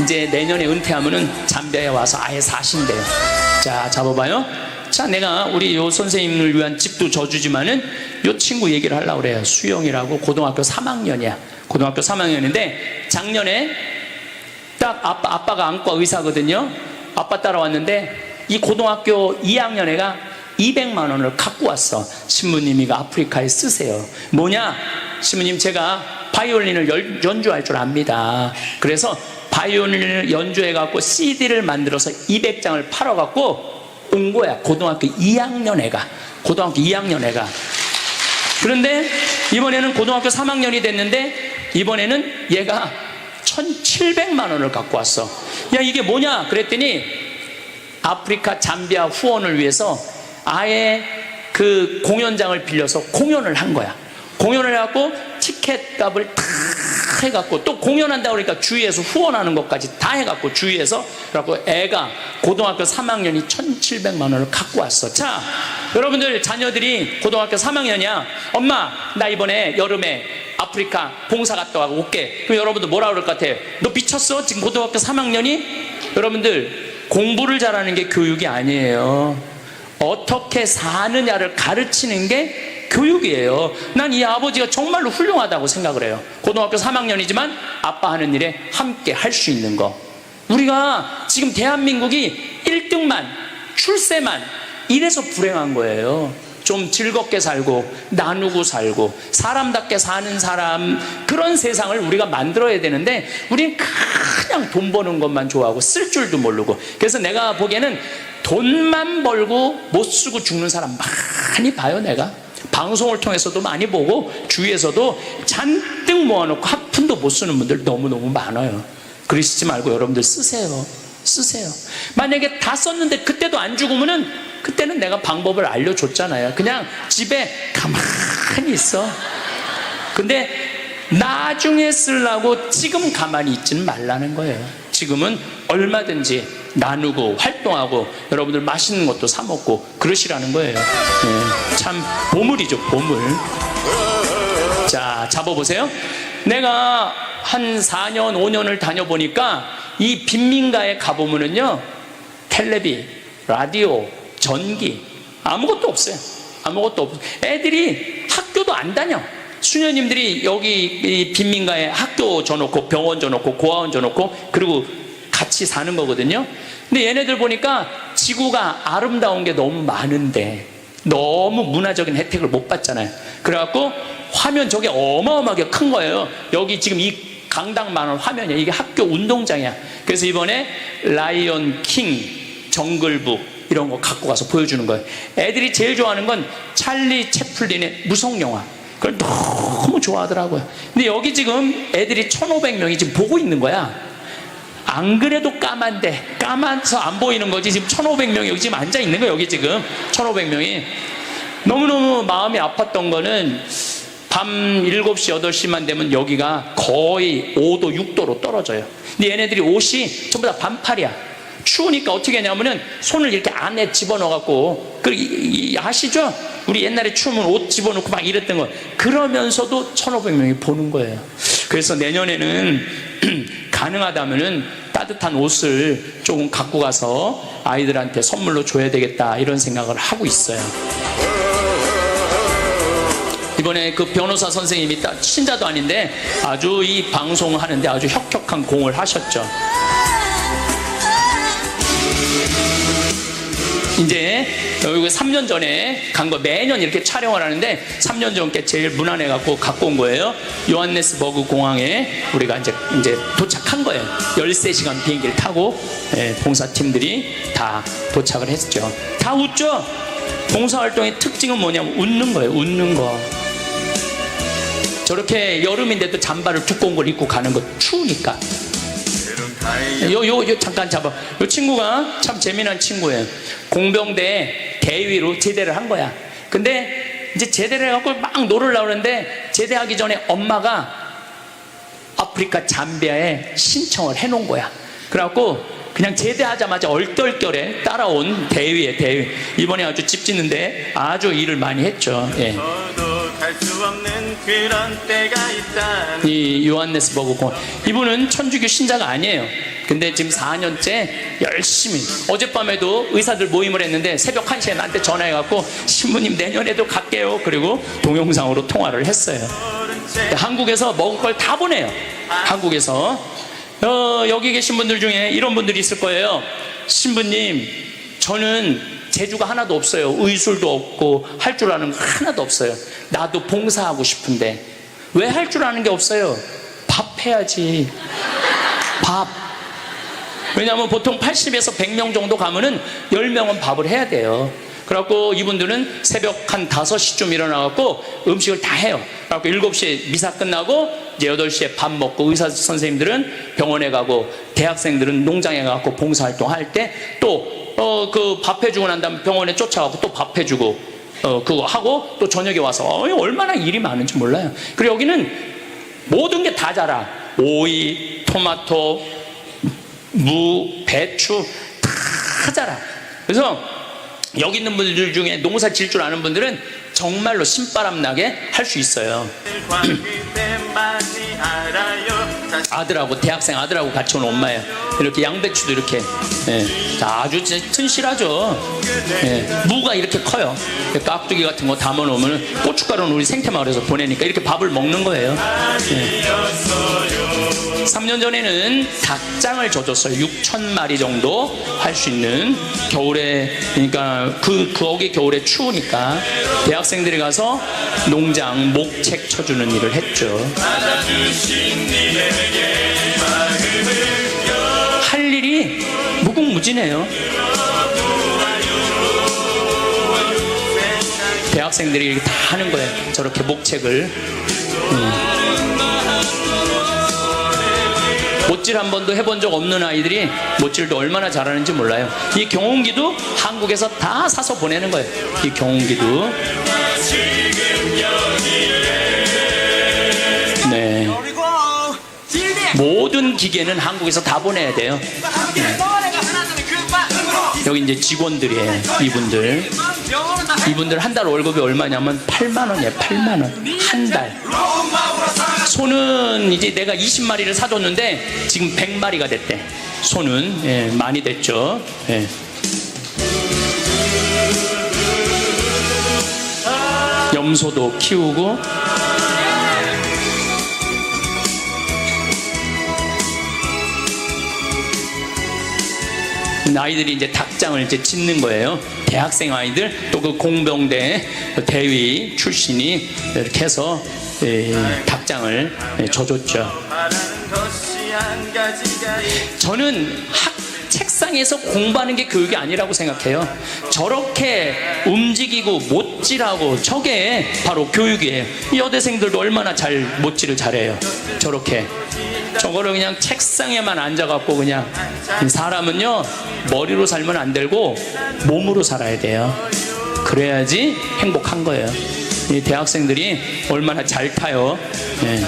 이제 내년에 은퇴하면은 잠비아에 와서 아예 사신대요. 자, 잡아봐요. 자, 내가 우리 요 선생님을 위한 집도 져주지만은 요 친구 얘기를 하려고 그래요. 수영이라고 고등학교 3학년이야. 고등학교 3학년인데 작년에 딱 아빠가 안과 의사거든요. 아빠 따라왔는데 이 고등학교 2학년 애가 200만 원을 갖고 왔어. 신부님 이거 아프리카에 쓰세요. 뭐냐? 신부님 제가 바이올린을 연주할 줄 압니다. 그래서 바이올린을 연주해갖고 CD를 만들어서 200장을 팔아갖고 온 거야. 고등학교 2학년 애가. 그런데 이번에는 고등학교 3학년이 됐는데 이번에는 얘가 1,700만 원을 갖고 왔어. 야, 이게 뭐냐? 그랬더니 아프리카 잠비아 후원을 위해서 아예 그 공연장을 빌려서 공연을 한 거야. 공연을 해갖고 티켓 값을 다 해갖고 또 공연한다고 그러니까 주위에서 후원하는 것까지 다 해갖고 주위에서 그래갖고 애가 고등학교 3학년이 1,700만 원을 갖고 왔어. 자, 여러분들 자녀들이 고등학교 3학년이야. 엄마, 나 이번에 여름에 아프리카 봉사 갔다 와고 올게. 그럼 여러분들 뭐라 그럴 것 같아요? 너 미쳤어? 지금 고등학교 3학년이? 여러분들 공부를 잘하는 게 교육이 아니에요. 어떻게 사느냐를 가르치는 게 교육이에요. 난 이 아버지가 정말로 훌륭하다고 생각을 해요. 고등학교 3학년이지만 아빠 하는 일에 함께 할 수 있는 거. 우리가 지금 대한민국이 1등만, 출세만 이래서 불행한 거예요. 좀 즐겁게 살고 나누고 살고 사람답게 사는 사람, 그런 세상을 우리가 만들어야 되는데 우리는 그냥 돈 버는 것만 좋아하고 쓸 줄도 모르고. 그래서 내가 보기에는 돈만 벌고 못 쓰고 죽는 사람 많이 봐요. 내가 방송을 통해서도 많이 보고 주위에서도 잔뜩 모아놓고 한 푼도 못 쓰는 분들 너무너무 많아요. 그러시지 말고 여러분들 쓰세요. 만약에 다 썼는데 그때도 안 죽으면은 그때는 내가 방법을 알려줬잖아요. 그냥 집에 가만히 있어. 근데 나중에 쓰려고 지금 가만히 있지는 말라는 거예요. 지금은 얼마든지 나누고 활동하고 여러분들 맛있는 것도 사 먹고 그러시라는 거예요. 참 보물이죠, 보물. 자, 잡아보세요. 내가 한 4년 5년을 다녀보니까 이 빈민가에 가보면은요, 텔레비, 라디오, 전기 아무것도 없어요. 애들이 학교도 안 다녀. 수녀님들이 여기 이 빈민가에 학교 줘놓고 병원 줘놓고 고아원 줘놓고 그리고 같이 사는 거거든요. 근데 얘네들 보니까 지구가 아름다운 게 너무 많은데 너무 문화적인 혜택을 못 받잖아요. 그래갖고 화면 저게 어마어마하게 큰 거예요. 여기 지금 이 강당만 원 화면이야. 이게 학교 운동장이야. 그래서 이번에 라이언 킹, 정글북 이런 거 갖고 가서 보여주는 거예요. 애들이 제일 좋아하는 건 찰리 채플린의 무성영화. 그걸 너무 좋아하더라고요. 근데 여기 지금 애들이 1,500명이 지금 보고 있는 거야. 안 그래도 까만데 까만서 안 보이는 거지. 지금 1,500명이 여기 지금 앉아 있는 거야. 여기 지금 1,500명이. 너무너무 마음이 아팠던 거는 밤 7시, 8시만 되면 여기가 거의 5도, 6도로 떨어져요. 근데 얘네들이 옷이 전부 다 반팔이야. 추우니까 어떻게 하냐면은 손을 이렇게 안에 집어넣어갖고, 아시죠? 우리 옛날에 추우면 옷 집어넣고 막 이랬던 거. 그러면서도 1,500명이 보는 거예요. 그래서 내년에는 가능하다면은 따뜻한 옷을 조금 갖고 가서 아이들한테 선물로 줘야 되겠다, 이런 생각을 하고 있어요. 이번에 그 변호사 선생님이 신자도 아닌데 아주 이 방송하는데 아주 혁혁한 공을 하셨죠. 이제 여기 3년 전에 간 거, 매년 이렇게 촬영을 하는데 3년 전께 제일 무난해갖고 갖고 온 거예요. 요하네스버그 공항에 우리가 이제 도착한 거예요. 13시간 비행기를 타고 봉사팀들이 다 도착을 했죠. 다 웃죠? 봉사활동의 특징은 뭐냐면 웃는 거예요. 웃는 거. 저렇게 여름인데도 잠바를 두꺼운 걸 입고 가는 거, 추우니까. 잠깐 잡아. 요 친구가 참 재미난 친구예요. 공병대 대위로 제대를 한 거야. 근데 이제 제대를 해갖고 막 놀으려고 그러는데, 제대하기 전에 엄마가 아프리카 잠비아에 신청을 해놓은 거야. 그래갖고 그냥 제대하자마자 얼떨결에 따라온 대위. 이번에 아주 집 짓는데 아주 일을 많이 했죠. 예. 갈 수 없는 그런 때가 있다. 이 요하네스버그 공항, 이분은 천주교 신자가 아니에요. 근데 지금 4년째 열심히, 어젯밤에도 의사들 모임을 했는데 새벽 1시에 나한테 전화해갖고 신부님 내년에도 갈게요. 그리고 동영상으로 통화를 했어요. 한국에서 먹을 걸 다 보내요. 한국에서 여기 계신 분들 중에 이런 분들이 있을 거예요. 신부님, 저는 재주가 하나도 없어요. 의술도 없고 할 줄 아는 거 하나도 없어요. 나도 봉사하고 싶은데. 왜 할 줄 아는 게 없어요? 밥 해야지. 밥. 왜냐하면 보통 80에서 100명 정도 가면은 10명은 밥을 해야 돼요. 그래갖고 이분들은 새벽 한 5시쯤 일어나갖고 음식을 다 해요. 그래갖고 7시에 미사 끝나고 이제 8시에 밥 먹고, 의사 선생님들은 병원에 가고, 대학생들은 농장에 가고 봉사활동 할 때 또 그 밥 해주고 난 다음에 병원에 쫓아가고 또 밥 해주고, 그거 하고 또 저녁에 와서 얼마나 일이 많은지 몰라요. 그리고 여기는 모든 게 다 자라. 오이, 토마토, 무, 배추 다 자라. 그래서 여기 있는 분들 중에 농사 질 줄 아는 분들은 정말로 신바람 나게 할 수 있어요. 아들하고, 대학생 아들하고 같이 온 엄마예요. 이렇게 양배추도 이렇게, 아주 튼실하죠. 무가 이렇게 커요. 깍두기 같은 거 담아놓으면, 고춧가루는 우리 생태마을에서 보내니까 이렇게 밥을 먹는 거예요. 3년 전에는 닭장을 줘줬어요. 6,000마리 정도 할 수 있는. 겨울에, 그러니까 거기 겨울에 추우니까 대학생들이 가서 농장 목책 쳐주는 일을 했죠. 할 일이 무궁무진해요. 대학생들이 이렇게 다 하는 거예요. 저렇게 목책을. 못질 한 번도 해본 적 없는 아이들이 못질도 얼마나 잘하는지 몰라요. 이 경운기도 한국에서 다 사서 보내는 거예요. 이 경운기도. 네. 모든 기계는 한국에서 다 보내야 돼요. 여기 이제 직원들이에요. 이분들 한 달 월급이 얼마냐면 8만 원이에요. 8만 원. 한 달. 소는 이제 내가 20마리를 사줬는데 지금 100마리가 됐대. 소는 많이 됐죠. 염소도 키우고. 아이들이 이제 닭장을 이제 짓는 거예요. 대학생 아이들, 또 그 공병대 대위 출신이 이렇게 해서 닭장을 줘줬죠. 저는 책상에서 공부하는 게 교육이 아니라고 생각해요. 저렇게 움직이고 못질하고, 저게 바로 교육이에요. 이 여대생들도 얼마나 잘 못질을 잘해요. 저렇게. 저거를 그냥 책상에만 앉아갖고, 그냥. 사람은요, 머리로 살면 안 되고 몸으로 살아야 돼요. 그래야지 행복한 거예요. 이 대학생들이 얼마나 잘 타요. 예.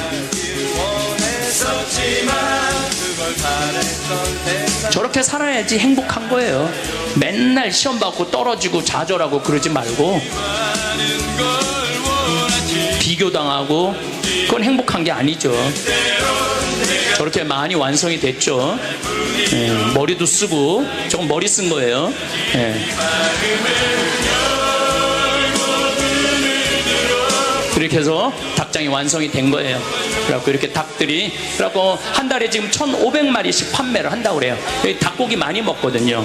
저렇게 살아야지 행복한 거예요. 맨날 시험 받고 떨어지고 좌절하고 그러지 말고 비교당하고 그건 행복한 게 아니죠. 저렇게 많이 완성이 됐죠. 예, 머리도 쓰고 조금 머리 쓴 거예요. 예. 이렇게 해서 닭장이 완성이 된 거예요. 그래갖고 이렇게 닭들이 그래갖고 한 달에 지금 1,500마리씩 판매를 한다고 그래요. 여기 닭고기 많이 먹거든요,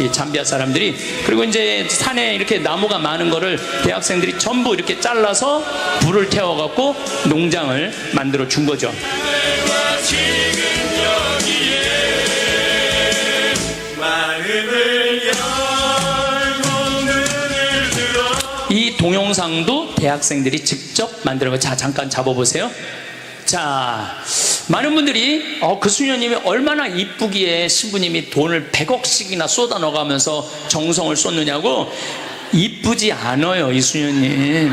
이 잠비아 사람들이. 그리고 이제 산에 이렇게 나무가 많은 거를 대학생들이 전부 이렇게 잘라서 불을 태워갖고 농장을 만들어 준 거죠. 이 동영상도 대학생들이 직접 만드는 거. 자, 잠깐 잡아보세요. 자, 많은 분들이 그 수녀님이 얼마나 이쁘기에 신부님이 돈을 100억씩이나 쏟아 넣어가면서 정성을 쏟느냐고. 이쁘지 않아요, 이 수녀님.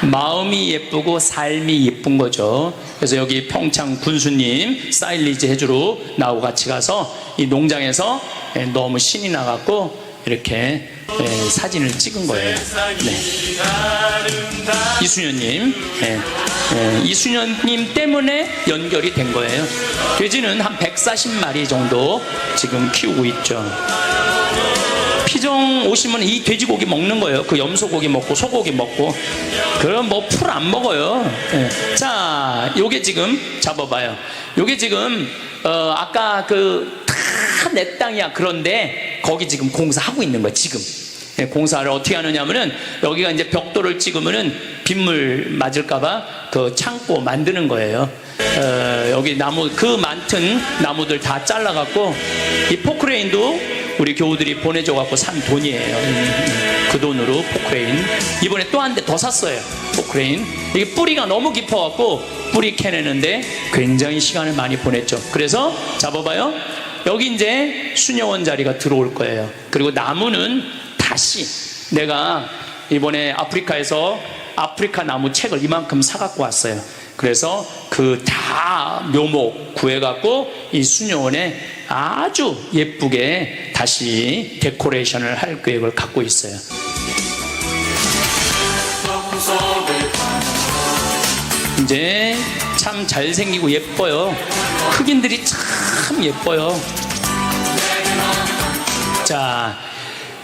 마음이 예쁘고 삶이 예쁜 거죠. 그래서 여기 평창 군수님 사일리지 해주러 나하고 같이 가서 이 농장에서 너무 신이 나갖고 이렇게 사진을 찍은 거예요. 네. 이수녀님, 이수녀님 때문에 연결이 된 거예요. 돼지는 한 140마리 정도 지금 키우고 있죠. 피정 오시면 이 돼지고기 먹는 거예요. 그 염소고기 먹고 소고기 먹고. 그럼 뭐 풀 안 먹어요. 자, 요게 지금 잡아봐요. 요게 지금 아까 그 다 내 땅이야. 그런데 거기 지금 공사하고 있는 거야, 지금. 공사를 어떻게 하느냐면은 여기가 이제 벽돌을 찍으면은 빗물 맞을까봐 그 창고 만드는 거예요. 여기 나무, 그 많던 나무들 다 잘라갖고 이 포크레인도 우리 교우들이 보내줘갖고 산 돈이에요. 그 돈으로 포크레인. 이번에 또 한 대 더 샀어요, 포크레인. 이게 뿌리가 너무 깊어갖고 뿌리 캐내는데 굉장히 시간을 많이 보냈죠. 그래서 잡아봐요. 여기 이제 수녀원 자리가 들어올 거예요. 그리고 나무는 다시 내가 이번에 아프리카에서 아프리카 나무 책을 이만큼 사갖고 왔어요. 그래서 그 다 묘목 구해갖고 이 수녀원에 아주 예쁘게 다시 데코레이션을 할 계획을 갖고 있어요. 이제 참 잘생기고 예뻐요. 흑인들이 참 예뻐요. 자,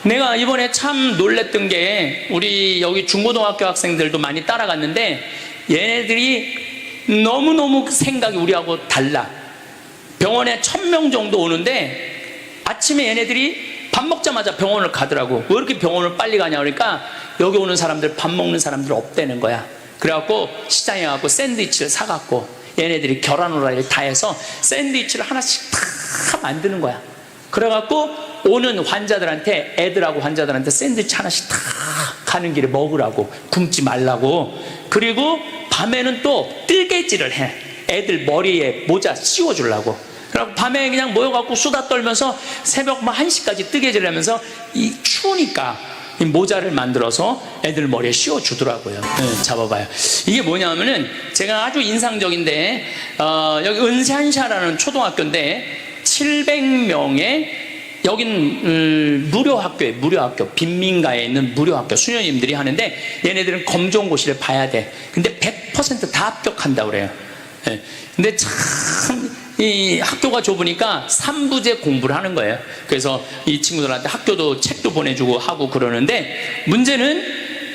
내가 이번에 참 놀랬던 게 우리 여기 중고등학교 학생들도 많이 따라갔는데 얘네들이 너무너무 생각이 우리하고 달라. 병원에 1,000명 정도 오는데 아침에 얘네들이 밥 먹자마자 병원을 가더라고. 왜 이렇게 병원을 빨리 가냐 그러니까 여기 오는 사람들 밥 먹는 사람들 없다는 거야. 그래갖고 시장에 가고 샌드위치를 사갖고 얘네들이 계란 후라이를 다 해서 샌드위치를 하나씩 다 만드는 거야. 그래갖고 오는 환자들한테, 애들하고 환자들한테 샌드위치 하나씩 다 가는 길에 먹으라고, 굶지 말라고. 그리고 밤에는 또 뜨개질을 해. 애들 머리에 모자 씌워주려고. 그래갖고 밤에 그냥 모여갖고 수다 떨면서 새벽 1시까지 뜨개질 하면서 이 추우니까 이 모자를 만들어서 애들 머리에 씌워주더라고요. 네, 잡아봐요. 이게 뭐냐면은 제가 아주 인상적인데 여기 은산샤라는 초등학교인데 700명의 여긴 무료 학교예요. 무료 학교. 빈민가에 있는 무료 학교. 수녀님들이 하는데 얘네들은 검정고시를 봐야 돼. 근데 100% 다 합격한다고 그래요. 네. 근데 참 이 학교가 좁으니까 3부제 공부를 하는 거예요. 그래서 이 친구들한테 학교도 책도 보내주고 하고 그러는데 문제는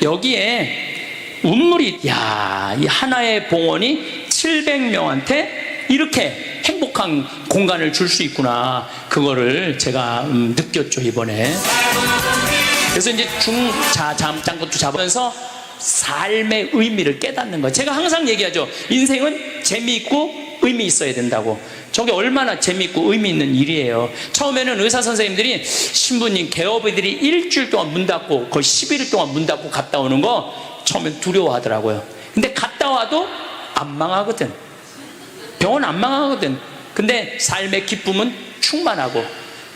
여기에 운물이, 야, 이 하나의 봉헌이 700명한테 이렇게 행복한 공간을 줄 수 있구나. 그거를 제가 느꼈죠, 이번에. 그래서 이제 중자장것도 잡으면서 삶의 의미를 깨닫는 거예요. 제가 항상 얘기하죠. 인생은 재미있고 의미 있어야 된다고. 저게 얼마나 재미있고 의미 있는 일이에요. 처음에는 의사 선생님들이 신부님 개업이들이 일주일 동안 문 닫고 거의 11일 동안 문 닫고 갔다 오는 거 처음엔 두려워하더라고요. 근데 갔다 와도 안 망하거든. 병원 안 망하거든. 근데 삶의 기쁨은 충만하고.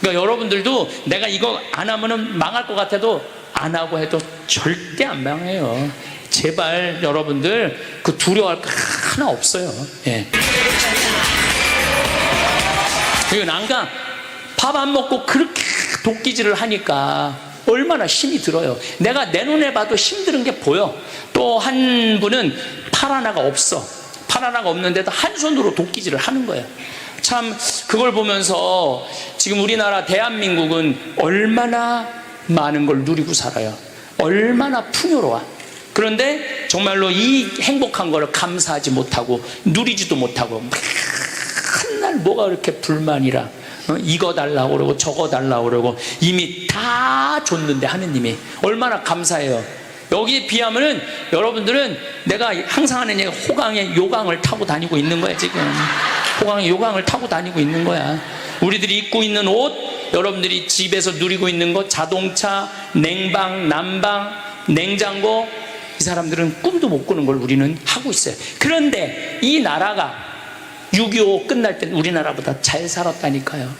그러니까 여러분들도 내가 이거 안 하면은 망할 것 같아도 안 하고 해도 절대 안 망해요. 제발 여러분들 그 두려워할 거 하나 없어요. 예. 그리고 난가 밥 안 먹고 그렇게 도끼질을 하니까 얼마나 힘이 들어요. 내가 내 눈에 봐도 힘든 게 보여. 또 한 분은 팔 하나가 없어. 팔 하나가 없는데도 한 손으로 도끼질을 하는 거예요. 참 그걸 보면서 지금 우리나라 대한민국은 얼마나 많은 걸 누리고 살아요. 얼마나 풍요로워. 그런데 정말로 이 행복한 거를 감사하지 못하고 누리지도 못하고 맨날 뭐가 그렇게 불만이라 이거 달라고 그러고 저거 달라고 그러고 이미 다 줬는데 하느님이 얼마나 감사해요. 여기에 비하면은 여러분들은 내가 항상 하는 얘기가 호강에 요강을 타고 다니고 있는 거야. 지금 호강에 요강을 타고 다니고 있는 거야. 우리들이 입고 있는 옷, 여러분들이 집에서 누리고 있는 것, 자동차, 냉방, 난방, 냉장고, 이 사람들은 꿈도 못 꾸는 걸 우리는 하고 있어요. 그런데 이 나라가 6.25 끝날 때 우리나라보다 잘 살았다니까요.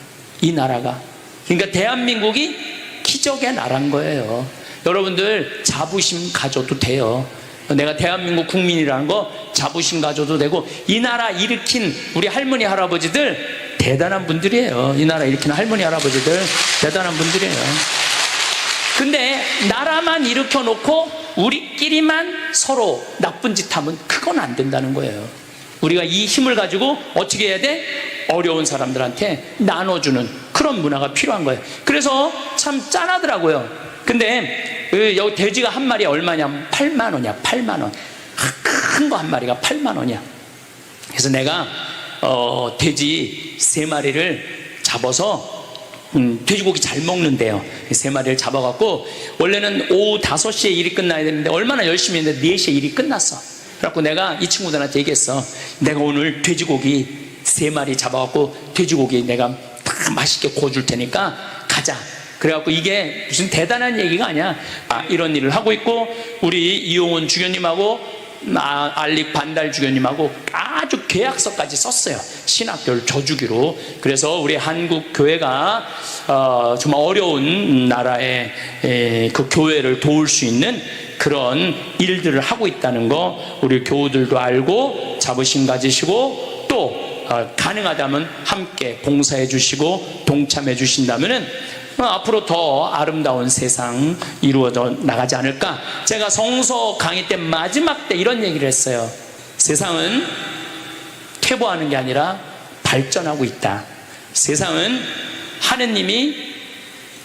이 나라가. 그러니까 대한민국이 기적의 나라인 거예요. 여러분들 자부심 가져도 돼요. 내가 대한민국 국민이라는 거 자부심 가져도 되고, 이 나라 일으킨 우리 할머니 할아버지들 대단한 분들이에요. 이 나라 일으킨 할머니 할아버지들 대단한 분들이에요. 근데 나라만 일으켜 놓고 우리끼리만 서로 나쁜 짓 하면 그건 안 된다는 거예요. 우리가 이 힘을 가지고 어떻게 해야 돼? 어려운 사람들한테 나눠주는 그런 문화가 필요한 거예요. 그래서 참 짠하더라고요. 근데 여기 돼지가 한 마리에 얼마냐면 8만 원이야. 8만 원. 큰 거 한 마리가 8만 원이야. 그래서 내가 돼지 3마리를 잡아서 돼지고기 잘 먹는데요. 3마리를 잡아갖고 원래는 오후 5시에 일이 끝나야 되는데 얼마나 열심히 했는데 4시에 일이 끝났어. 그래갖고 내가 이 친구들한테 얘기했어. 내가 오늘 돼지고기 3마리 잡아갖고 돼지고기 내가 다 맛있게 구워줄 테니까 가자. 그래갖고 이게 무슨 대단한 얘기가 아니야. 이런 일을 하고 있고, 우리 이용훈 주교님하고 알릭 반달 주교님하고 아주 계약서까지 썼어요. 신학교를 줘주기로. 그래서 우리 한국 교회가 정말 어려운 나라의 그 교회를 도울 수 있는 그런 일들을 하고 있다는 거 우리 교우들도 알고 자부심 가지시고, 또 가능하다면 함께 봉사해 주시고 동참해 주신다면은 앞으로 더 아름다운 세상 이루어져 나가지 않을까. 제가 성서 강의 때 마지막 때 이런 얘기를 했어요. 세상은 퇴보하는 게 아니라 발전하고 있다. 세상은 하느님이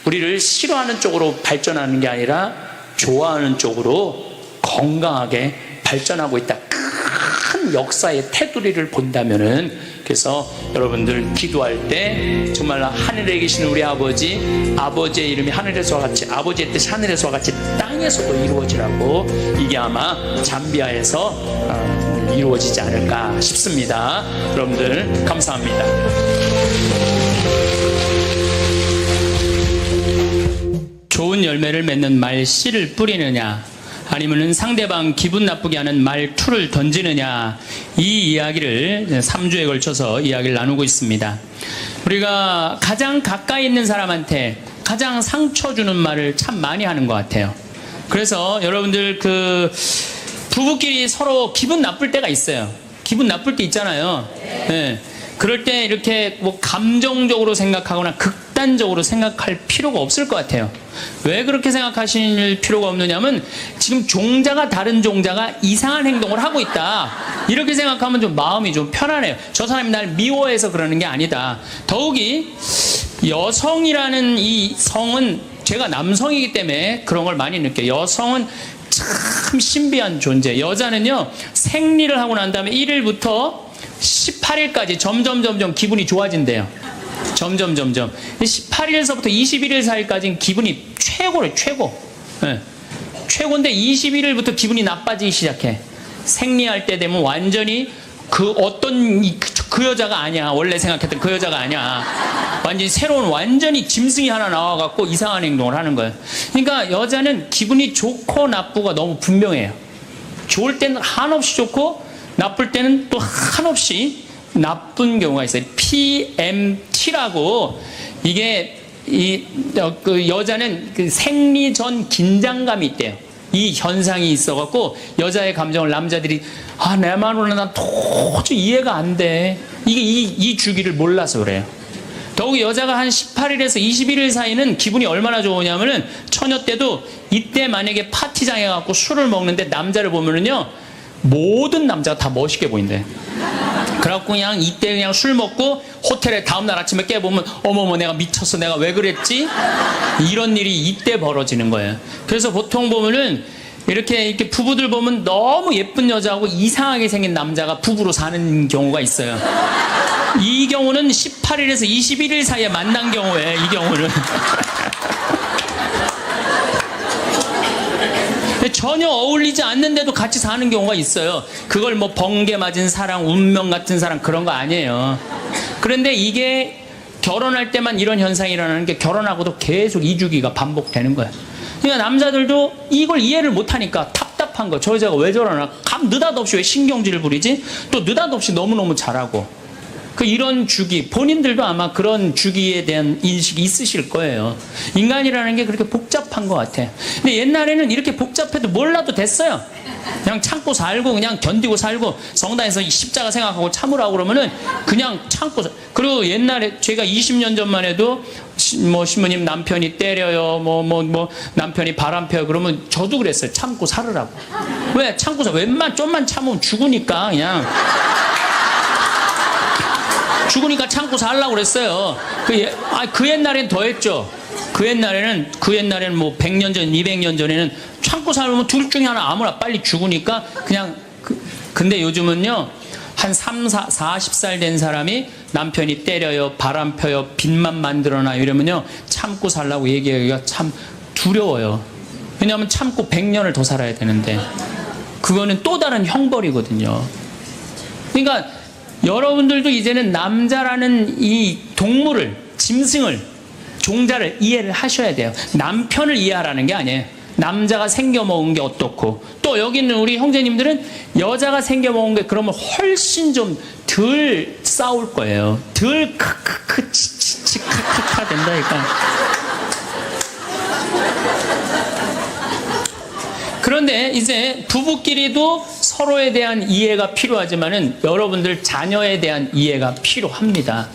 우리를 싫어하는 쪽으로 발전하는 게 아니라 좋아하는 쪽으로 건강하게 발전하고 있다. 큰 역사의 테두리를 본다면은, 그래서 여러분들 기도할 때 정말 하늘에 계시는 우리 아버지의 이름이 하늘에서와 같이, 아버지의 뜻이 하늘에서와 같이 땅에서도 이루어지라고, 이게 아마 잠비아에서 이루어지지 않을까 싶습니다. 여러분들 감사합니다. 좋은 열매를 맺는 말 씨를 뿌리느냐, 아니면은 상대방 기분 나쁘게 하는 말투를 던지느냐, 이 이야기를 3주에 걸쳐서 이야기를 나누고 있습니다. 우리가 가장 가까이 있는 사람한테 가장 상처 주는 말을 참 많이 하는 것 같아요. 그래서 여러분들 부부끼리 서로 기분 나쁠 때가 있어요. 기분 나쁠 때 있잖아요. 네. 그럴 때 이렇게 뭐 감정적으로 생각하거나 극단적으로 생각할 필요가 없을 것 같아요. 왜 그렇게 생각하실 필요가 없느냐면, 지금 종자가 다른 종자가 이상한 행동을 하고 있다, 이렇게 생각하면 좀 마음이 좀 편안해요. 저 사람이 날 미워해서 그러는 게 아니다. 더욱이 여성이라는 이 성은, 제가 남성이기 때문에 그런 걸 많이 느껴요. 여성은 참 신비한 존재. 여자는요, 생리를 하고 난 다음에 1일부터 18일까지 점점 기분이 좋아진대요. 점점 18일서부터 21일 사이까지는 기분이 최고래. 최고. 네. 최고인데 21일부터 기분이 나빠지기 시작해. 생리할 때 되면 완전히 그 여자가 아니야. 원래 생각했던 그 여자가 아니야. 완전히 새로운, 완전히 짐승이 하나 나와갖고 이상한 행동을 하는 거예요. 그러니까 여자는 기분이 좋고 나쁘고 너무 분명해요. 좋을 때는 한없이 좋고, 나쁠 때는 또 한없이 나쁜 경우가 있어요. PMT라고, 이게 그 여자는 그 생리 전 긴장감이 있대요. 이 현상이 있어갖고 여자의 감정을 남자들이 내 마누라 난 도저히 이해가 안 돼. 이게 이 주기를 몰라서 그래요. 더욱이 여자가 한 18일에서 21일 사이는 기분이 얼마나 좋으냐면은 처녀 때도 이때 만약에 파티장에 가고 술을 먹는데 남자를 보면은요 모든 남자가 다 멋있게 보인대. 그래갖고 그냥 이때 그냥 술 먹고 호텔에 다음날 아침에 깨보면 어머머 내가 미쳤어 내가 왜 그랬지? 이런 일이 이때 벌어지는 거예요. 그래서 보통 보면은 이렇게 부부들 보면 너무 예쁜 여자하고 이상하게 생긴 남자가 부부로 사는 경우가 있어요. 이 경우는 18일에서 21일 사이에 만난 경우에 이 경우는 전혀 어울리지 않는데도 같이 사는 경우가 있어요. 그걸 뭐 번개 맞은 사랑, 운명 같은 사랑 그런 거 아니에요. 그런데 이게 결혼할 때만 이런 현상이 일어나는 게 결혼하고도 계속 이 주기가 반복되는 거예요. 그러니까 남자들도 이걸 이해를 못하니까 답답한 거. 저 여자가 왜 저러나? 느닷없이 왜 신경질을 부리지? 또 느닷없이 너무너무 잘하고. 이런 주기, 본인들도 아마 그런 주기에 대한 인식이 있으실 거예요. 인간이라는 게 그렇게 복잡한 것 같아. 근데 옛날에는 이렇게 복잡해도 몰라도 됐어요. 그냥 참고 살고, 그냥 견디고 살고, 성당에서 십자가 생각하고 참으라고 그러면은 그냥 참고 그리고 옛날에 제가 20년 전만 해도 신부님 남편이 때려요, 남편이 바람 펴요. 그러면 저도 그랬어요. 참고 살으라고. 왜? 참고 좀만 참으면 죽으니까 그냥. 죽으니까 참고 살라고 그랬어요. 그 옛날엔 더 했죠. 그 옛날에는 100년 전, 200년 전에는 참고 살면 둘 중에 하나 아무나 빨리 죽으니까 그냥 근데 요즘은요. 한 40살 된 사람이 남편이 때려요, 바람 펴요, 빚만 만들어놔요 이러면요. 참고 살라고 얘기하기가 참 두려워요. 왜냐하면 참고 100년을 더 살아야 되는데 그거는 또 다른 형벌이거든요. 그러니까 여러분들도 이제는 남자라는 이 동물을, 짐승을, 종자를 이해를 하셔야 돼요. 남편을 이해하라는 게 아니에요. 남자가 생겨먹은 게 어떻고, 또 여기 있는 우리 형제님들은 여자가 생겨먹은 게 그러면 훨씬 좀 덜 싸울 거예요. 덜 크크크 치치치 크크크가 된다니까. 그런데 이제 부부끼리도 서로에 대한 이해가 필요하지만은 여러분들 자녀에 대한 이해가 필요합니다.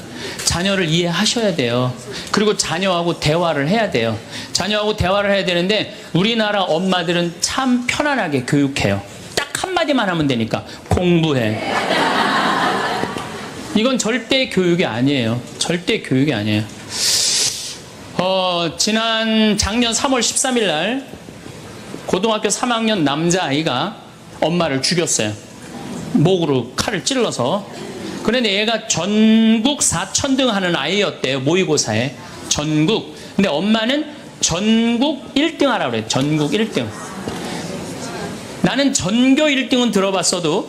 자녀를 이해하셔야 돼요. 그리고 자녀하고 대화를 해야 돼요. 자녀하고 대화를 해야 되는데 우리나라 엄마들은 참 편안하게 교육해요. 딱 한마디만 하면 되니까 공부해. 이건 절대 교육이 아니에요. 절대 교육이 아니에요. 작년 3월 13일 날 고등학교 3학년 남자아이가 엄마를 죽였어요. 목으로 칼을 찔러서. 그런데 얘가 전국 4천등 하는 아이였대요. 모의고사에. 전국. 근데 엄마는 전국 1등 하라고 그래요. 전국 1등. 나는 전교 1등은 들어봤어도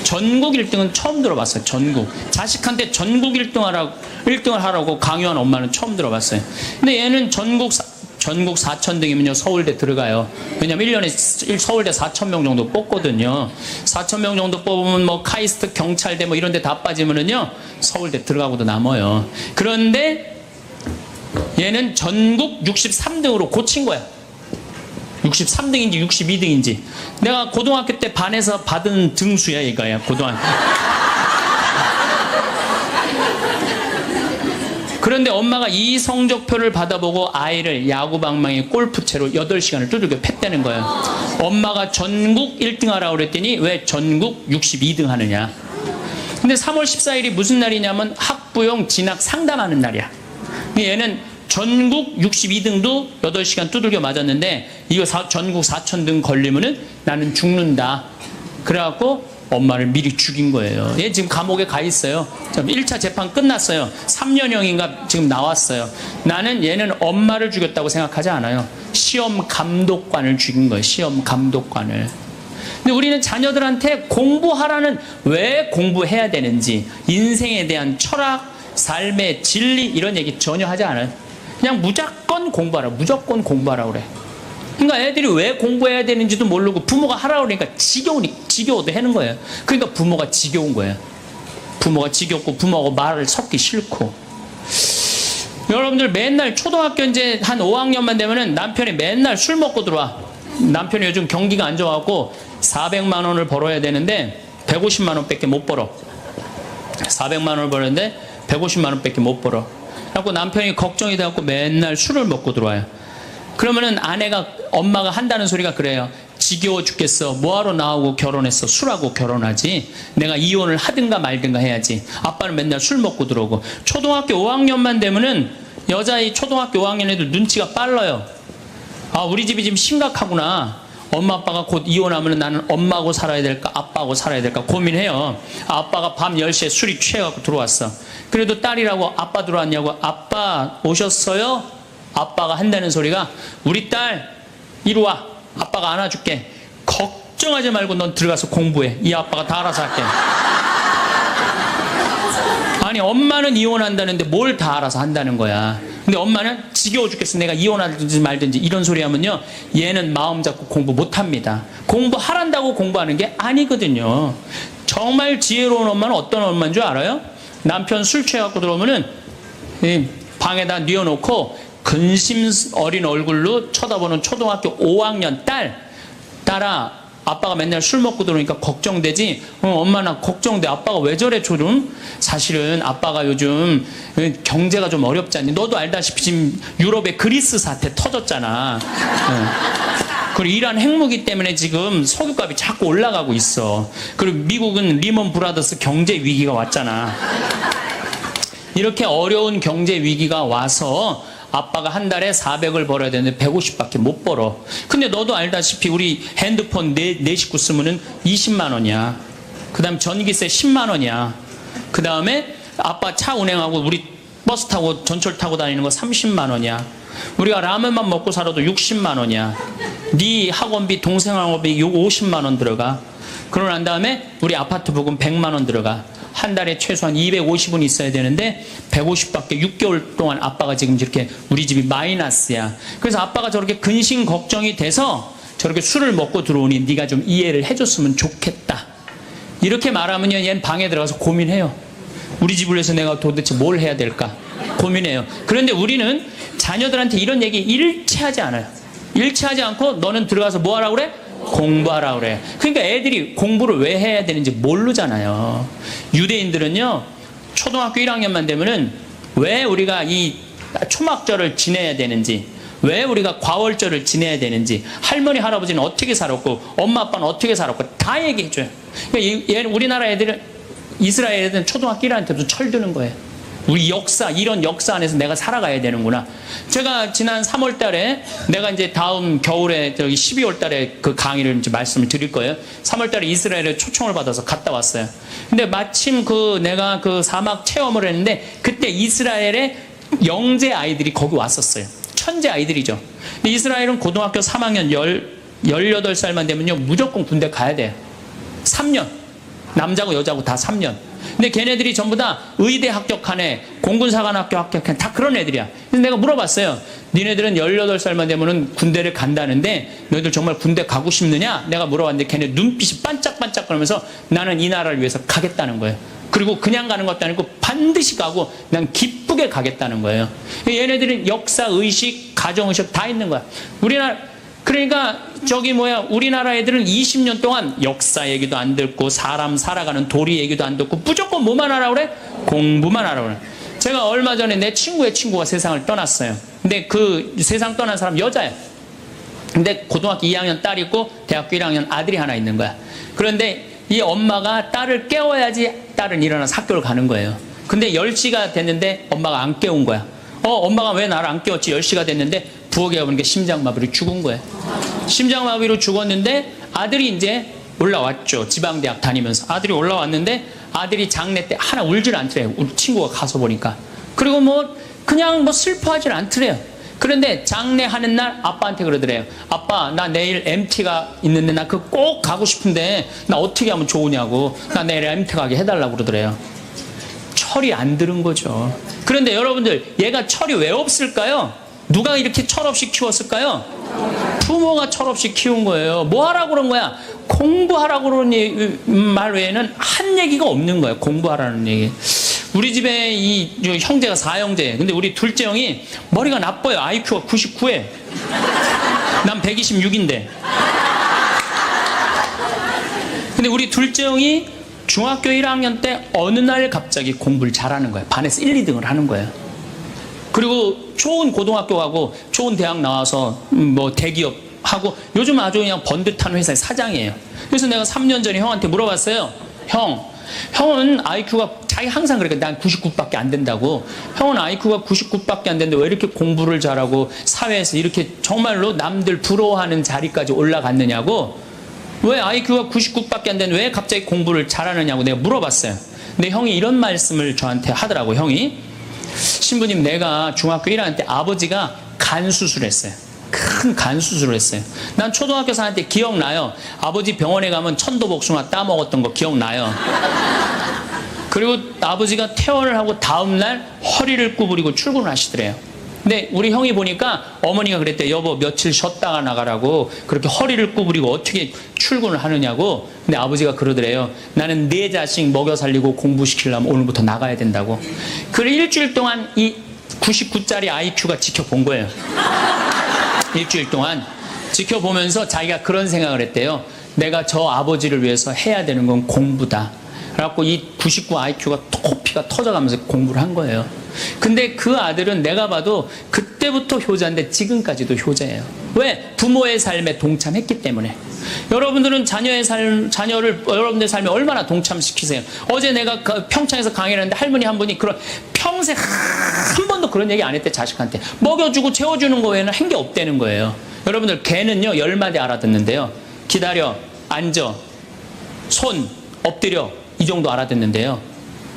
전국 1등은 처음 들어봤어요. 전국. 자식한테 전국 1등을 하라고 강요한 엄마는 처음 들어봤어요. 근데 얘는 전국 4천등이면요 서울대 들어가요. 왜냐면 1년에 서울대 4,000명 정도 뽑거든요. 4,000명 정도 뽑으면 카이스트, 경찰대 이런 데 다 빠지면은요 서울대 들어가고도 남아요. 그런데 얘는 전국 63등으로 고친 거야. 63등인지 62등인지. 내가 고등학교 때 반에서 받은 등수야 이거야. 고등학교. 그런데 엄마가 이 성적표를 받아보고 아이를 야구방망이 골프채로 8시간을 두들겨 팼다는 거예요. 엄마가 전국 1등 하라고 그랬더니 왜 전국 62등 하느냐. 근데 3월 14일이 무슨 날이냐면 학부용 진학 상담하는 날이야. 얘는 전국 62등도 8시간 두들겨 맞았는데 이거 전국 4천등 걸리면은 나는 죽는다. 그래갖고 엄마를 미리 죽인 거예요. 얘 지금 감옥에 가 있어요. 1차 재판 끝났어요. 3년형인가 지금 나왔어요. 나는 얘는 엄마를 죽였다고 생각하지 않아요. 시험 감독관을 죽인 거예요. 시험 감독관을. 근데 우리는 자녀들한테 공부하라는, 왜 공부해야 되는지, 인생에 대한 철학, 삶의 진리 이런 얘기 전혀 하지 않아요. 그냥 무조건 공부하라. 무조건 공부하라고 그래. 그러니까 애들이 왜 공부해야 되는지도 모르고 부모가 하라고 그러니까 지겨워도 하는 거예요. 그러니까 부모가 지겨운 거예요. 부모가 지겹고 부모하고 말을 섞기 싫고. 여러분들 맨날 초등학교 이제 한 5학년만 되면은 남편이 맨날 술 먹고 들어와. 남편이 요즘 경기가 안 좋아갖고 400만 원을 벌어야 되는데 150만 원밖에 못 벌어. 400만 원을 벌었는데 150만 원밖에 못 벌어. 그래갖고 남편이 걱정이 돼갖고 맨날 술을 먹고 들어와요. 그러면은 엄마가 한다는 소리가 그래요. 지겨워 죽겠어. 뭐하러 나하고 결혼했어. 술하고 결혼하지. 내가 이혼을 하든가 말든가 해야지. 아빠는 맨날 술 먹고 들어오고. 초등학교 5학년만 되면은 여자의 초등학교 5학년 애들 눈치가 빨라요. 아, 우리 집이 지금 심각하구나. 엄마 아빠가 곧 이혼하면 나는 엄마하고 살아야 될까 아빠하고 살아야 될까 고민해요. 아빠가 밤 10시에 술이 취해갖고 들어왔어. 그래도 딸이라고 아빠 들어왔냐고. 아빠 오셨어요? 아빠가 한다는 소리가 우리 딸 이리 와. 아빠가 안아줄게. 걱정하지 말고 넌 들어가서 공부해. 이 아빠가 다 알아서 할게. 아니, 엄마는 이혼한다는데 뭘 다 알아서 한다는 거야. 근데 엄마는 지겨워 죽겠어. 내가 이혼하든지 말든지 이런 소리 하면요, 얘는 마음 잡고 공부 못합니다. 공부하란다고 공부하는 게 아니거든요. 정말 지혜로운 엄마는 어떤 엄마인 줄 알아요? 남편 술 취해갖고 들어오면은 방에다 뉘어놓고 근심 어린 얼굴로 쳐다보는 초등학교 5학년 딸아, 아빠가 맨날 술 먹고 들어오니까 걱정되지? 엄마 나 걱정돼. 아빠가 왜 저래 조금? 사실은 아빠가 요즘 경제가 좀 어렵지 않니? 너도 알다시피 지금 유럽에 그리스 사태 터졌잖아. 그리고 이란 핵무기 때문에 지금 석유값이 자꾸 올라가고 있어. 그리고 미국은 리먼 브라더스 경제 위기가 왔잖아. 이렇게 어려운 경제 위기가 와서 아빠가 한 달에 400을 벌어야 되는데 150밖에 못 벌어. 근데 너도 알다시피 우리 핸드폰 네 식구 쓰면은 20만 원이야. 그 다음에 전기세 10만 원이야. 그 다음에 아빠 차 운행하고 우리 버스 타고 전철 타고 다니는 거 30만 원이야. 우리가 라면만 먹고 살아도 60만 원이야. 네 학원비, 동생 학원비 50만 원 들어가. 그러고 난 다음에 우리 아파트 부금 100만 원 들어가. 한 달에 최소한 250은 있어야 되는데 150밖에 6개월 동안 아빠가 지금 이렇게 우리 집이 마이너스야. 그래서 아빠가 저렇게 근심 걱정이 돼서 저렇게 술을 먹고 들어오니 네가 좀 이해를 해줬으면 좋겠다. 이렇게 말하면요, 얘는 방에 들어가서 고민해요. 우리 집을 위해서 내가 도대체 뭘 해야 될까 고민해요. 그런데 우리는 자녀들한테 이런 얘기 일치하지 않아요. 일치하지 않고 너는 들어가서 뭐 하라고 그래? 공부하라고 그래. 그러니까 애들이 공부를 왜 해야 되는지 모르잖아요. 유대인들은요, 초등학교 1학년만 되면은 왜 우리가 이 초막절을 지내야 되는지, 왜 우리가 과월절을 지내야 되는지, 할머니 할아버지는 어떻게 살았고 엄마 아빠는 어떻게 살았고 다 얘기해줘요. 그러니까 우리나라 애들은, 이스라엘 애들은 초등학교 1학년 때부터 철드는 거예요. 우리 역사, 이런 역사 안에서 내가 살아가야 되는구나. 제가 지난 3월 달에, 내가 이제 다음 겨울에, 12월 달에 그 강의를 이제 말씀을 드릴 거예요. 3월 달에 이스라엘에 초청을 받아서 갔다 왔어요. 근데 마침 내가 그 사막 체험을 했는데, 그때 이스라엘의 영재 아이들이 거기 왔었어요. 천재 아이들이죠. 근데 이스라엘은 고등학교 3학년 18살만 되면요, 무조건 군대 가야 돼요. 3년. 남자고 여자고 다 3년. 근데 걔네들이 전부 다 의대 합격한 애, 공군사관학교 합격한 애, 다 그런 애들이야. 그래서 내가 물어봤어요. 니네들은 18살만 되면은 군대를 간다는데 너희들 정말 군대 가고 싶느냐? 내가 물어봤는데 걔네 눈빛이 반짝반짝 거리면서 나는 이 나라를 위해서 가겠다는 거예요. 그리고 그냥 가는 것도 아니고 반드시 가고 난 기쁘게 가겠다는 거예요. 얘네들은 역사, 의식, 가정의식 다 있는 거야. 그러니까 우리나라 애들은 20년 동안 역사 얘기도 안 듣고 사람 살아가는 도리 얘기도 안 듣고 무조건 뭐만 하라고 그래? 공부만 하라고 그래. 제가 얼마 전에 내 친구의 친구가 세상을 떠났어요. 근데 그 세상 떠난 사람 여자야. 근데 고등학교 2학년 딸이 있고 대학교 1학년 아들이 하나 있는 거야. 그런데 이 엄마가 딸을 깨워야지 딸은 일어나서 학교를 가는 거예요. 근데 10시가 됐는데 엄마가 안 깨운 거야. 엄마가 왜 나를 안 깨웠지? 10시가 됐는데 부엌에 가보니까 심장마비로 죽은 거예요. 심장마비로 죽었는데 아들이 이제 올라왔죠. 지방대학 다니면서. 아들이 올라왔는데 아들이 장례 때 하나 울질 않더래요. 우리 친구가 가서 보니까. 그리고 그냥 슬퍼하질 않더래요. 그런데 장례하는 날 아빠한테 그러더래요. 아빠, 나 내일 MT가 있는데 나 그거 꼭 가고 싶은데 나 어떻게 하면 좋으냐고. 나 내일 MT 가게 해달라고 그러더래요. 철이 안 들은 거죠. 그런데 여러분들, 얘가 철이 왜 없을까요? 누가 이렇게 철없이 키웠을까요? 부모가 철없이 키운 거예요. 뭐 하라고 그런 거야? 공부하라고 그런 말 외에는 한 얘기가 없는 거예요. 공부하라는 얘기. 우리 집에 형제가 4형제. 근데 우리 둘째 형이 머리가 나빠요. IQ가 99에. 난 126인데. 근데 우리 둘째 형이 중학교 1학년 때 어느 날 갑자기 공부를 잘하는 거예요. 반에서 1, 2등을 하는 거예요. 그리고 좋은 고등학교 가고 좋은 대학 나와서 뭐 대기업 하고 요즘 아주 그냥 번듯한 회사의 사장이에요. 그래서 내가 3년 전에 형한테 물어봤어요. 형은 IQ가 자기 항상 그러니까 난 99밖에 안 된다고. 형은 IQ가 99밖에 안 되는데 왜 이렇게 공부를 잘하고 사회에서 이렇게 정말로 남들 부러워하는 자리까지 올라갔느냐고. 왜 IQ가 99밖에 안 되는데 왜 갑자기 공부를 잘하느냐고 내가 물어봤어요. 근데 형이 이런 말씀을 저한테 하더라고. 형이 신부님, 내가 중학교 1학년 때 아버지가 간 수술했어요. 큰 간 수술을 했어요. 난 초등학교 4학년 때 기억나요. 아버지 병원에 가면 천도복숭아 따먹었던 거 기억나요. 그리고 아버지가 퇴원을 하고 다음날 허리를 구부리고 출근을 하시더래요. 근데 우리 형이 보니까 어머니가 그랬대요. 여보, 며칠 쉬었다가 나가라고. 그렇게 허리를 구부리고 어떻게 출근을 하느냐고. 근데 아버지가 그러더래요. 나는 내 자식 먹여 살리고 공부시키려면 오늘부터 나가야 된다고. 그래 일주일 동안 이 99짜리 IQ가 지켜본 거예요. 일주일 동안 지켜보면서 자기가 그런 생각을 했대요. 내가 저 아버지를 위해서 해야 되는 건 공부다. 그래갖고 이 99 IQ가 코피가 터져가면서 공부를 한 거예요. 근데 그 아들은 내가 봐도 그때부터 효자인데 지금까지도 효자예요. 왜? 부모의 삶에 동참했기 때문에. 여러분들은 자녀를 여러분들의 삶에 얼마나 동참시키세요? 어제 내가 평창에서 강의를 했는데 할머니 한 분이 평생 한 번도 그런 얘기 안 했대. 자식한테 먹여주고 채워주는 거 외에는 한 게 없다는 거예요. 여러분들 개는요 10마디 알아듣는데요. 기다려, 앉아, 손, 엎드려, 이 정도 알아듣는데요.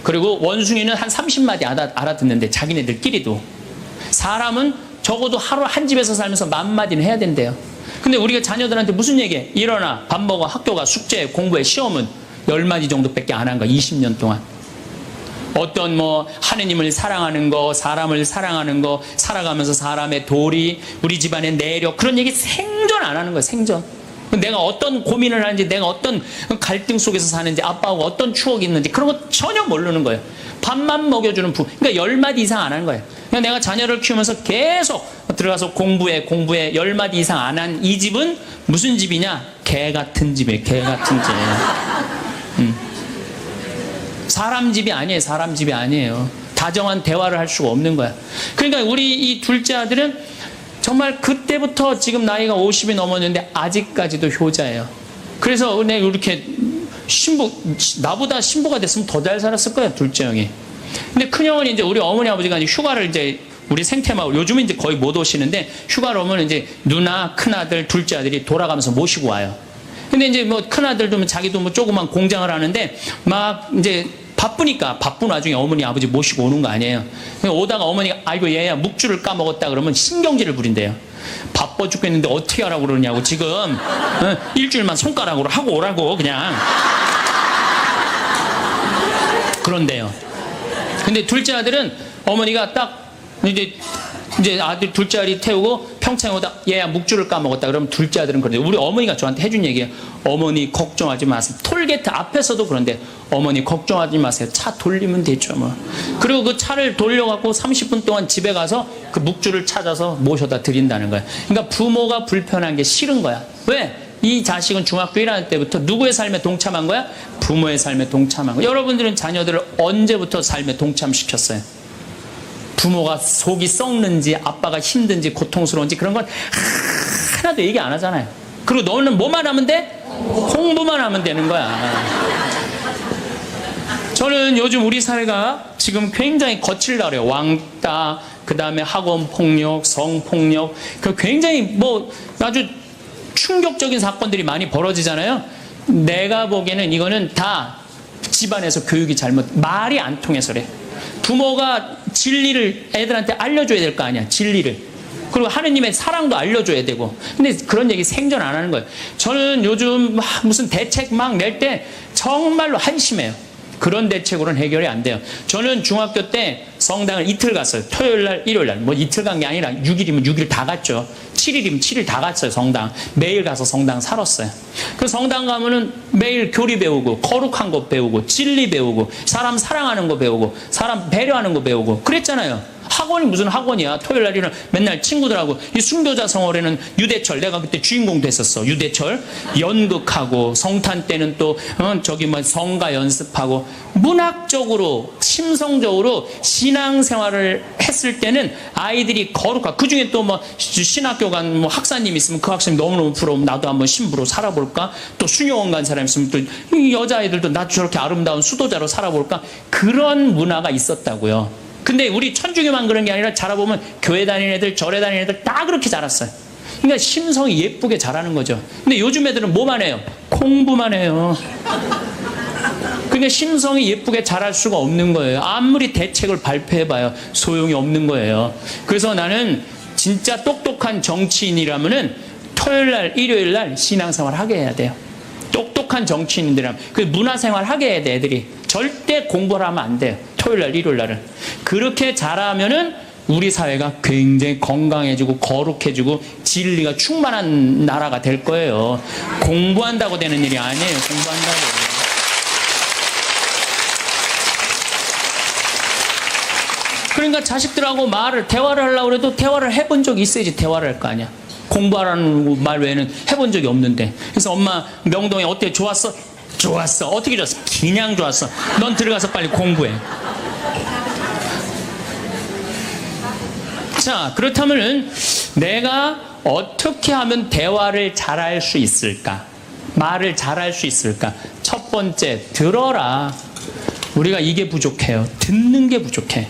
그리고 원숭이는 한 30마디 알아듣는데 자기네들끼리도. 사람은 적어도 하루 한 집에서 살면서 10,000마디는 해야 된대요. 근데 우리가 자녀들한테 무슨 얘기해? 일어나, 밥 먹어, 학교 가, 숙제, 공부해, 시험은 10마디 정도밖에 안 한 거야. 20년 동안. 어떤 하느님을 사랑하는 거, 사람을 사랑하는 거, 살아가면서 사람의 도리, 우리 집안의 내력, 그런 얘기 생전 안 하는 거야. 생전. 내가 어떤 고민을 하는지, 내가 어떤 갈등 속에서 사는지, 아빠하고 어떤 추억이 있는지 그런 거 전혀 모르는 거예요. 밥만 먹여주는 그러니까 10마디 이상 안 하는 거예요. 그러니까 내가 자녀를 키우면서 계속 들어가서 공부해 10마디 이상 안 한 이 집은 무슨 집이냐? 개 같은 집이에요. 개 같은 집. 사람 집이 아니에요. 사람 집이 아니에요. 다정한 대화를 할 수가 없는 거야. 그러니까 우리 이 둘째 아들은 정말 그때부터 지금 나이가 50이 넘었는데 아직까지도 효자예요. 그래서 내가 이렇게 나보다 신부가 됐으면 더 잘 살았을 거예요, 둘째 형이. 근데 큰 형은 이제 우리 어머니 아버지가 이제 휴가를 이제 우리 생태마을, 요즘은 이제 거의 못 오시는데 휴가를 오면 이제 누나, 큰아들, 둘째 아들이 돌아가면서 모시고 와요. 근데 이제 큰아들도 자기도 조그만 공장을 하는데 막 이제 바쁘니까 바쁜 와중에 어머니 아버지 모시고 오는 거 아니에요. 오다가 어머니가 아이고 얘야 묵주를 까먹었다 그러면 신경질을 부린대요. 바빠 죽겠는데 어떻게 하라고 그러냐고. 지금 일주일만 손가락으로 하고 오라고 그냥. 그런데요. 근데 둘째 아들은 어머니가 딱 이제 아들 둘째 아들이 태우고 평창에 오다 얘야 묵주를 까먹었다 그러면 둘째 아들은 그런데 우리 어머니가 저한테 해준 얘기예요. 어머니 걱정하지 마세요. 톨게이트 앞에서도 그런데 어머니 걱정하지 마세요. 차 돌리면 되죠 뭐. 그리고 그 차를 돌려갖고 30분 동안 집에 가서 그 묵주를 찾아서 모셔다 드린다는 거예요. 그러니까 부모가 불편한 게 싫은 거야. 왜? 이 자식은 중학교 1학년 때부터 누구의 삶에 동참한 거야? 부모의 삶에 동참한 거야. 여러분들은 자녀들을 언제부터 삶에 동참시켰어요? 부모가 속이 썩는지 아빠가 힘든지 고통스러운지 그런 건 하나도 얘기 안 하잖아요. 그리고 너는 뭐만 하면 돼? 공부만 하면 되는 거야. 저는 요즘 우리 사회가 지금 굉장히 거칠다 그래요. 왕따, 그 다음에 학원폭력, 성폭력, 굉장히 아주 충격적인 사건들이 많이 벌어지잖아요. 내가 보기에는 이거는 다 집안에서 교육이 말이 안 통해서 그래. 부모가 진리를 애들한테 알려줘야 될 거 아니야. 진리를. 그리고 하느님의 사랑도 알려줘야 되고. 근데 그런 얘기 생전 안 하는 거예요. 저는 요즘 무슨 대책 막 낼 때 정말로 한심해요. 그런 대책으로는 해결이 안 돼요. 저는 중학교 때 성당을 이틀 갔어요. 토요일 날, 일요일 날. 뭐 이틀 간 게 아니라 6일이면 6일 다 갔죠. 7일이면 7일 다 갔어요, 성당. 매일 가서 성당 살았어요. 그 성당 가면은 매일 교리 배우고, 거룩한 거 배우고, 진리 배우고, 사람 사랑하는 거 배우고, 사람 배려하는 거 배우고, 그랬잖아요. 학원이 무슨 학원이야. 토요일 날에는 맨날 친구들하고, 이 순교자 성월에는 유대철, 내가 그때 주인공 됐었어. 유대철 연극하고, 성탄 때는 또 저기 뭐 성가 연습하고, 문학적으로 심성적으로 신앙생활을 했을 때는 아이들이 거룩하고, 그 중에 또 뭐 신학교 간 뭐 학사님 있으면 그 학생님 너무너무 부러우면 나도 한번 신부로 살아볼까? 또 수녀원 간 사람 있으면 또 이 여자아이들도 나도 저렇게 아름다운 수도자로 살아볼까? 그런 문화가 있었다고요. 근데 우리 천주교만 그런 게 아니라 자라보면 교회 다니는 애들, 절에 다니는 애들 다 그렇게 자랐어요. 그러니까 심성이 예쁘게 자라는 거죠. 근데 요즘 애들은 뭐만 해요? 공부만 해요. 그러니까 심성이 예쁘게 자랄 수가 없는 거예요. 아무리 대책을 발표해봐요. 소용이 없는 거예요. 그래서 나는 진짜 똑똑한 정치인이라면은 토요일 날, 일요일 날 신앙생활 하게 해야 돼요. 똑똑한 정치인들이라면. 그 문화생활 하게 해야 돼, 애들이. 절대 공부를 하면 안 돼요. 토요일 날, 일요일 날은. 그렇게 잘하면은 우리 사회가 굉장히 건강해지고 거룩해지고 진리가 충만한 나라가 될 거예요. 공부한다고 되는 일이 아니에요. 공부한다고. 그러니까 자식들하고 대화를 하려고 해도 대화를 해본 적이 있어야지 대화를 할 거 아니야. 공부하라는 말 외에는 해본 적이 없는데. 그래서 엄마 명동에 어때? 좋았어? 좋았어. 어떻게 좋았어? 그냥 좋았어. 넌 들어가서 빨리 공부해. 자, 그렇다면은 내가 어떻게 하면 대화를 잘할 수 있을까? 말을 잘할 수 있을까? 첫 번째, 들어라. 우리가 이게 부족해요. 듣는 게 부족해.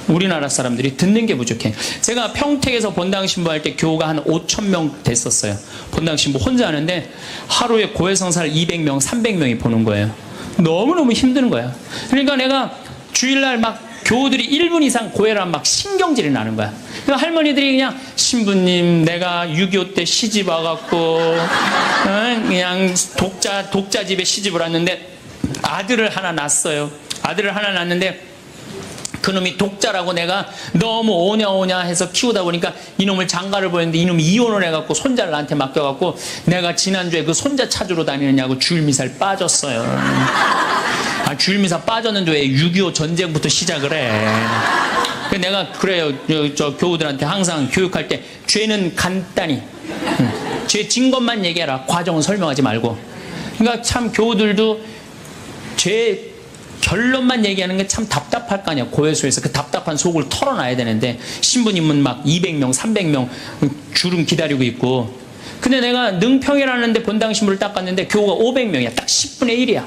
우리나라 사람들이 듣는 게 부족해. 제가 평택에서 본당 신부할 때 교우가 한 5,000명 됐었어요. 본당 신부 혼자 하는데 하루에 고해성사를 200명, 300명이 보는 거예요. 너무너무 힘든 거야. 그러니까 내가 주일날 막 교우들이 1분 이상 고해를 하면 막 신경질이 나는 거야. 그러니까 할머니들이 그냥 신부님 내가 6.25 때 시집 와갖고 그냥 독자 집에 시집을 왔는데 아들을 하나 낳았어요. 아들을 하나 낳았는데 그놈이 독자라고 내가 너무 오냐오냐 해서 키우다 보니까 이놈을 장가를 보냈는데 이놈이 이혼을 해갖고 손자를 나한테 맡겨갖고 내가 지난주에 그 손자 찾으러 다니느냐고 주일미사를 빠졌어요. 아, 주일미사 빠졌는데 왜 6.25 전쟁부터 시작을 해. 내가 그래요. 저 교우들한테 항상 교육할 때 죄는 간단히 죄 진 것만 얘기해라. 과정은 설명하지 말고. 그러니까 참 교우들도 죄 결론만 얘기하는 게 참 답답할 거 아니야. 고해소에서 그 답답한 속을 털어놔야 되는데 신부님은 막 200명, 300명 줄은 기다리고 있고. 근데 내가 능평이라는 데 본당 신부를 딱 갔는데 교우가 500명이야. 딱 10분의 1이야.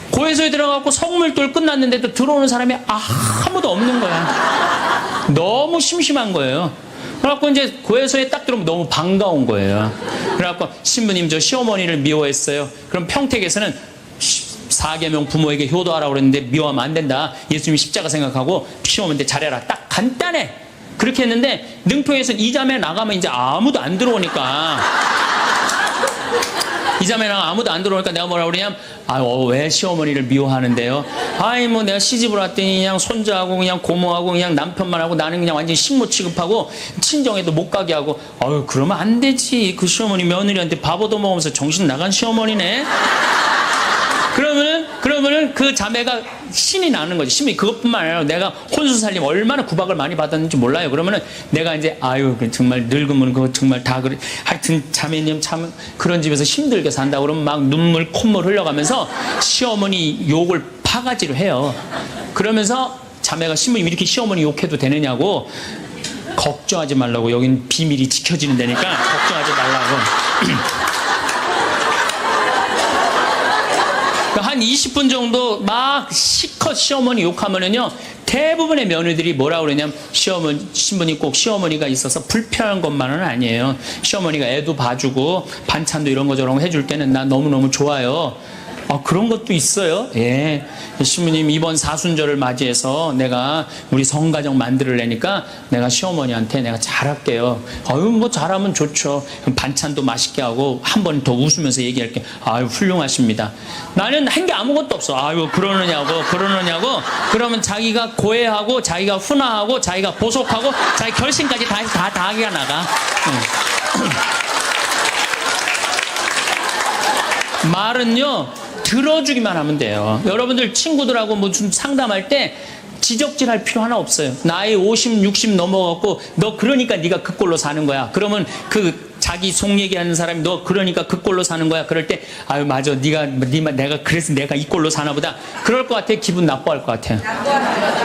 고해소에 들어가고 성물돌 끝났는데도 들어오는 사람이 아무도 없는 거야. 너무 심심한 거예요. 그래갖고 이제 고해소에 딱 들어오면 너무 반가운 거예요. 그래갖고 신부님 저 시어머니를 미워했어요. 그럼 평택에서는 4계명 부모에게 효도하라고 그랬는데 미워하면 안 된다. 예수님이 십자가 생각하고 시어머니한테 잘해라. 딱 간단해. 그렇게 했는데 능평에서는 이 자매 나가면 이제 아무도 안 들어오니까 이 자매 나가면 아무도 안 들어오니까 내가 뭐라 그러냐면 왜 시어머니를 미워하는데요? 아이 뭐 내가 시집을 왔더니 그냥 손자하고 그냥 고모하고 그냥 남편만 하고 나는 그냥 완전히 식모 취급하고 친정에도 못 가게 하고 그러면 안 되지. 그 시어머니 며느리한테 밥 얻어먹으면서 정신 나간 시어머니네. 그러면은 그 자매가 신이 나는 거지. 신이 그것뿐만 아니라 내가 혼수살림 얼마나 구박을 많이 받았는지 몰라요. 그러면은 내가 이제 정말 늙으면 그거 정말 다 그래. 하여튼 자매님 참 그런 집에서 힘들게 산다. 그러면 막 눈물 콧물 흘려가면서 시어머니 욕을 파가지로 해요. 그러면서 자매가 신부님 이렇게 시어머니 욕해도 되느냐고 걱정하지 말라고. 여긴 비밀이 지켜지는 데니까 걱정하지 말라고. 한 20분 정도 막 시컷 시어머니 욕하면은요, 대부분의 며느리들이 뭐라 그러냐면 신부님 꼭 시어머니가 있어서 불편한 것만은 아니에요. 시어머니가 애도 봐주고 반찬도 이런 거 저런 거 해줄 때는 나 너무너무 좋아요. 그런 것도 있어요. 예. 시부님 이번 사순절을 맞이해서 내가 우리 성가정 만들려니까 내가 시어머니한테 내가 잘할게요. 뭐 잘하면 좋죠. 반찬도 맛있게 하고 한 번 더 웃으면서 얘기할게. 훌륭하십니다. 나는 한 게 아무것도 없어. 그러느냐고. 그러면 자기가 고해하고 자기가 훈화하고 자기가 보속하고 자기 결심까지 다 하기가 나가. 말은요, 들어주기만 하면 돼요. 여러분들 친구들하고 무슨 상담할 때 지적질할 필요 하나 없어요. 나이 50, 60 넘어갖고 너 그러니까 네가 그 꼴로 사는 거야. 그러면 그 자기 속 얘기하는 사람이 너 그러니까 그 꼴로 사는 거야. 그럴 때 맞아. 내가 그래서 내가 이 꼴로 사나 보다. 그럴 것 같아. 기분 나빠할 것 같아요.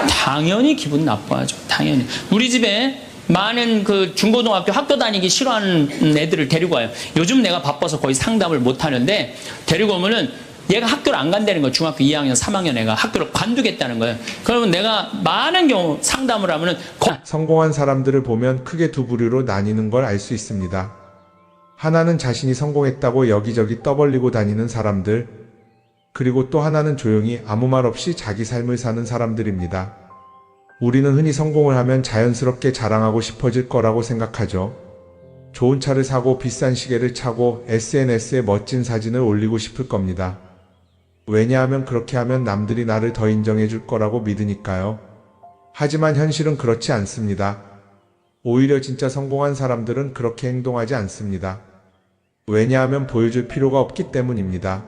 당연히 기분 나빠하죠. 당연히. 우리 집에 많은 그 중고등학교 학교 다니기 싫어하는 애들을 데리고 와요. 요즘 내가 바빠서 거의 상담을 못 하는데 데리고 오면은 얘가 학교를 안 간다는 거예요. 중학교 2학년, 3학년 애가 학교를 관두겠다는 거예요. 그러면 내가 많은 경우 상담을 하면은 성공한 사람들을 보면 크게 두 부류로 나뉘는 걸 알 수 있습니다. 하나는 자신이 성공했다고 여기저기 떠벌리고 다니는 사람들, 그리고 또 하나는 조용히 아무 말 없이 자기 삶을 사는 사람들입니다. 우리는 흔히 성공을 하면 자연스럽게 자랑하고 싶어질 거라고 생각하죠. 좋은 차를 사고 비싼 시계를 차고 SNS에 멋진 사진을 올리고 싶을 겁니다. 왜냐하면 그렇게 하면 남들이 나를 더 인정해 줄 거라고 믿으니까요. 하지만 현실은 그렇지 않습니다. 오히려 진짜 성공한 사람들은 그렇게 행동하지 않습니다. 왜냐하면 보여줄 필요가 없기 때문입니다.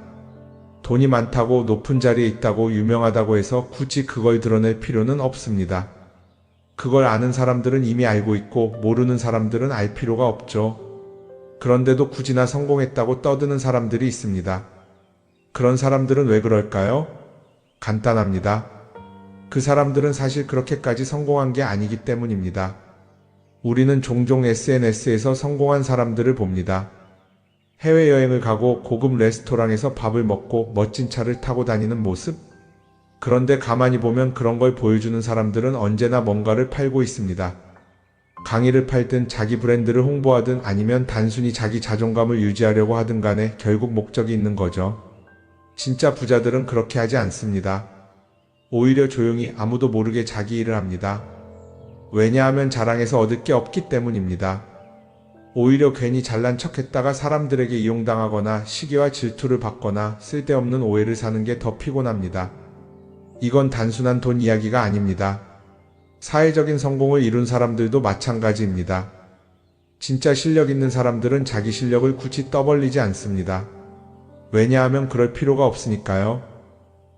돈이 많다고 높은 자리에 있다고 유명하다고 해서 굳이 그걸 드러낼 필요는 없습니다. 그걸 아는 사람들은 이미 알고 있고 모르는 사람들은 알 필요가 없죠. 그런데도 굳이나 성공했다고 떠드는 사람들이 있습니다. 그런 사람들은 왜 그럴까요? 간단합니다. 그 사람들은 사실 그렇게까지 성공한 게 아니기 때문입니다. 우리는 종종 SNS에서 성공한 사람들을 봅니다. 해외여행을 가고 고급 레스토랑에서 밥을 먹고 멋진 차를 타고 다니는 모습? 그런데 가만히 보면 그런 걸 보여주는 사람들은 언제나 뭔가를 팔고 있습니다. 강의를 팔든 자기 브랜드를 홍보하든 아니면 단순히 자기 자존감을 유지하려고 하든 간에 결국 목적이 있는 거죠. 진짜 부자들은 그렇게 하지 않습니다. 오히려 조용히 아무도 모르게 자기 일을 합니다. 왜냐하면 자랑해서 얻을 게 없기 때문입니다. 오히려 괜히 잘난 척했다가 사람들에게 이용당하거나 시기와 질투를 받거나 쓸데없는 오해를 사는 게 더 피곤합니다. 이건 단순한 돈 이야기가 아닙니다. 사회적인 성공을 이룬 사람들도 마찬가지입니다. 진짜 실력 있는 사람들은 자기 실력을 굳이 떠벌리지 않습니다. 왜냐하면 그럴 필요가 없으니까요.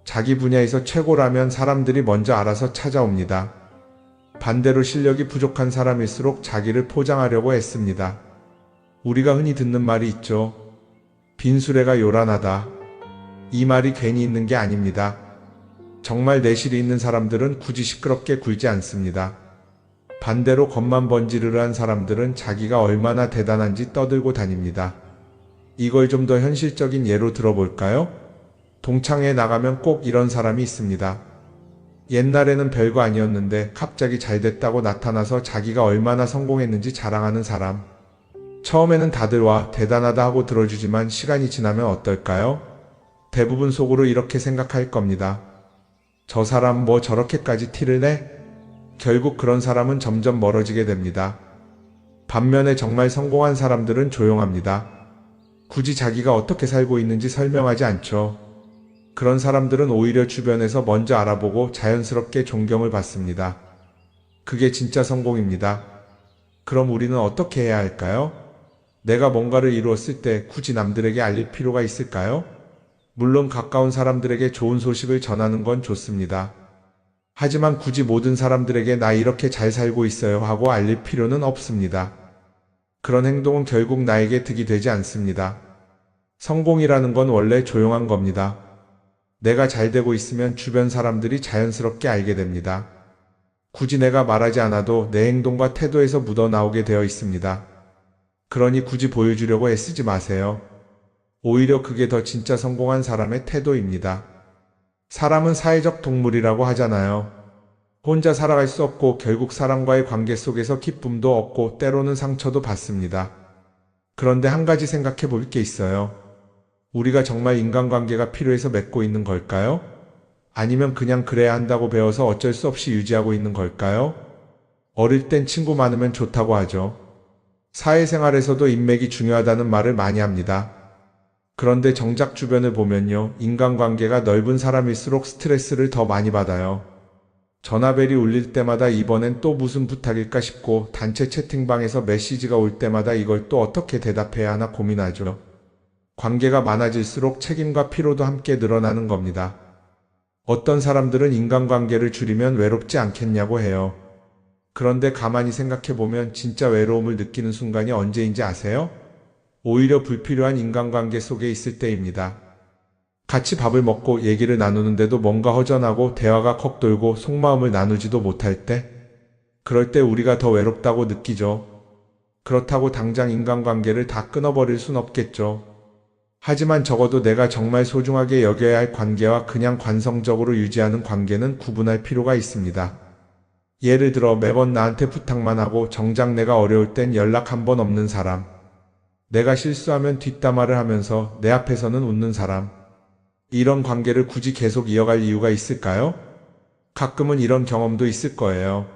자기 분야에서 최고라면 사람들이 먼저 알아서 찾아옵니다. 반대로 실력이 부족한 사람일수록 자기를 포장하려고 애씁니다. 우리가 흔히 듣는 말이 있죠. 빈수레가 요란하다. 이 말이 괜히 있는 게 아닙니다. 정말 내실이 있는 사람들은 굳이 시끄럽게 굴지 않습니다. 반대로 겉만 번지르르한 사람들은 자기가 얼마나 대단한지 떠들고 다닙니다. 이걸 좀 더 현실적인 예로 들어볼까요? 동창회에 나가면 꼭 이런 사람이 있습니다. 옛날에는 별거 아니었는데 갑자기 잘 됐다고 나타나서 자기가 얼마나 성공했는지 자랑하는 사람. 처음에는 다들 와 대단하다 하고 들어주지만 시간이 지나면 어떨까요? 대부분 속으로 이렇게 생각할 겁니다. 저 사람 뭐 저렇게까지 티를 내? 결국 그런 사람은 점점 멀어지게 됩니다. 반면에 정말 성공한 사람들은 조용합니다. 굳이 자기가 어떻게 살고 있는지 설명하지 않죠. 그런 사람들은 오히려 주변에서 먼저 알아보고 자연스럽게 존경을 받습니다. 그게 진짜 성공입니다. 그럼 우리는 어떻게 해야 할까요? 내가 뭔가를 이루었을 때 굳이 남들에게 알릴 필요가 있을까요? 물론 가까운 사람들에게 좋은 소식을 전하는 건 좋습니다. 하지만 굳이 모든 사람들에게 나 이렇게 잘 살고 있어요 하고 알릴 필요는 없습니다. 그런 행동은 결국 나에게 득이 되지 않습니다. 성공이라는 건 원래 조용한 겁니다. 내가 잘 되고 있으면 주변 사람들이 자연스럽게 알게 됩니다. 굳이 내가 말하지 않아도 내 행동과 태도에서 묻어나오게 되어 있습니다. 그러니 굳이 보여주려고 애쓰지 마세요. 오히려 그게 더 진짜 성공한 사람의 태도입니다. 사람은 사회적 동물이라고 하잖아요. 혼자 살아갈 수 없고 결국 사람과의 관계 속에서 기쁨도 얻고 때로는 상처도 받습니다. 그런데 한 가지 생각해 볼 게 있어요. 우리가 정말 인간관계가 필요해서 맺고 있는 걸까요? 아니면 그냥 그래야 한다고 배워서 어쩔 수 없이 유지하고 있는 걸까요? 어릴 땐 친구 많으면 좋다고 하죠. 사회생활에서도 인맥이 중요하다는 말을 많이 합니다. 그런데 정작 주변을 보면요, 인간관계가 넓은 사람일수록 스트레스를 더 많이 받아요. 전화벨이 울릴 때마다 이번엔 또 무슨 부탁일까 싶고, 단체 채팅방에서 메시지가 올 때마다 이걸 또 어떻게 대답해야 하나 고민하죠. 관계가 많아질수록 책임과 피로도 함께 늘어나는 겁니다. 어떤 사람들은 인간관계를 줄이면 외롭지 않겠냐고 해요. 그런데 가만히 생각해보면 진짜 외로움을 느끼는 순간이 언제인지 아세요? 오히려 불필요한 인간관계 속에 있을 때입니다. 같이 밥을 먹고 얘기를 나누는데도 뭔가 허전하고 대화가 컥 돌고 속마음을 나누지도 못할 때, 그럴 때 우리가 더 외롭다고 느끼죠. 그렇다고 당장 인간관계를 다 끊어버릴 순 없겠죠. 하지만 적어도 내가 정말 소중하게 여겨야 할 관계와 그냥 관성적으로 유지하는 관계는 구분할 필요가 있습니다. 예를 들어 매번 나한테 부탁만 하고 정작 내가 어려울 땐 연락 한 번 없는 사람. 내가 실수하면 뒷담화를 하면서 내 앞에서는 웃는 사람. 이런 관계를 굳이 계속 이어갈 이유가 있을까요? 가끔은 이런 경험도 있을 거예요.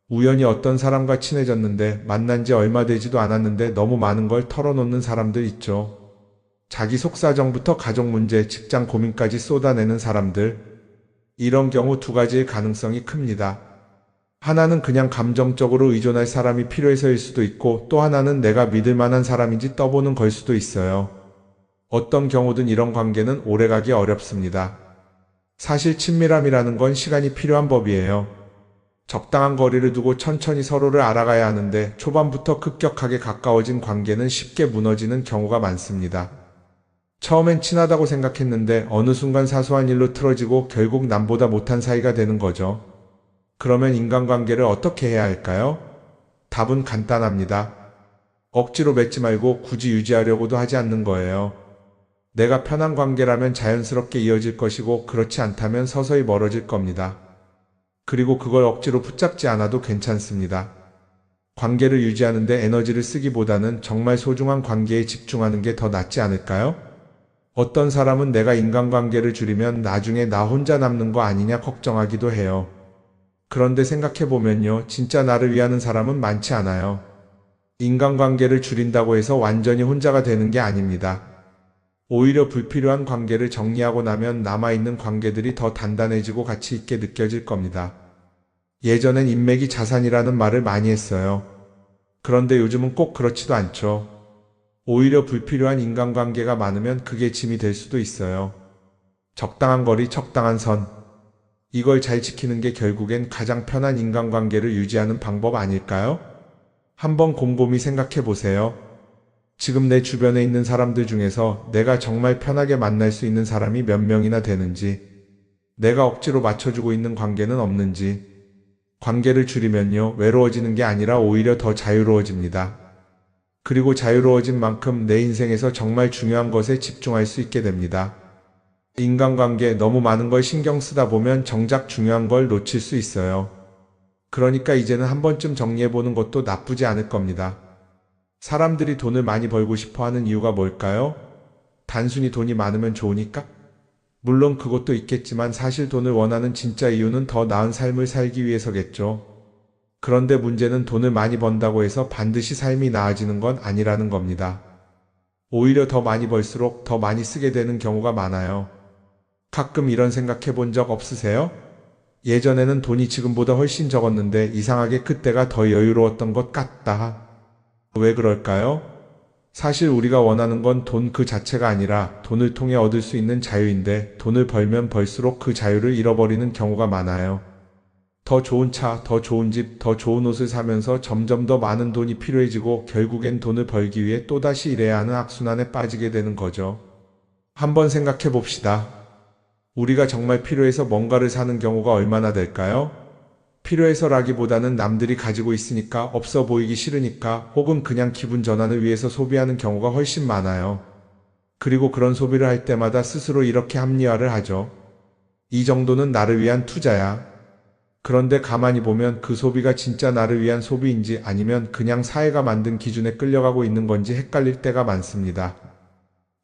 우연히 어떤 사람과 친해졌는데 만난 지 얼마 되지도 않았는데 너무 많은 걸 털어놓는 사람들 있죠. 자기 속사정부터 가족 문제, 직장 고민까지 쏟아내는 사람들. 이런 경우 두 가지의 가능성이 큽니다. 하나는 그냥 감정적으로 의존할 사람이 필요해서일 수도 있고, 또 하나는 내가 믿을 만한 사람인지 떠보는 걸 수도 있어요. 어떤 경우든 이런 관계는 오래가기 어렵습니다. 사실 친밀함이라는 건 시간이 필요한 법이에요. 적당한 거리를 두고 천천히 서로를 알아가야 하는데, 초반부터 급격하게 가까워진 관계는 쉽게 무너지는 경우가 많습니다. 처음엔 친하다고 생각했는데 어느 순간 사소한 일로 틀어지고 결국 남보다 못한 사이가 되는 거죠. 그러면 인간관계를 어떻게 해야 할까요? 답은 간단합니다. 억지로 맺지 말고 굳이 유지하려고도 하지 않는 거예요. 내가 편한 관계라면 자연스럽게 이어질 것이고, 그렇지 않다면 서서히 멀어질 겁니다. 그리고 그걸 억지로 붙잡지 않아도 괜찮습니다. 관계를 유지하는데 에너지를 쓰기보다는 정말 소중한 관계에 집중하는 게 더 낫지 않을까요? 어떤 사람은 내가 인간관계를 줄이면 나중에 나 혼자 남는 거 아니냐 걱정하기도 해요. 그런데 생각해보면요, 진짜 나를 위하는 사람은 많지 않아요. 인간관계를 줄인다고 해서 완전히 혼자가 되는 게 아닙니다. 오히려 불필요한 관계를 정리하고 나면 남아있는 관계들이 더 단단해지고 가치 있게 느껴질 겁니다. 예전엔 인맥이 자산이라는 말을 많이 했어요. 그런데 요즘은 꼭 그렇지도 않죠. 오히려 불필요한 인간관계가 많으면 그게 짐이 될 수도 있어요. 적당한 거리, 적당한 선. 이걸 잘 지키는 게 결국엔 가장 편한 인간관계를 유지하는 방법 아닐까요? 한번 곰곰이 생각해 보세요. 지금 내 주변에 있는 사람들 중에서 내가 정말 편하게 만날 수 있는 사람이 몇 명이나 되는지, 내가 억지로 맞춰주고 있는 관계는 없는지. 관계를 줄이면요, 외로워지는 게 아니라 오히려 더 자유로워집니다. 그리고 자유로워진 만큼 내 인생에서 정말 중요한 것에 집중할 수 있게 됩니다. 인간관계 너무 많은 걸 신경 쓰다 보면 정작 중요한 걸 놓칠 수 있어요. 그러니까 이제는 한 번쯤 정리해보는 것도 나쁘지 않을 겁니다. 사람들이 돈을 많이 벌고 싶어 하는 이유가 뭘까요? 단순히 돈이 많으면 좋으니까? 물론 그것도 있겠지만 사실 돈을 원하는 진짜 이유는 더 나은 삶을 살기 위해서겠죠. 그런데 문제는 돈을 많이 번다고 해서 반드시 삶이 나아지는 건 아니라는 겁니다. 오히려 더 많이 벌수록 더 많이 쓰게 되는 경우가 많아요. 가끔 이런 생각 해본 적 없으세요? 예전에는 돈이 지금보다 훨씬 적었는데 이상하게 그때가 더 여유로웠던 것 같다. 왜 그럴까요? 사실 우리가 원하는 건 돈 그 자체가 아니라 돈을 통해 얻을 수 있는 자유인데, 돈을 벌면 벌수록 그 자유를 잃어버리는 경우가 많아요. 더 좋은 차, 더 좋은 집, 더 좋은 옷을 사면서 점점 더 많은 돈이 필요해지고 결국엔 돈을 벌기 위해 또다시 일해야 하는 악순환에 빠지게 되는 거죠. 한번 생각해 봅시다. 우리가 정말 필요해서 뭔가를 사는 경우가 얼마나 될까요? 필요해서라기보다는 남들이 가지고 있으니까, 없어 보이기 싫으니까, 혹은 그냥 기분 전환을 위해서 소비하는 경우가 훨씬 많아요. 그리고 그런 소비를 할 때마다 스스로 이렇게 합리화를 하죠. 이 정도는 나를 위한 투자야. 그런데 가만히 보면 그 소비가 진짜 나를 위한 소비인지 아니면 그냥 사회가 만든 기준에 끌려가고 있는 건지 헷갈릴 때가 많습니다.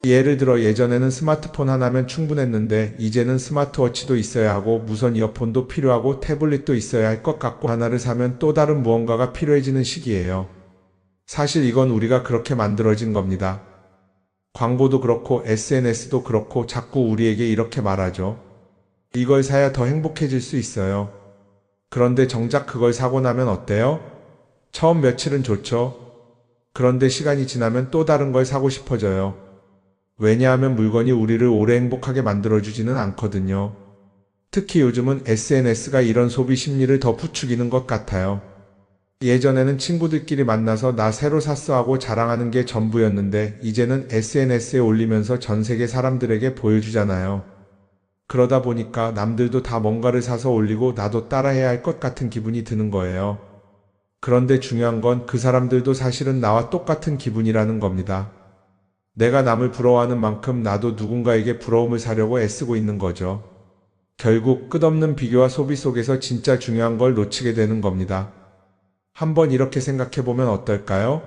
예를 들어 예전에는 스마트폰 하나면 충분했는데 이제는 스마트워치도 있어야 하고 무선 이어폰도 필요하고 태블릿도 있어야 할 것 같고 하나를 사면 또 다른 무언가가 필요해지는 시기예요. 사실 이건 우리가 그렇게 만들어진 겁니다. 광고도 그렇고 SNS도 그렇고 자꾸 우리에게 이렇게 말하죠. 이걸 사야 더 행복해질 수 있어요. 그런데 정작 그걸 사고 나면 어때요? 처음 며칠은 좋죠. 그런데 시간이 지나면 또 다른 걸 사고 싶어져요. 왜냐하면 물건이 우리를 오래 행복하게 만들어주지는 않거든요. 특히 요즘은 SNS가 이런 소비 심리를 더 부추기는 것 같아요. 예전에는 친구들끼리 만나서 나 새로 샀어 하고 자랑하는 게 전부였는데 이제는 SNS에 올리면서 전 세계 사람들에게 보여주잖아요. 그러다 보니까 남들도 다 뭔가를 사서 올리고 나도 따라해야 할 것 같은 기분이 드는 거예요. 그런데 중요한 건 그 사람들도 사실은 나와 똑같은 기분이라는 겁니다. 내가 남을 부러워하는 만큼 나도 누군가에게 부러움을 사려고 애쓰고 있는 거죠. 결국 끝없는 비교와 소비 속에서 진짜 중요한 걸 놓치게 되는 겁니다. 한번 이렇게 생각해보면 어떨까요?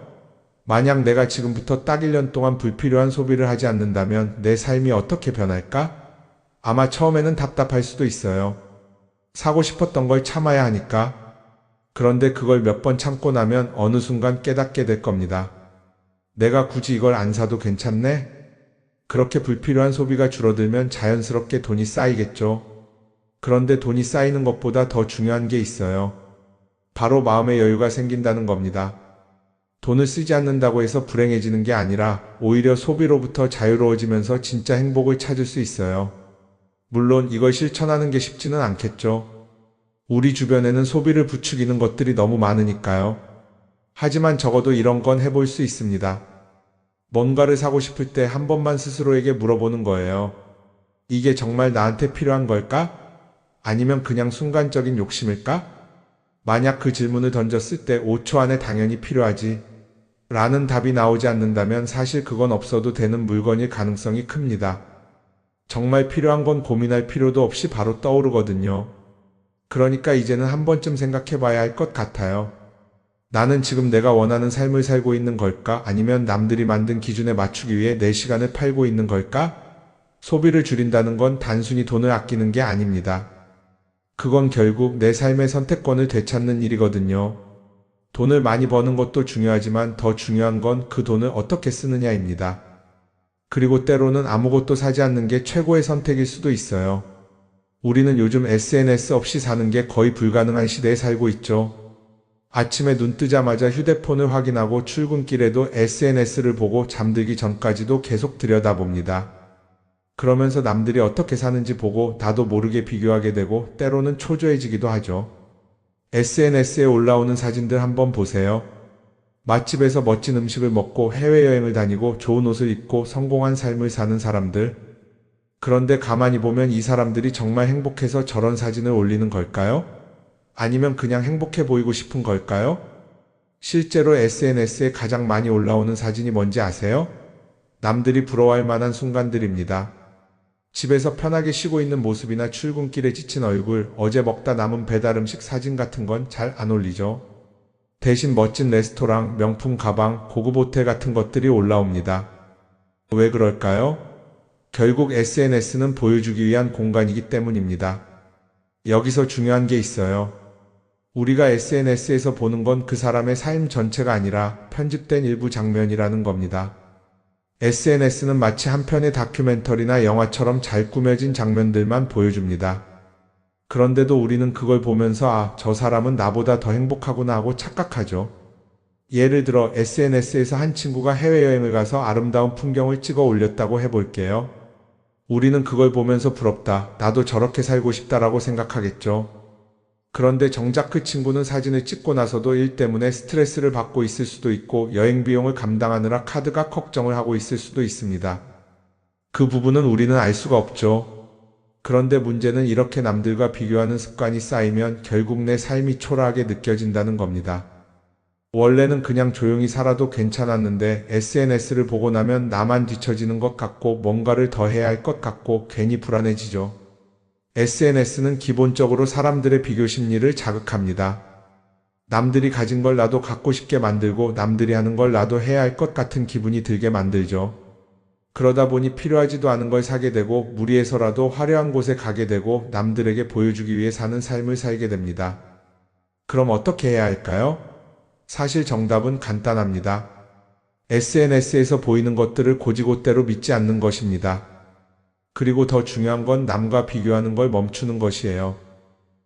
만약 내가 지금부터 딱 1년 동안 불필요한 소비를 하지 않는다면 내 삶이 어떻게 변할까? 아마 처음에는 답답할 수도 있어요. 사고 싶었던 걸 참아야 하니까. 그런데 그걸 몇 번 참고 나면 어느 순간 깨닫게 될 겁니다. 내가 굳이 이걸 안 사도 괜찮네? 그렇게 불필요한 소비가 줄어들면 자연스럽게 돈이 쌓이겠죠. 그런데 돈이 쌓이는 것보다 더 중요한 게 있어요. 바로 마음의 여유가 생긴다는 겁니다. 돈을 쓰지 않는다고 해서 불행해지는 게 아니라 오히려 소비로부터 자유로워지면서 진짜 행복을 찾을 수 있어요. 물론 이걸 실천하는 게 쉽지는 않겠죠. 우리 주변에는 소비를 부추기는 것들이 너무 많으니까요. 하지만 적어도 이런 건 해볼 수 있습니다. 뭔가를 사고 싶을 때 한 번만 스스로에게 물어보는 거예요. 이게 정말 나한테 필요한 걸까? 아니면 그냥 순간적인 욕심일까? 만약 그 질문을 던졌을 때 5초 안에 당연히 필요하지 라는 답이 나오지 않는다면 사실 그건 없어도 되는 물건일 가능성이 큽니다. 정말 필요한 건 고민할 필요도 없이 바로 떠오르거든요. 그러니까 이제는 한 번쯤 생각해 봐야 할 것 같아요. 나는 지금 내가 원하는 삶을 살고 있는 걸까? 아니면 남들이 만든 기준에 맞추기 위해 내 시간을 팔고 있는 걸까? 소비를 줄인다는 건 단순히 돈을 아끼는 게 아닙니다. 그건 결국 내 삶의 선택권을 되찾는 일이거든요. 돈을 많이 버는 것도 중요하지만 더 중요한 건 그 돈을 어떻게 쓰느냐입니다. 그리고 때로는 아무것도 사지 않는 게 최고의 선택일 수도 있어요. 우리는 요즘 SNS 없이 사는 게 거의 불가능한 시대에 살고 있죠. 아침에 눈 뜨자마자 휴대폰을 확인하고 출근길에도 SNS를 보고 잠들기 전까지도 계속 들여다봅니다. 그러면서 남들이 어떻게 사는지 보고 나도 모르게 비교하게 되고 때로는 초조해지기도 하죠. SNS에 올라오는 사진들 한번 보세요. 맛집에서 멋진 음식을 먹고 해외여행을 다니고 좋은 옷을 입고 성공한 삶을 사는 사람들. 그런데 가만히 보면 이 사람들이 정말 행복해서 저런 사진을 올리는 걸까요? 아니면 그냥 행복해 보이고 싶은 걸까요? 실제로 SNS에 가장 많이 올라오는 사진이 뭔지 아세요? 남들이 부러워할 만한 순간들입니다. 집에서 편하게 쉬고 있는 모습이나 출근길에 지친 얼굴, 어제 먹다 남은 배달 음식 사진 같은 건 잘 안 올리죠. 대신 멋진 레스토랑, 명품 가방, 고급 호텔 같은 것들이 올라옵니다. 왜 그럴까요? 결국 SNS는 보여주기 위한 공간이기 때문입니다. 여기서 중요한 게 있어요. 우리가 SNS에서 보는 건 그 사람의 삶 전체가 아니라 편집된 일부 장면이라는 겁니다. SNS는 마치 한 편의 다큐멘터리나 영화처럼 잘 꾸며진 장면들만 보여줍니다. 그런데도 우리는 그걸 보면서 아, 저 사람은 나보다 더 행복하구나 하고 착각하죠. 예를 들어 SNS에서 한 친구가 해외여행을 가서 아름다운 풍경을 찍어 올렸다고 해볼게요. 우리는 그걸 보면서 부럽다, 나도 저렇게 살고 싶다라고 생각하겠죠. 그런데 정작 그 친구는 사진을 찍고 나서도 일 때문에 스트레스를 받고 있을 수도 있고 여행 비용을 감당하느라 카드가 걱정을 하고 있을 수도 있습니다. 그 부분은 우리는 알 수가 없죠. 그런데 문제는 이렇게 남들과 비교하는 습관이 쌓이면 결국 내 삶이 초라하게 느껴진다는 겁니다. 원래는 그냥 조용히 살아도 괜찮았는데 SNS를 보고 나면 나만 뒤처지는 것 같고 뭔가를 더 해야 할 것 같고 괜히 불안해지죠. SNS는 기본적으로 사람들의 비교 심리를 자극합니다. 남들이 가진 걸 나도 갖고 싶게 만들고 남들이 하는 걸 나도 해야 할 것 같은 기분이 들게 만들죠. 그러다 보니 필요하지도 않은 걸 사게 되고 무리해서라도 화려한 곳에 가게 되고 남들에게 보여주기 위해 사는 삶을 살게 됩니다. 그럼 어떻게 해야 할까요? 사실 정답은 간단합니다. SNS에서 보이는 것들을 고지고대로 믿지 않는 것입니다. 그리고 더 중요한 건 남과 비교하는 걸 멈추는 것이에요.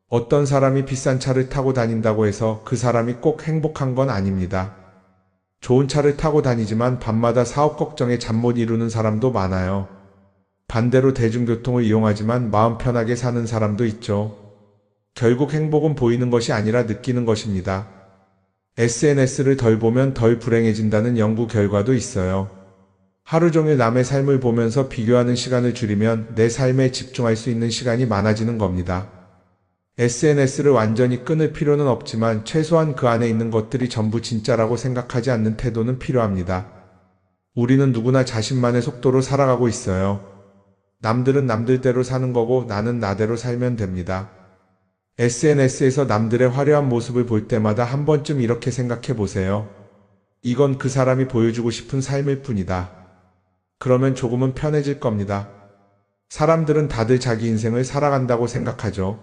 어떤 사람이 비싼 차를 타고 다닌다고 해서 그 사람이 꼭 행복한 건 아닙니다. 좋은 차를 타고 다니지만 밤마다 사업 걱정에 잠 못 이루는 사람도 많아요. 반대로 대중교통을 이용하지만 마음 편하게 사는 사람도 있죠. 결국 행복은 보이는 것이 아니라 느끼는 것입니다. SNS를 덜 보면 덜 불행해진다는 연구 결과도 있어요. 하루 종일 남의 삶을 보면서 비교하는 시간을 줄이면 내 삶에 집중할 수 있는 시간이 많아지는 겁니다. SNS를 완전히 끊을 필요는 없지만 최소한 그 안에 있는 것들이 전부 진짜라고 생각하지 않는 태도는 필요합니다. 우리는 누구나 자신만의 속도로 살아가고 있어요. 남들은 남들대로 사는 거고 나는 나대로 살면 됩니다. SNS에서 남들의 화려한 모습을 볼 때마다 한 번쯤 이렇게 생각해 보세요. 이건 그 사람이 보여주고 싶은 삶일 뿐이다. 그러면 조금은 편해질 겁니다. 사람들은 다들 자기 인생을 살아간다고 생각하죠.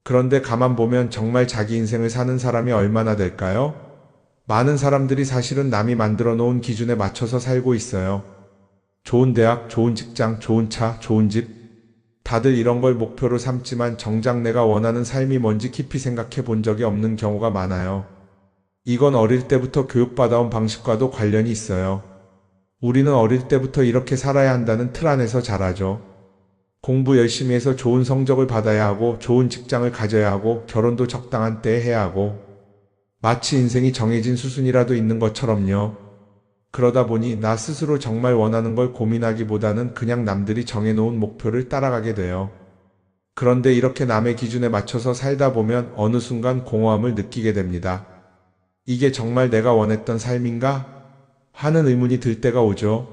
그런데 가만 보면 정말 자기 인생을 사는 사람이 얼마나 될까요? 많은 사람들이 사실은 남이 만들어 놓은 기준에 맞춰서 살고 있어요. 좋은 대학, 좋은 직장, 좋은 차, 좋은 집. 다들 이런 걸 목표로 삼지만 정작 내가 원하는 삶이 뭔지 깊이 생각해 본 적이 없는 경우가 많아요. 이건 어릴 때부터 교육받아온 방식과도 관련이 있어요. 우리는 어릴 때부터 이렇게 살아야 한다는 틀 안에서 자라죠. 공부 열심히 해서 좋은 성적을 받아야 하고 좋은 직장을 가져야 하고 결혼도 적당한 때에 해야 하고 마치 인생이 정해진 수순이라도 있는 것처럼요. 그러다 보니 나 스스로 정말 원하는 걸 고민하기보다는 그냥 남들이 정해놓은 목표를 따라가게 돼요. 그런데 이렇게 남의 기준에 맞춰서 살다 보면 어느 순간 공허함을 느끼게 됩니다. 이게 정말 내가 원했던 삶인가? 하는 의문이 들 때가 오죠.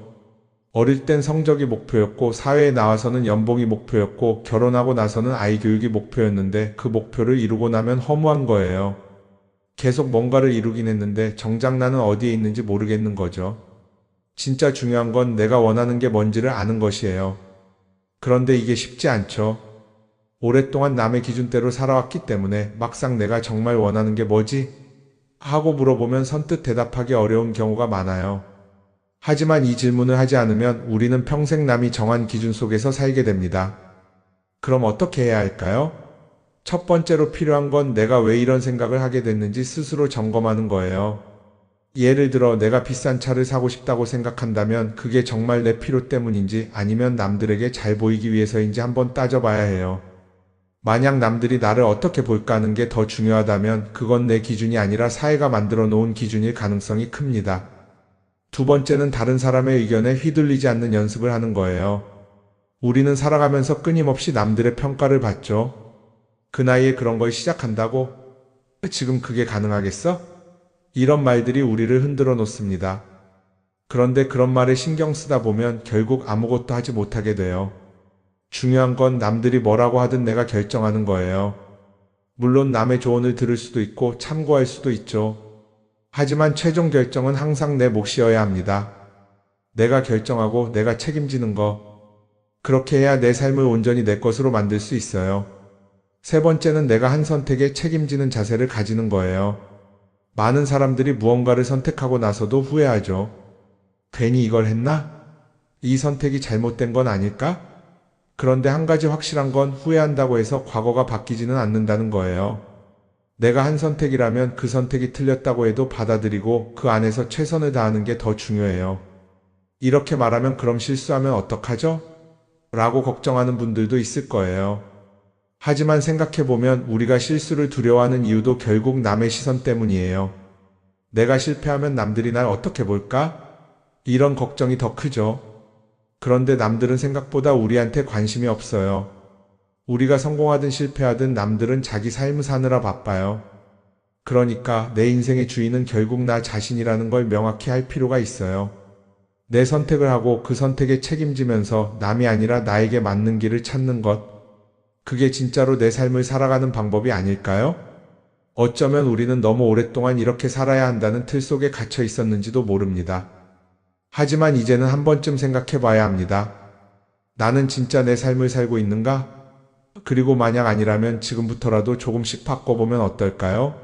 어릴 땐 성적이 목표였고 사회에 나와서는 연봉이 목표였고 결혼하고 나서는 아이 교육이 목표였는데 그 목표를 이루고 나면 허무한 거예요. 계속 뭔가를 이루긴 했는데 정작 나는 어디에 있는지 모르겠는 거죠. 진짜 중요한 건 내가 원하는 게 뭔지를 아는 것이에요. 그런데 이게 쉽지 않죠. 오랫동안 남의 기준대로 살아왔기 때문에 막상 내가 정말 원하는 게 뭐지? 하고 물어보면 선뜻 대답하기 어려운 경우가 많아요. 하지만 이 질문을 하지 않으면 우리는 평생 남이 정한 기준 속에서 살게 됩니다. 그럼 어떻게 해야 할까요? 첫 번째로 필요한 건 내가 왜 이런 생각을 하게 됐는지 스스로 점검하는 거예요. 예를 들어 내가 비싼 차를 사고 싶다고 생각한다면 그게 정말 내 필요 때문인지 아니면 남들에게 잘 보이기 위해서인지 한번 따져봐야 해요. 만약 남들이 나를 어떻게 볼까 하는 게 더 중요하다면 그건 내 기준이 아니라 사회가 만들어 놓은 기준일 가능성이 큽니다. 두 번째는 다른 사람의 의견에 휘둘리지 않는 연습을 하는 거예요. 우리는 살아가면서 끊임없이 남들의 평가를 받죠. 그 나이에 그런 걸 시작한다고? 지금 그게 가능하겠어? 이런 말들이 우리를 흔들어 놓습니다. 그런데 그런 말에 신경 쓰다 보면 결국 아무것도 하지 못하게 돼요. 중요한 건 남들이 뭐라고 하든 내가 결정하는 거예요. 물론 남의 조언을 들을 수도 있고 참고할 수도 있죠. 하지만 최종 결정은 항상 내 몫이어야 합니다. 내가 결정하고 내가 책임지는 거. 그렇게 해야 내 삶을 온전히 내 것으로 만들 수 있어요. 세 번째는 내가 한 선택에 책임지는 자세를 가지는 거예요. 많은 사람들이 무언가를 선택하고 나서도 후회하죠. 괜히 이걸 했나? 이 선택이 잘못된 건 아닐까? 그런데 한 가지 확실한 건 후회한다고 해서 과거가 바뀌지는 않는다는 거예요. 내가 한 선택이라면 그 선택이 틀렸다고 해도 받아들이고 그 안에서 최선을 다하는 게 더 중요해요. 이렇게 말하면 그럼 실수하면 어떡하죠? 라고 걱정하는 분들도 있을 거예요. 하지만 생각해보면 우리가 실수를 두려워하는 이유도 결국 남의 시선 때문이에요. 내가 실패하면 남들이 날 어떻게 볼까? 이런 걱정이 더 크죠. 그런데 남들은 생각보다 우리한테 관심이 없어요. 우리가 성공하든 실패하든 남들은 자기 삶을 사느라 바빠요. 그러니까 내 인생의 주인은 결국 나 자신이라는 걸 명확히 할 필요가 있어요. 내 선택을 하고 그 선택에 책임지면서 남이 아니라 나에게 맞는 길을 찾는 것. 그게 진짜로 내 삶을 살아가는 방법이 아닐까요? 어쩌면 우리는 너무 오랫동안 이렇게 살아야 한다는 틀 속에 갇혀 있었는지도 모릅니다. 하지만 이제는 한 번쯤 생각해 봐야 합니다. 나는 진짜 내 삶을 살고 있는가? 그리고 만약 아니라면 지금부터라도 조금씩 바꿔보면 어떨까요?